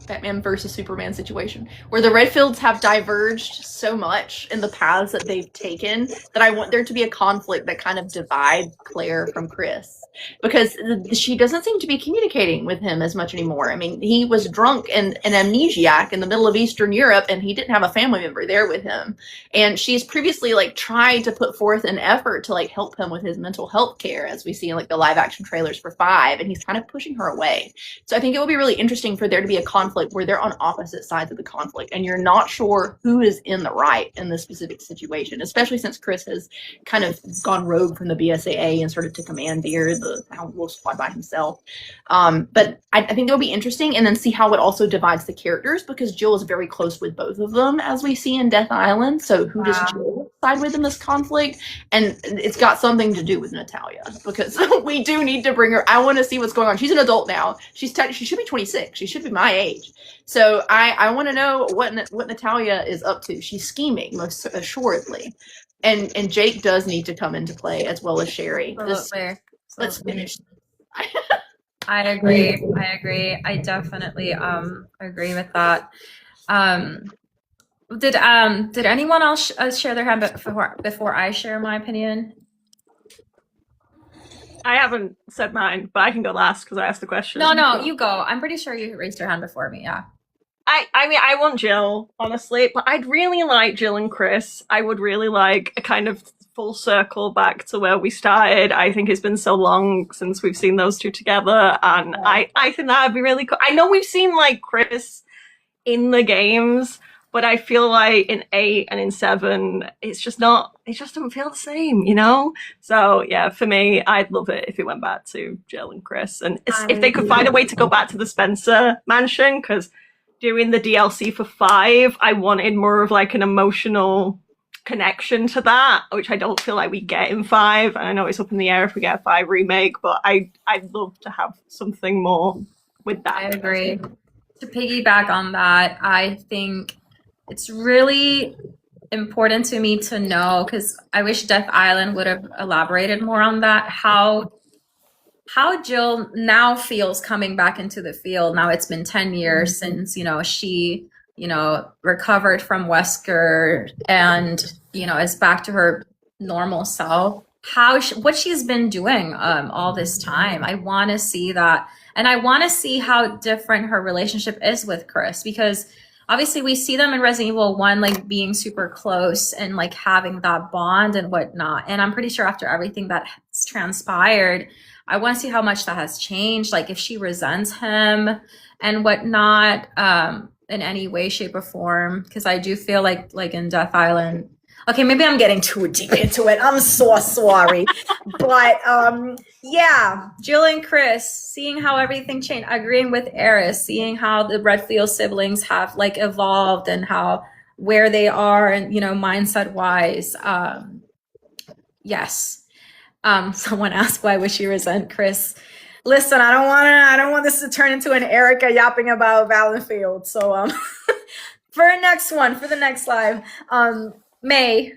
Batman versus Superman situation where the Redfields have diverged so much in the paths that they've taken that I want there to be a conflict that kind of divides Claire from Chris because she doesn't seem to be communicating with him as much anymore. I mean, he was drunk and an amnesiac in the middle of Eastern Europe and he didn't have a family member there with him. And she's previously like tried to put forth an effort to like help him with his mental health care as we see in like the live action trailers for 5 and he's kind of pushing her away. So I think it will be really interesting for there to be a conflict where they're on opposite sides of the conflict and you're not sure who is in the right in this specific situation, especially since Chris has kind of gone rogue from the BSAA and started to commandeer the Wolf Squad by himself. But I think it'll be interesting and then see how it also divides the characters because Jill is very close with both of them as we see in Death Island. So who does Jill side with in this conflict? And it's got something to do with Natalia because we do need to bring her. I want to see what's going on. She's an adult now. She should be 26. She should be my age. So I want to know what Natalia is up to. She's scheming, most assuredly. And Jake does need to come into play as well as Sherry. Absolutely. Let's finish. I agree. I definitely agree with that. Did anyone else share their hand before I share my opinion? I haven't said mine, but I can go last because I asked the question. No, you go. I'm pretty sure you raised your hand before me. Yeah. I mean, I want Jill, honestly, but I'd really like Jill and Chris. I would really like a kind of full circle back to where we started. I think it's been so long since we've seen those two together, and I think that'd be really cool. I know we've seen like Chris in the games, but I feel like in 8 and in 7, it's just not, it just doesn't feel the same, you know? So yeah, for me, I'd love it if it went back to Jill and Chris. And if they could find a way to go back to the Spencer mansion, because doing the DLC for 5, I wanted more of like an emotional connection to that, which I don't feel like we get in 5. And I know it's up in the air if we get a 5 remake, but I'd love to have something more with that. I agree. To piggyback on that, I think it's really important to me to know, because I wish Death Island would have elaborated more on that, how Jill now feels coming back into the field. Now it's been 10 years since, she, recovered from Wesker and, is back to her normal self. What she's been doing all this time. I want to see that. And I want to see how different her relationship is with Chris, because obviously we see them in Resident Evil 1, like being super close and like having that bond and whatnot. And I'm pretty sure after everything that's transpired, I want to see how much that has changed. Like if she resents him and whatnot, in any way, shape, or form. Because I do feel like in Death Island. Okay, maybe I'm getting too deep into it. I'm so sorry. But yeah, Jill and Chris, seeing how everything changed, agreeing with Eris, seeing how the Redfield siblings have like evolved and where they are and mindset wise. Yes. Someone asked why would she resent Chris? Listen, I don't want this to turn into an Erica yapping about Valenfield. So for the next live, May.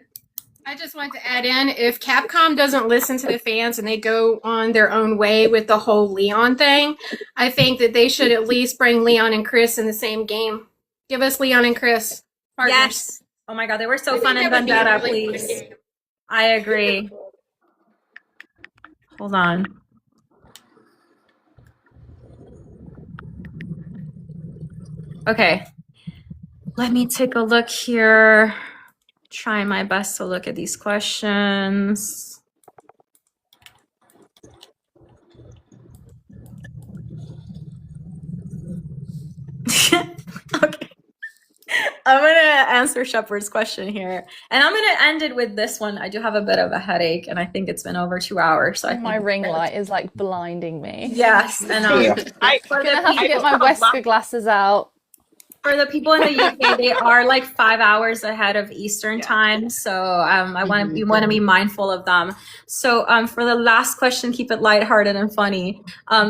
I just want to add in, if Capcom doesn't listen to the fans and they go on their own way with the whole Leon thing, I think that they should at least bring Leon and Chris in the same game. Give us Leon and Chris. Partners. Yes. Oh my God, they were so fun in Vendetta, please. I agree. Hold on. Okay. Let me take a look here. Try my best to look at these questions. Okay. I'm going to answer Shepard's question here. And I'm going to end it with this one. I do have a bit of a headache, and I think it's been over 2 hours. So I think My ring light is like blinding me. Yes. And I'm going to have to get my Wesker glasses out. For the people in the UK, they are like 5 hours ahead of Eastern time. So we want to be mindful of them. So for the last question, keep it lighthearted and funny.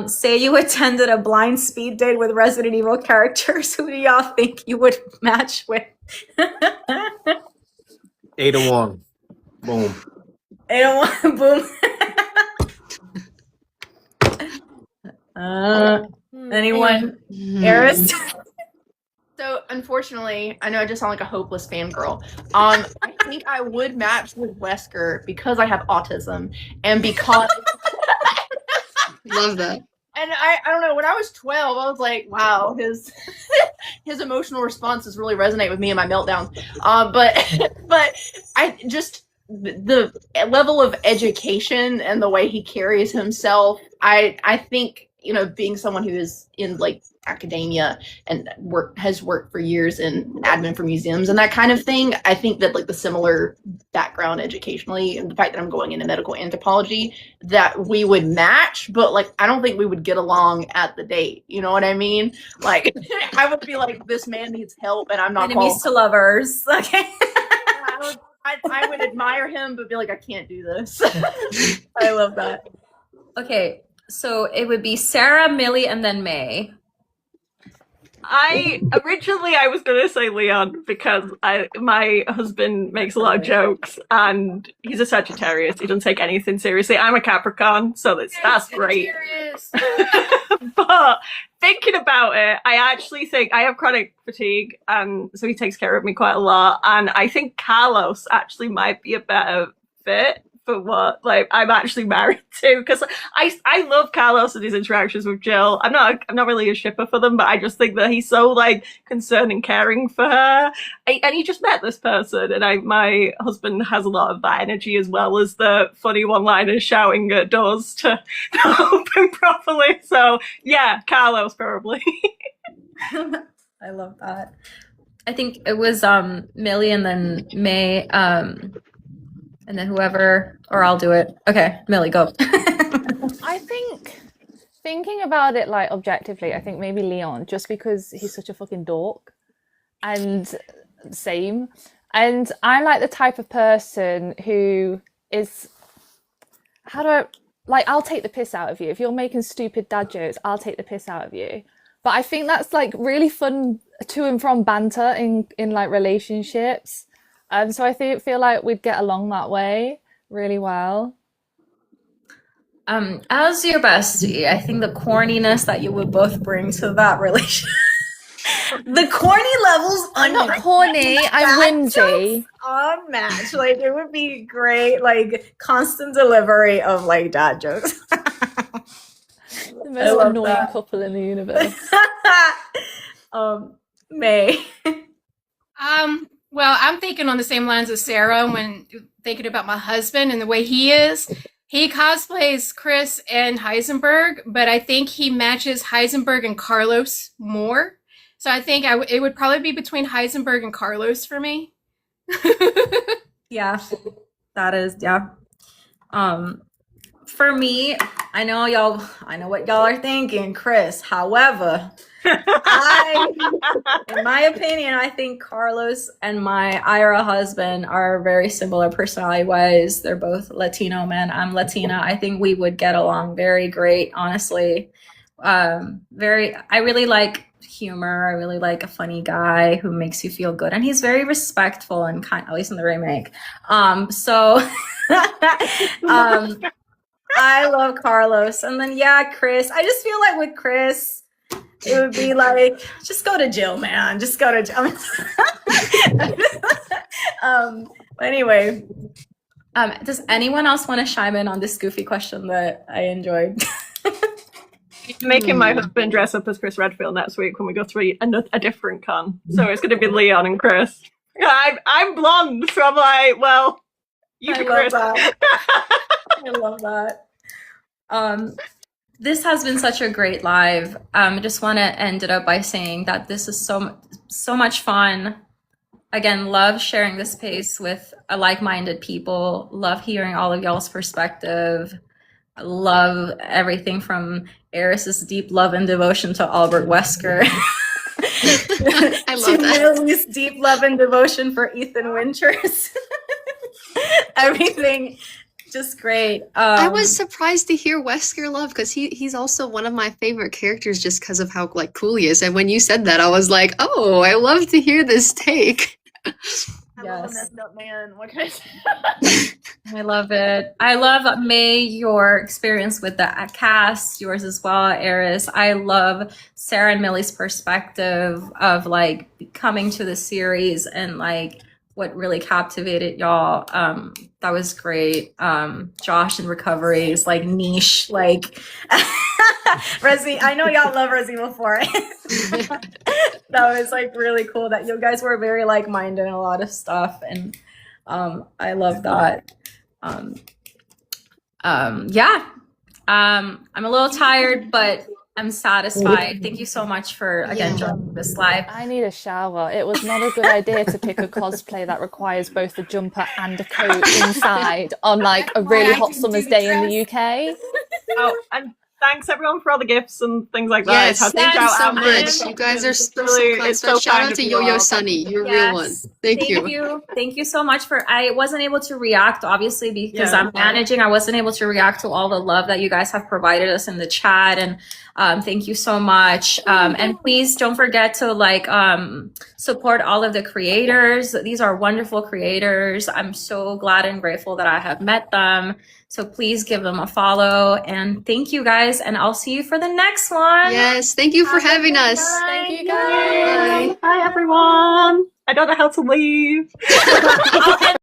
Say you attended a blind speed date with Resident Evil characters. Who do y'all think you would match with? Ada Wong. Boom. Ada Wong. Boom. Anyone? Eris? So unfortunately, I know I just sound like a hopeless fangirl. I think I would match with Wesker because I have autism and because Love that. and I don't know, when I was 12, I was like, wow, his emotional responses really resonate with me and my meltdowns. But I just the level of education and the way he carries himself, I think, being someone who is in like academia and has worked for years in admin for museums and that kind of thing, I think that like the similar background educationally and the fact that I'm going into medical anthropology, that we would match, but like I don't think we would get along at the date. You know what I mean? Like I would be like, this man needs help and I'm not enemies to lovers. Okay. I would admire him but be like, I can't do this. I love that. Okay, so it would be Sarah, Millie, and then May. I was gonna say Leon because my husband makes a lot of jokes and he's a Sagittarius. He doesn't take anything seriously. I'm a Capricorn, so that's great. But thinking about it, I actually think I have chronic fatigue, and so he takes care of me quite a lot. And I think Carlos actually might be a better fit for what like I'm actually married to, because I love Carlos and his interactions with Jill. I'm not really a shipper for them, but I just think that he's so like concerned and caring for her. And he just met this person, and my husband has a lot of that energy, as well as the funny one-liners shouting at doors to open properly. So yeah, Carlos probably. I love that. I think it was Millie and then May, and then whoever, or I'll do it. Okay, Millie, go. I think thinking about it like objectively, I think maybe Leon, just because he's such a fucking dork, and same. And I'm like the type of person who is, I'll take the piss out of you. If you're making stupid dad jokes, I'll take the piss out of you. But I think that's like really fun to and from banter in like relationships. So I feel like we'd get along that way really well. As your bestie, I think the corniness that you would both bring to that relationship. The corny levels I'm not corny, I'm whimsy. unmatched. Like it would be great, like constant delivery of like dad jokes. The most love annoying that. couple in the universe. May. Well, I'm thinking on the same lines as Sarah when thinking about my husband and the way he is. He cosplays Chris and Heisenberg, but I think he matches Heisenberg and Carlos more. So I think it would probably be between Heisenberg and Carlos for me. Yeah, that is, yeah. For me, I know what y'all are thinking, Chris. However, in my opinion, I think Carlos and my Ira husband are very similar personality-wise. They're both Latino men. I'm Latina. I think we would get along very great, honestly. I really like humor. I really like a funny guy who makes you feel good, and he's very respectful and kind, at least in the remake. I love Carlos. And then yeah, Chris. I just feel like with Chris, it would be like, just go to Jill, man. Just go to Jill. But anyway, does anyone else want to chime in on this goofy question that I enjoyed? Making my husband dress up as Chris Redfield next week when we go to a different con. So it's going to be Leon and Chris. I'm blonde, so I'm like, well, you be Chris. I love that. This has been such a great live. I just want to end it up by saying that this is so much fun. Again, love sharing this space with like-minded people. Love hearing all of y'all's perspective. I love everything from Eris's deep love and devotion to Albert Wesker. I love to that. Millie's deep love and devotion for Ethan Winters. Everything just great. I was surprised to hear Wesker love, because he's also one of my favorite characters just because of how like cool he is. And when you said that, I was like, oh, I love to hear this take. Yes. Up man. What can I say? I love it. I love, May, your experience with the cast, yours as well, Eris. I love Sarah and Millie's perspective of like coming to the series and like what really captivated y'all. That was great. Josh and Recovery is like niche, like Resi. I know y'all love Resident 4. That was like really cool that you guys were very like-minded in a lot of stuff, and I love that. Yeah. I'm a little tired, but I'm satisfied. Thank you so much for again joining this live. I need a shower. It was not a good idea to pick a cosplay that requires both a jumper and a coat inside on like a really hot summer's day in the UK. Oh, and thanks everyone for all the gifts and things like that. Yes, It's thank you out so Admin. much. You guys are It's so really, it's so Shout kind out of to you Yo-Yo all. Sunny. You're a Yes. real one. Thank you. Thank you so much for, I wasn't able to react obviously because Yeah. I'm managing. I wasn't able to react to all the love that you guys have provided us in the chat, and thank you so much. And please don't forget to like support all of the creators. These are wonderful creators. I'm so glad and grateful that I have met them. So please give them a follow, and thank you guys, and I'll see you for the next one. Yes, thank you for having us. Thank you guys. Bye everyone. I don't know how to leave. I'll end